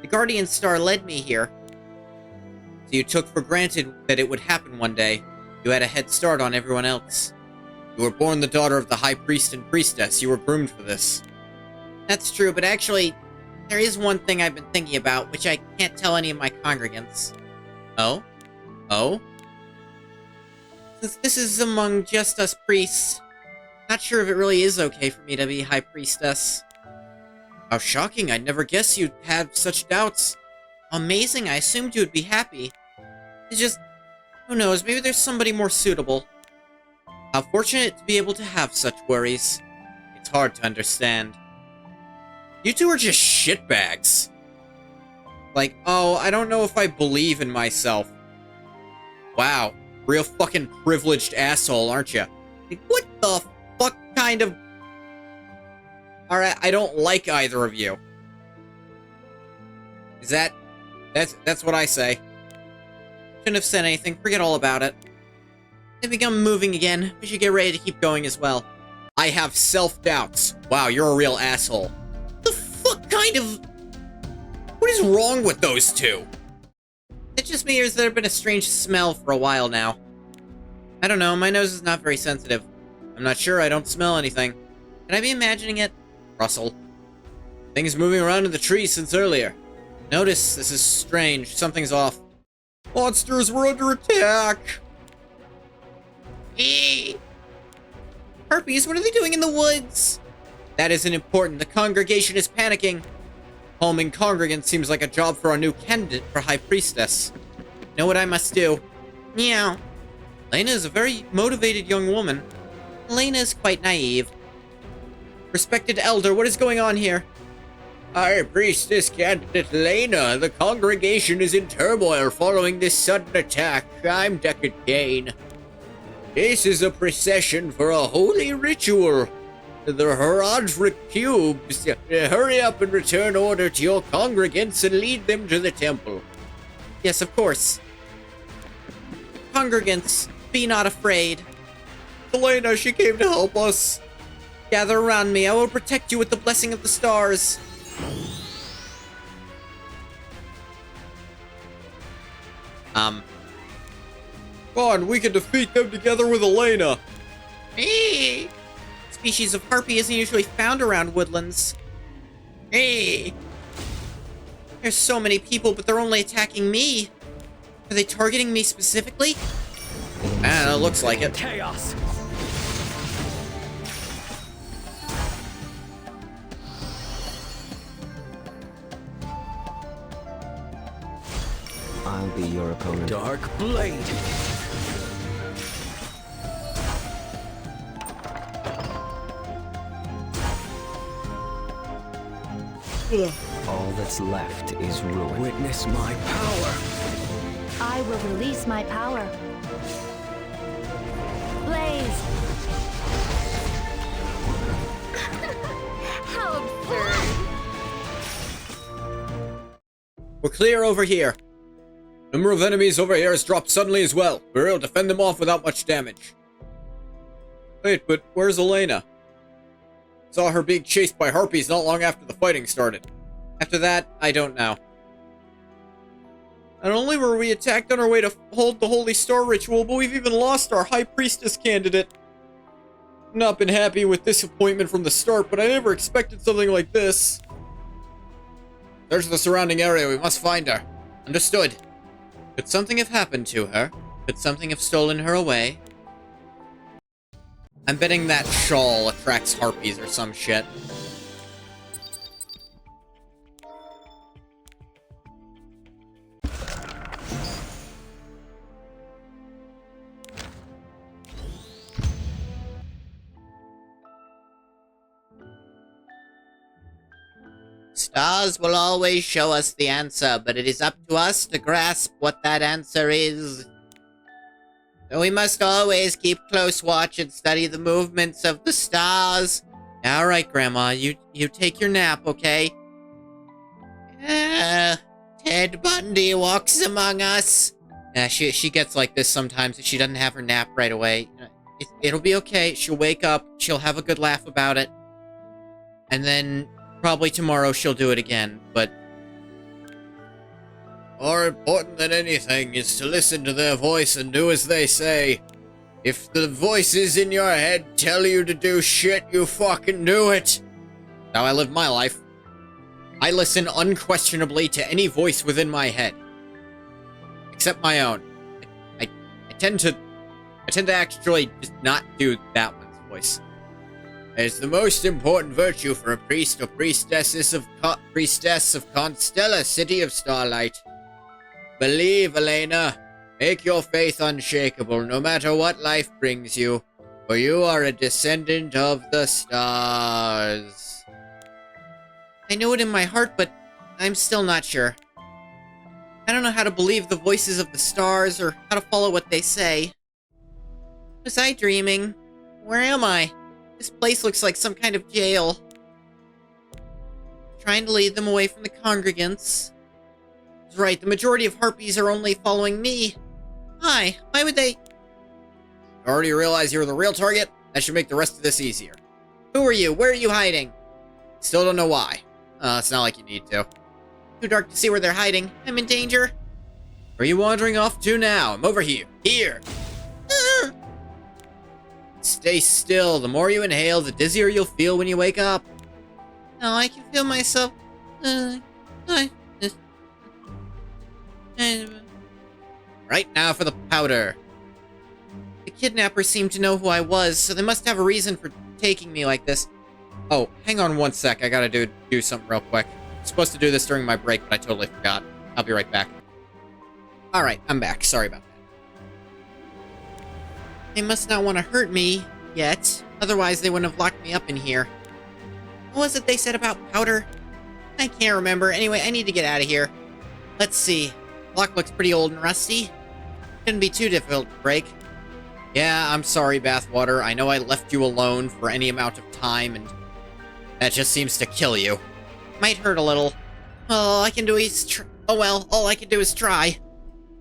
The Guardian Star led me here. So you took for granted that it would happen one day. You had a head start on everyone else. You were born the daughter of the High Priest and Priestess. You were groomed for this. That's true, but actually, there is one thing I've been thinking about, which I can't tell any of my congregants. Oh? Oh? Since this is among just us priests, not sure if it really is okay for me to be High Priestess. How shocking, I'd never guess you'd have such doubts. Amazing, I assumed you'd be happy. It's just, who knows, maybe there's somebody more suitable. How fortunate to be able to have such worries. It's hard to understand. You two are just shitbags. Like, oh, I don't know if I believe in myself. Wow, real fucking privileged asshole, aren't you? Like, what the fuck kind of... Alright, I don't like either of you. Is that... That's what I say. Shouldn't have said anything, forget all about it. I think I'm moving again. We should get ready to keep going as well. I have self-doubts. Wow, you're a real asshole. The fuck kind of... What is wrong with those two? It just means there's been a strange smell for a while now. I don't know, my nose is not very sensitive. I'm not sure, I don't smell anything. Can I be imagining it? Russell. Things moving around in the trees since earlier. Notice, this is strange, something's off. Monsters were under attack! Harpies, what are they doing in the woods? That isn't important, the congregation is panicking. Homing congregant seems like a job for our new candidate for High Priestess. Know what I must do? Meow. Lena is a very motivated young woman. Lena is quite naive. Respected elder, what is going on here? High Priestess candidate Lena, the congregation is in turmoil following this sudden attack. I'm Deckard Kane. This is a procession for a holy ritual. The Herodric cubes. Hurry up and return order to your congregants and lead them to the temple. Yes, of course. Congregants, be not afraid. Elena, she came to help us. Gather around me. I will protect you with the blessing of the stars. Come on, we can defeat them together with Elena. Hey! Species of harpy isn't usually found around woodlands. Hey! There's so many people, but they're only attacking me. Are they targeting me specifically? Ah, it looks like it. Chaos. I'll be your opponent. Dark Blade. All that's left is ruin. Witness my power. I will release my power. Blaze! How absurd! We're clear over here. Number of enemies over here has dropped suddenly as well. We're able to fend them off without much damage. Wait, but where's Elena? Saw her being chased by harpies not long after the fighting started. After that, I don't know. Not only were we attacked on our way to hold the Holy Star ritual, but we've even lost our High Priestess candidate. I've not been happy with this appointment from the start, but I never expected something like this. Search the surrounding area, we must find her. Understood. Could something have happened to her? Could something have stolen her away? I'm betting that shawl attracts harpies or some shit. Stars will always show us the answer, but it is up to us to grasp what that answer is. So we must always keep close watch and study the movements of the stars. All right, Grandma, you take your nap, okay? Ted Bundy walks among us. She gets like this sometimes if she doesn't have her nap right away. It'll be okay. She'll wake up. She'll have a good laugh about it. And then probably tomorrow she'll do it again, but... More important than anything is to listen to their voice and do as they say. If the voices in your head tell you to do shit, you fucking do it. That's how I live my life. I listen unquestionably to any voice within my head. Except my own. I tend to actually just not do that one's voice. It's the most important virtue for a priest or priestess of Constella, City of Starlight. Believe, Elena. Make your faith unshakable, no matter what life brings you, for you are a descendant of the stars. I know it in my heart, but I'm still not sure. I don't know how to believe the voices of the stars, or how to follow what they say. Was I dreaming? Where am I? This place looks like some kind of jail. Trying to lead them away from the congregants. That's right, the majority of harpies are only following me. Why? Why would they... You already realize you're the real target? That should make the rest of this easier. Who are you? Where are you hiding? Still don't know why. It's not like you need to. Too dark to see where they're hiding. I'm in danger. Where are you wandering off to now? I'm over here. Here! Stay still. The more you inhale, the dizzier you'll feel when you wake up. Oh, I can feel myself... Right, now for the powder. The kidnappers seem to know who I was, so they must have a reason for taking me like this. Oh, hang on one sec. I gotta do something real quick. I'm supposed to do this during my break, but I totally forgot. I'll be right back. Alright, I'm back. Sorry about that. They must not want to hurt me yet. Otherwise, they wouldn't have locked me up in here. What was it they said about powder? I can't remember. Anyway, I need to get out of here. Let's see. The lock looks pretty old and rusty. Shouldn't be too difficult to break. Yeah, I'm sorry, Bathwater. I know I left you alone for any amount of time, and that just seems to kill you. Might hurt a little. All I can do is all I can do is try.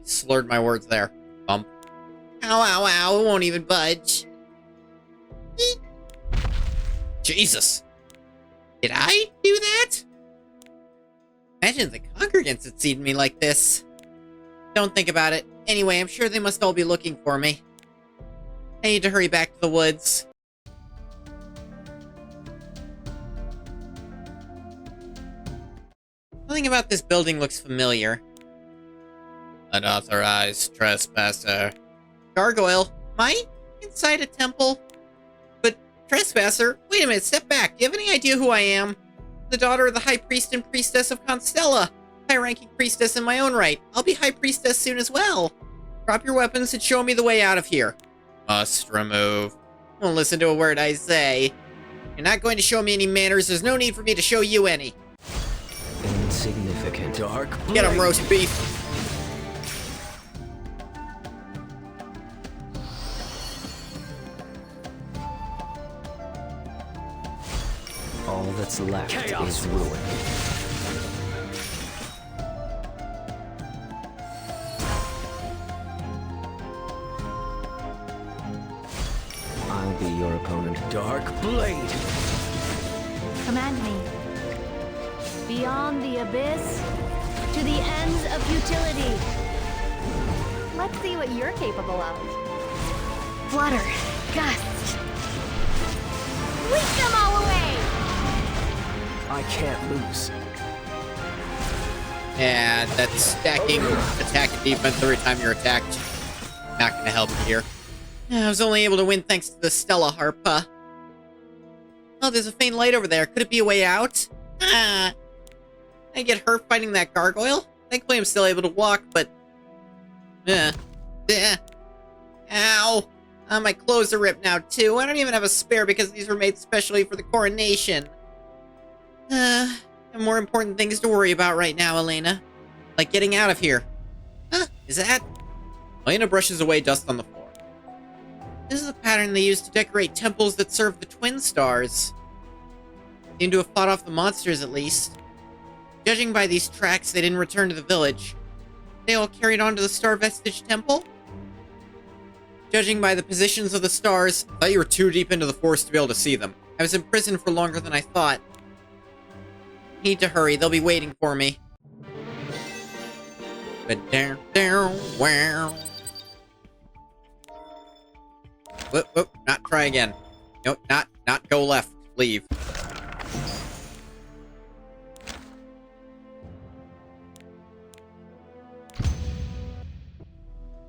Slurred my words there. Bump. Ow, ow, ow. It won't even budge. Jesus. Did I do that? Imagine the congregants had seen me like this. Don't think about it. Anyway, I'm sure they must all be looking for me. I need to hurry back to the woods. Something about this building looks familiar. Unauthorized trespasser. Gargoyle, am I inside a temple? But, trespasser? Wait a minute, step back. Do you have any idea who I am? The daughter of the High Priest and Priestess of Constella. High-ranking priestess in my own right. I'll be High Priestess soon as well. Drop your weapons and show me the way out of here. Must remove. Won't listen to a word I say. You're not going to show me any manners. There's no need for me to show you any. Insignificant. Dark blade. Get him, roast beef. All that's left is ruin. I'll be your opponent. Dark blade. Command me. Beyond the abyss, to the ends of futility. Let's see what you're capable of. Flutter, gust. Leap them all away! I can't lose. Yeah, that stacking attack and defense every time you're attacked. Not gonna help you here. I was only able to win thanks to the Stella Harp. Oh, there's a faint light over there. Could it be a way out? I get hurt fighting that gargoyle. Thankfully, I'm still able to walk, but... Ow! My clothes are ripped now, too. I don't even have a spare because these were made specially for the coronation. I have more important things to worry about right now, Elena. Like getting out of here. Is that... Elena brushes away dust on the floor. This is a pattern they use to decorate temples that serve the twin stars. Seem to have fought off the monsters, at least. Judging by these tracks, they didn't return to the village. They all carried on to the Star Vestige Temple? Judging by the positions of the stars, I thought you were too deep into the forest to be able to see them. I was in prison for longer than I thought. Need to hurry, they'll be waiting for me. But down, wow. Whoop, not try again. Nope, not go left. Leave.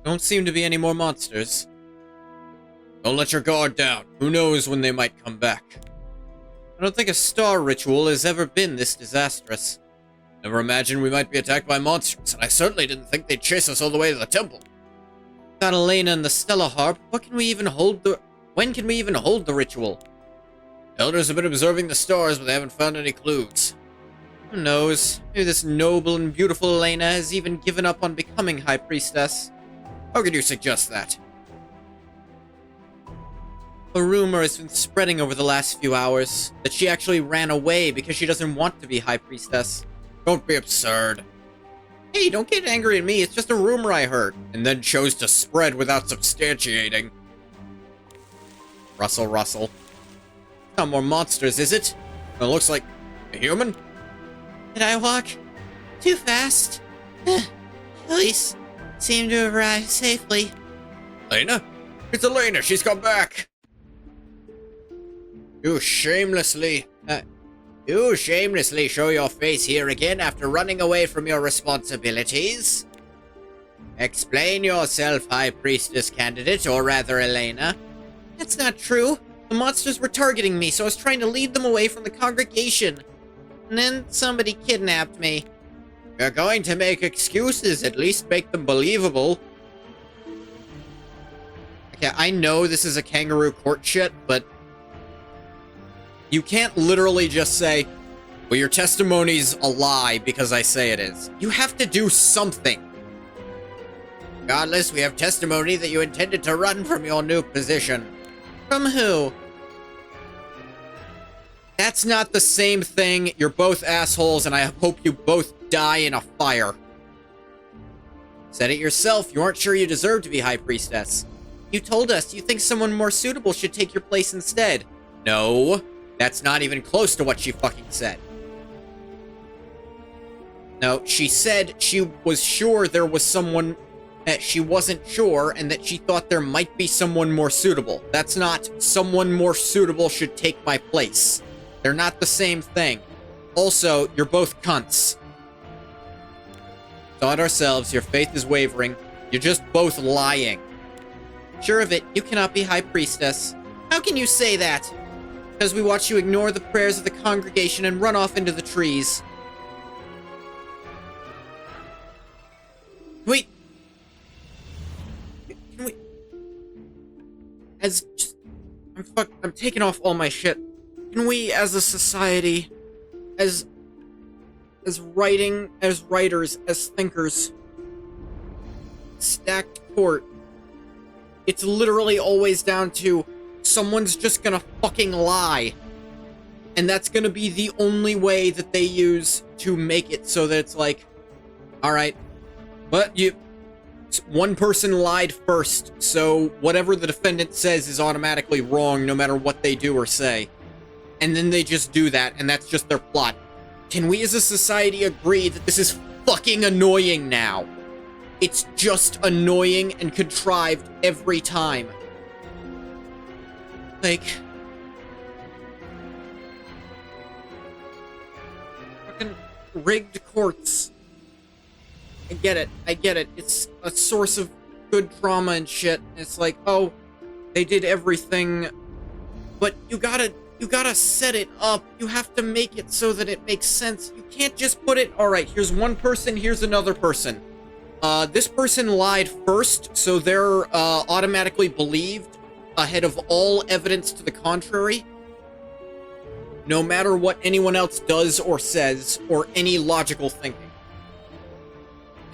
Don't seem to be any more monsters. Don't let your guard down. Who knows when they might come back. I don't think a star ritual has ever been this disastrous. Never imagined we might be attacked by monsters, and I certainly didn't think they'd chase us all the way to the temple. Without Elena and the Stella Harp, when can we even hold the ritual? Elders have been observing the stars, but they haven't found any clues. Who knows? Maybe this noble and beautiful Elena has even given up on becoming High Priestess. How could you suggest that? A rumor has been spreading over the last few hours that she actually ran away because she doesn't want to be High Priestess. Don't be absurd. Hey, don't get angry at me, it's just a rumor I heard, and then chose to spread without substantiating. Rustle. Not more monsters, is it? It looks like a human? Did I walk too fast? Police seem to have arrived safely. Elena? It's Elena, she's come back! You shamelessly show your face here again after running away from your responsibilities. Explain yourself, High Priestess candidate, or rather Elena. That's not true. The monsters were targeting me, so I was trying to lead them away from the congregation. And then somebody kidnapped me. If you're going to make excuses, at least make them believable. Okay, I know this is a kangaroo court shit, but you can't literally just say, well, your testimony's a lie because I say it is. You have to do something. Regardless, we have testimony that you intended to run from your new position. From who? That's not the same thing. You're both assholes, and I hope you both die in a fire. Said it yourself. You aren't sure you deserve to be High Priestess. You told us you think someone more suitable should take your place instead. No. That's not even close to what she fucking said. No, she said she was sure there was someone that she wasn't sure and that she thought there might be someone more suitable. That's not someone more suitable should take my place. They're not the same thing. Also, you're both cunts. Saw it ourselves, your faith is wavering. You're just both lying. Sure of it, you cannot be High Priestess. How can you say that? Because we watch you ignore the prayers of the congregation and run off into the trees. Wait. Can we... I'm taking off all my shit. Can we, as a society, as writers, as thinkers, stacked court, it's literally always down to someone's just gonna fucking lie. And that's gonna be the only way that they use to make it so that it's like, alright, but one person lied first, so whatever the defendant says is automatically wrong no matter what they do or say. And then they just do that, and that's just their plot. Can we as a society agree that this is fucking annoying now? It's just annoying and contrived every time. Like, fucking rigged courts. I get it. It's a source of good drama and shit. It's like, oh, they did everything, but you gotta set it up. You have to make it so that it makes sense. You can't just put it, alright, here's one person, here's another person. This person lied first, so they're automatically believed ahead of all evidence to the contrary, no matter what anyone else does or says, or any logical thinking.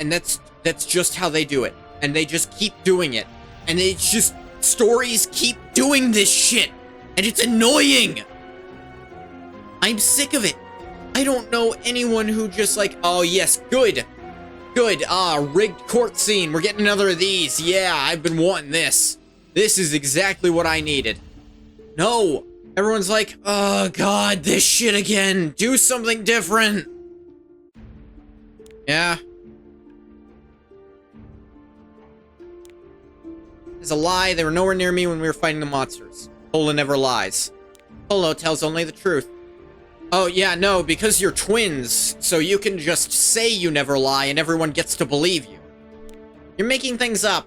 And that's just how they do it. And they just keep doing it. And it's just stories keep doing this shit, and it's annoying. I'm sick of it. I don't know anyone who just like, oh yes, good. Good, rigged court scene. We're getting another of these. Yeah, I've been wanting this. This is exactly what I needed. No, everyone's like, oh god, this shit again. Do something different. Yeah. It's a lie. They were nowhere near me when we were fighting the monsters. Pola never lies. Polo tells only the truth. Oh, yeah, no, because you're twins, so you can just say you never lie and everyone gets to believe you. You're making things up.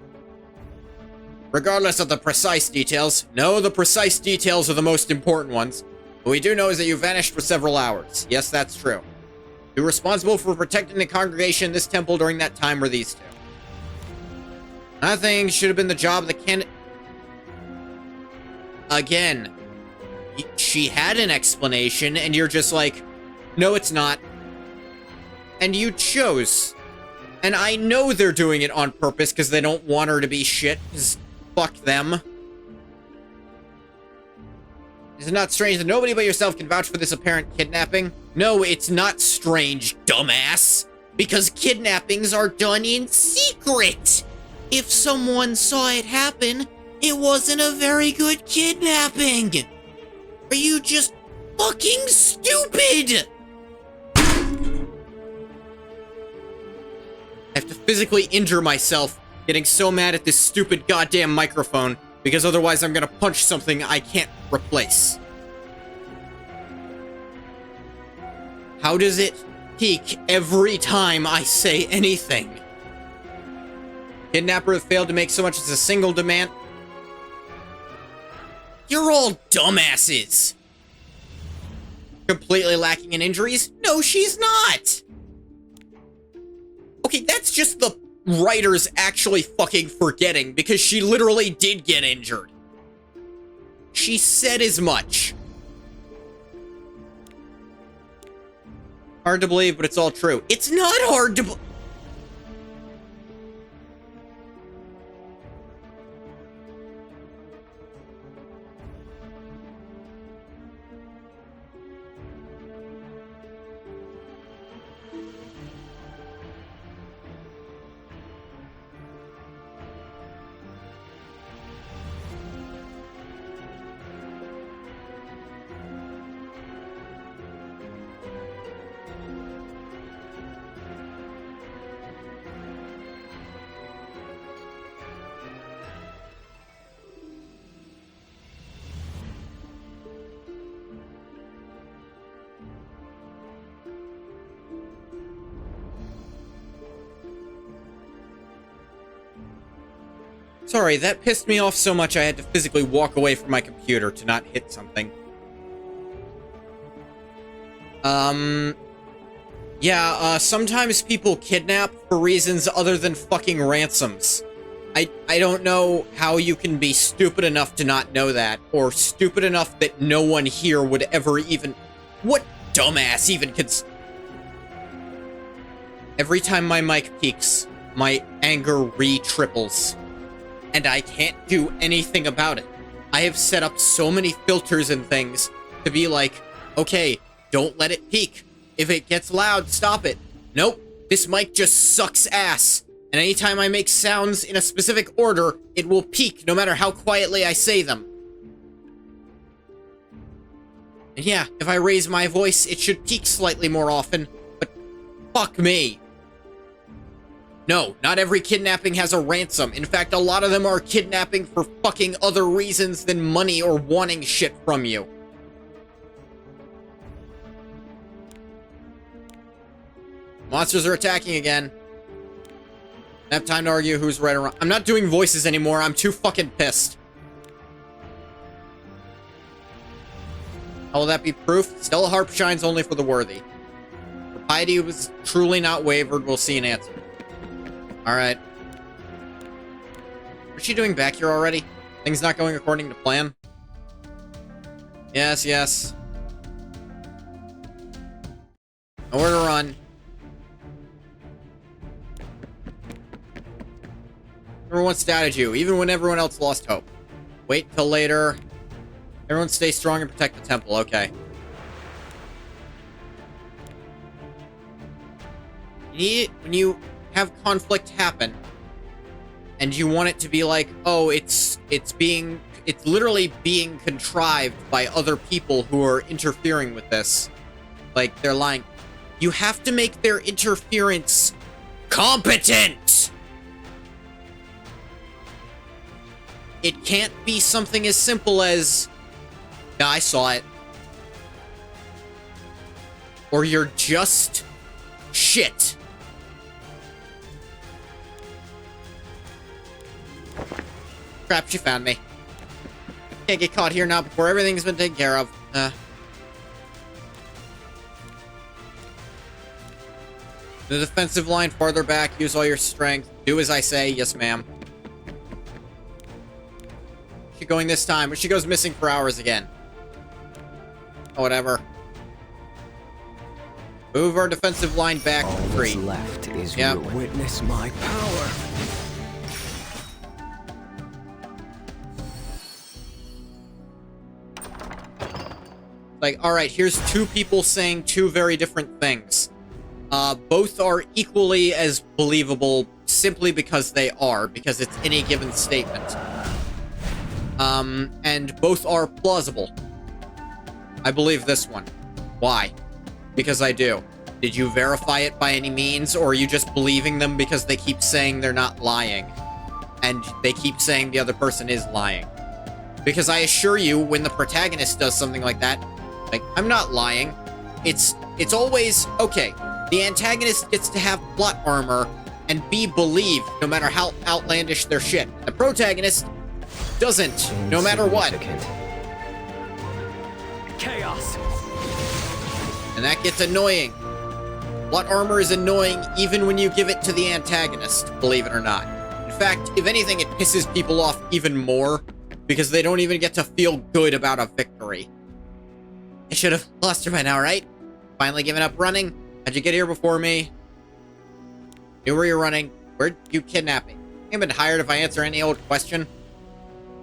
Regardless of the precise details. No, the precise details are the most important ones. What we do know is that you vanished for several hours. Yes, that's true. The responsible for protecting the congregation in this temple during that time were these two. Nothing should have been the job of the candidate. Again, she had an explanation, and you're just like, no, it's not. And you chose. And I know they're doing it on purpose because they don't want her to be shit, because fuck them. Is it not strange that nobody but yourself can vouch for this apparent kidnapping? No, it's not strange, dumbass. Because kidnappings are done in secret. If someone saw it happen, it wasn't a very good kidnapping. Are you just fucking stupid? I have to physically injure myself getting so mad at this stupid goddamn microphone because otherwise I'm gonna punch something I can't replace. How does it peak every time I say anything? Kidnapper failed to make so much as a single demand. You're all dumbasses. Completely lacking in injuries? No, she's not. Okay, that's just the writers actually fucking forgetting because she literally did get injured. She said as much. Hard to believe, but it's all true. It's not hard to believe. Sorry, that pissed me off so much I had to physically walk away from my computer to not hit something. Sometimes people kidnap for reasons other than fucking ransoms. I don't know how you can be stupid enough to not know that, or stupid enough that no one here would ever even... What dumbass even could... Every time my mic peaks, my anger re-triples. And I can't do anything about it. I have set up so many filters and things to be like, okay, don't let it peak. If it gets loud, stop it. Nope, this mic just sucks ass. And anytime I make sounds in a specific order, it will peak no matter how quietly I say them. And yeah, if I raise my voice, it should peak slightly more often, but fuck me. No, not every kidnapping has a ransom. In fact, a lot of them are kidnapping for fucking other reasons than money or wanting shit from you. Monsters are attacking again. I have time to argue who's right or wrong. I'm not doing voices anymore. I'm too fucking pissed. How will that be proof? Stella Harp shines only for the worthy. Her piety was truly not wavered. We'll see an answer. Alright. What's she doing back here already? Things not going according to plan? Yes, yes. Nowhere to run. Everyone doubted you, even when everyone else lost hope. Wait until later. Everyone stay strong and protect the temple. Okay. When you have conflict happen, and you want it to be like, oh, it's literally being contrived by other people who are interfering with this. Like, they're lying. You have to make their interference competent! It can't be something as simple as, yeah, I saw it. Or you're just shit. Crap, she found me. Can't get caught here now before everything's been taken care of. The defensive line farther back. Use all your strength. Do as I say. Yes, ma'am. She going this time, but she goes missing for hours again. Oh, whatever. Move our defensive line back All to 3. that's left is Yep. ruin. Witness my power. Like, alright, here's 2 people saying 2 very different things. Both are equally as believable simply because they are, because it's any given statement. And both are plausible. I believe this one. Why? Because I do. Did you verify it by any means, or are you just believing them because they keep saying they're not lying? And they keep saying the other person is lying. Because I assure you, when the protagonist does something like that, like, I'm not lying. It's always, okay, the antagonist gets to have plot armor and be believed no matter how outlandish their shit. The protagonist doesn't, no matter what. Insignificant. Chaos. And that gets annoying. Plot armor is annoying even when you give it to the antagonist, believe it or not. In fact, if anything, it pisses people off even more because they don't even get to feel good about a victory. I should have lost her by now, right? Finally given up running? How'd you get here before me? Knew where you're running. Where'd you kidnap me? I've been hired if I answer any old question.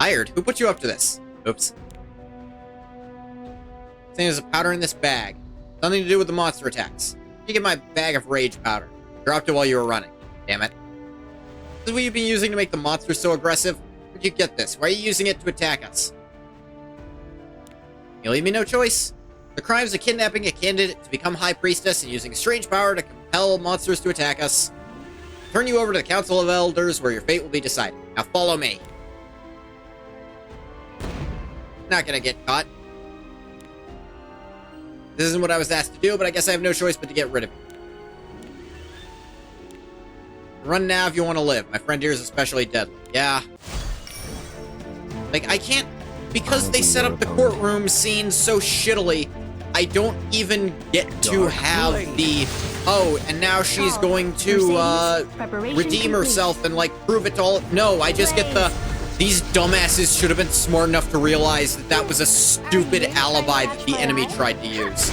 Hired? Who put you up to this? Oops. There's a powder in this bag. Something to do with the monster attacks. You get my bag of rage powder. Dropped it while you were running. Damn it. This is what you've been using to make the monsters so aggressive? Where'd you get this? Why are you using it to attack us? You leave me no choice. The crimes of kidnapping a candidate to become High Priestess and using strange power to compel monsters to attack us. Turn you over to the Council of Elders where your fate will be decided. Now follow me. Not gonna get caught. This isn't what I was asked to do, but I guess I have no choice but to get rid of you. Run now if you want to live. My friend here is especially deadly. Yeah. Like, I can't... Because they set up the courtroom scene so shittily, I don't even get to have the... Oh, and now she's going to, redeem herself and, like, prove it to all... No, I just get the... These dumbasses should have been smart enough to realize that that was a stupid alibi that the enemy tried to use.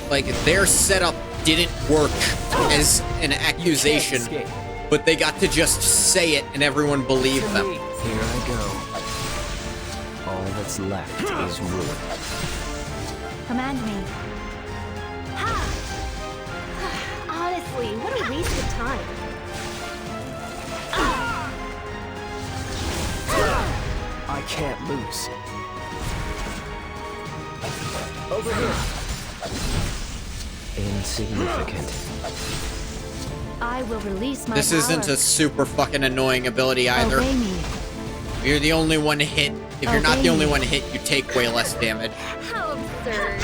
Like, their setup didn't work as an accusation, but they got to just say it and everyone believed them. Here I go. All that's left is ruin. Command me. Ha! Honestly, what a waste of time. I can't lose. Over here. Insignificant. I will release my This power. isn't a super fucking annoying ability either. Obey me. If you're the only one hit, if you're not the only one hit, you take way less damage. How absurd.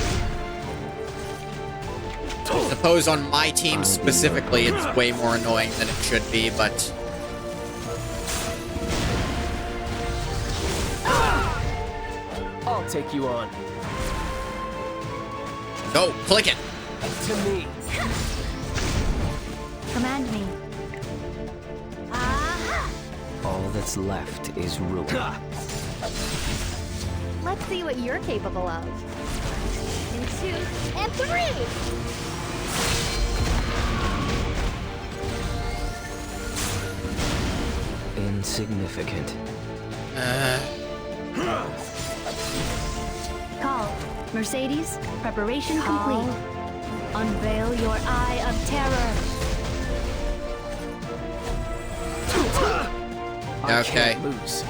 I suppose on my team specifically, it's way more annoying than it should be, but... I'll take you on. Go, click it! To me. Command me. Aha! All that's left is ruin. Let's see what you're capable of. And 2, and 3! insignificant. Call. Mercedes, preparation complete. Unveil your eye of terror. I Okay. can't lose.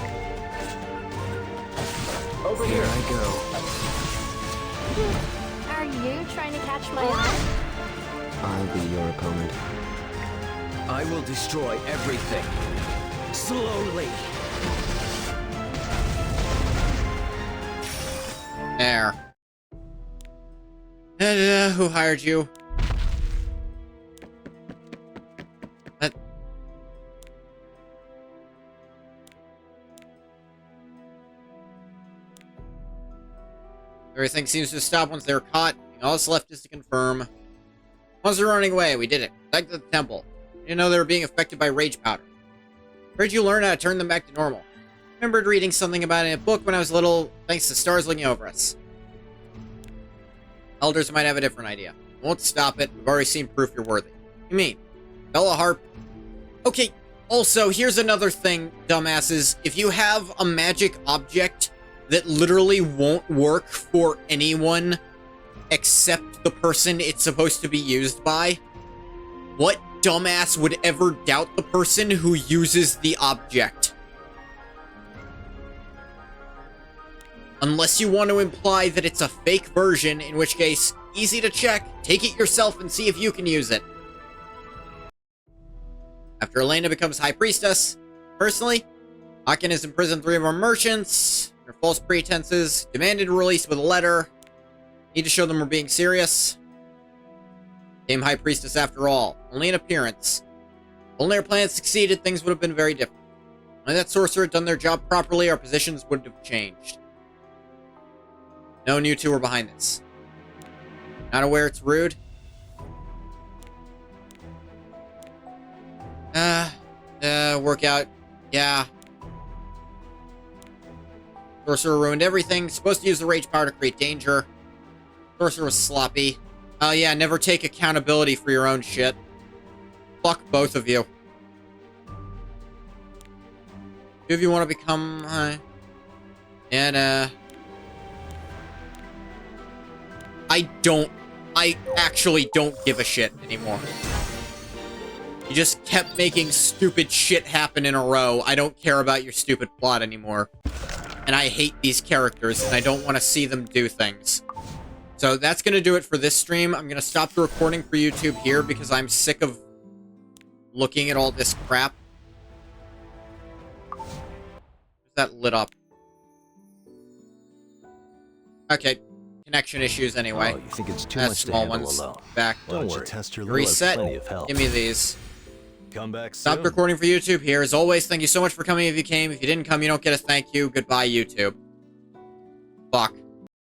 Over Here here. I go. Are you trying to catch my eye? I'll be your opponent. I will destroy everything. Slowly. There. Who hired you? That... Everything seems to stop once they're caught. All that's left is to confirm. Once they're running away, we did it. Back to the temple. Didn't know they were being affected by rage powder. Where'd you learn how to turn them back to normal? Remembered reading something about it in a book when I was little, thanks to stars looking over us. Elders might have a different idea. Won't stop it. We've already seen proof you're worthy. You mean? Bella Harp? Okay, also, here's another thing, dumbasses. If you have a magic object that literally won't work for anyone except the person it's supposed to be used by, what dumbass would ever doubt the person who uses the object? Unless you want to imply that it's a fake version, in which case, easy to check. Take it yourself and see if you can use it. After Elena becomes High Priestess, personally, Akin has imprisoned 3 of our merchants, under false pretenses, demanded a release with a letter. Need to show them we're being serious. Became High Priestess after all, only an appearance. If only our plan had succeeded, things would have been very different. If only that sorcerer had done their job properly, our positions wouldn't have changed. Knowing you two were behind this. Not aware it's rude? Workout. Yeah. Sorcerer ruined everything. Supposed to use the rage power to create danger. Sorcerer was sloppy. Oh yeah, never take accountability for your own shit. Fuck both of you. Two of you want to become... I actually don't give a shit anymore. You just kept making stupid shit happen in a row. I don't care about your stupid plot anymore. And I hate these characters, and I don't want to see them do things. So that's going to do it for this stream. I'm going to stop the recording for YouTube here because I'm sick of looking at all this crap. Is that lit up? Okay. Connection issues anyway. Oh, you think it's too That's much to small handle ones. alone? Back. Why don't you Worry. test your lure? Reset. Plenty of help. Give me these. Come back soon. Stop recording for YouTube here. As always, thank you so much for coming if you came. If you didn't come, you don't get a thank you. Goodbye, YouTube. Fuck.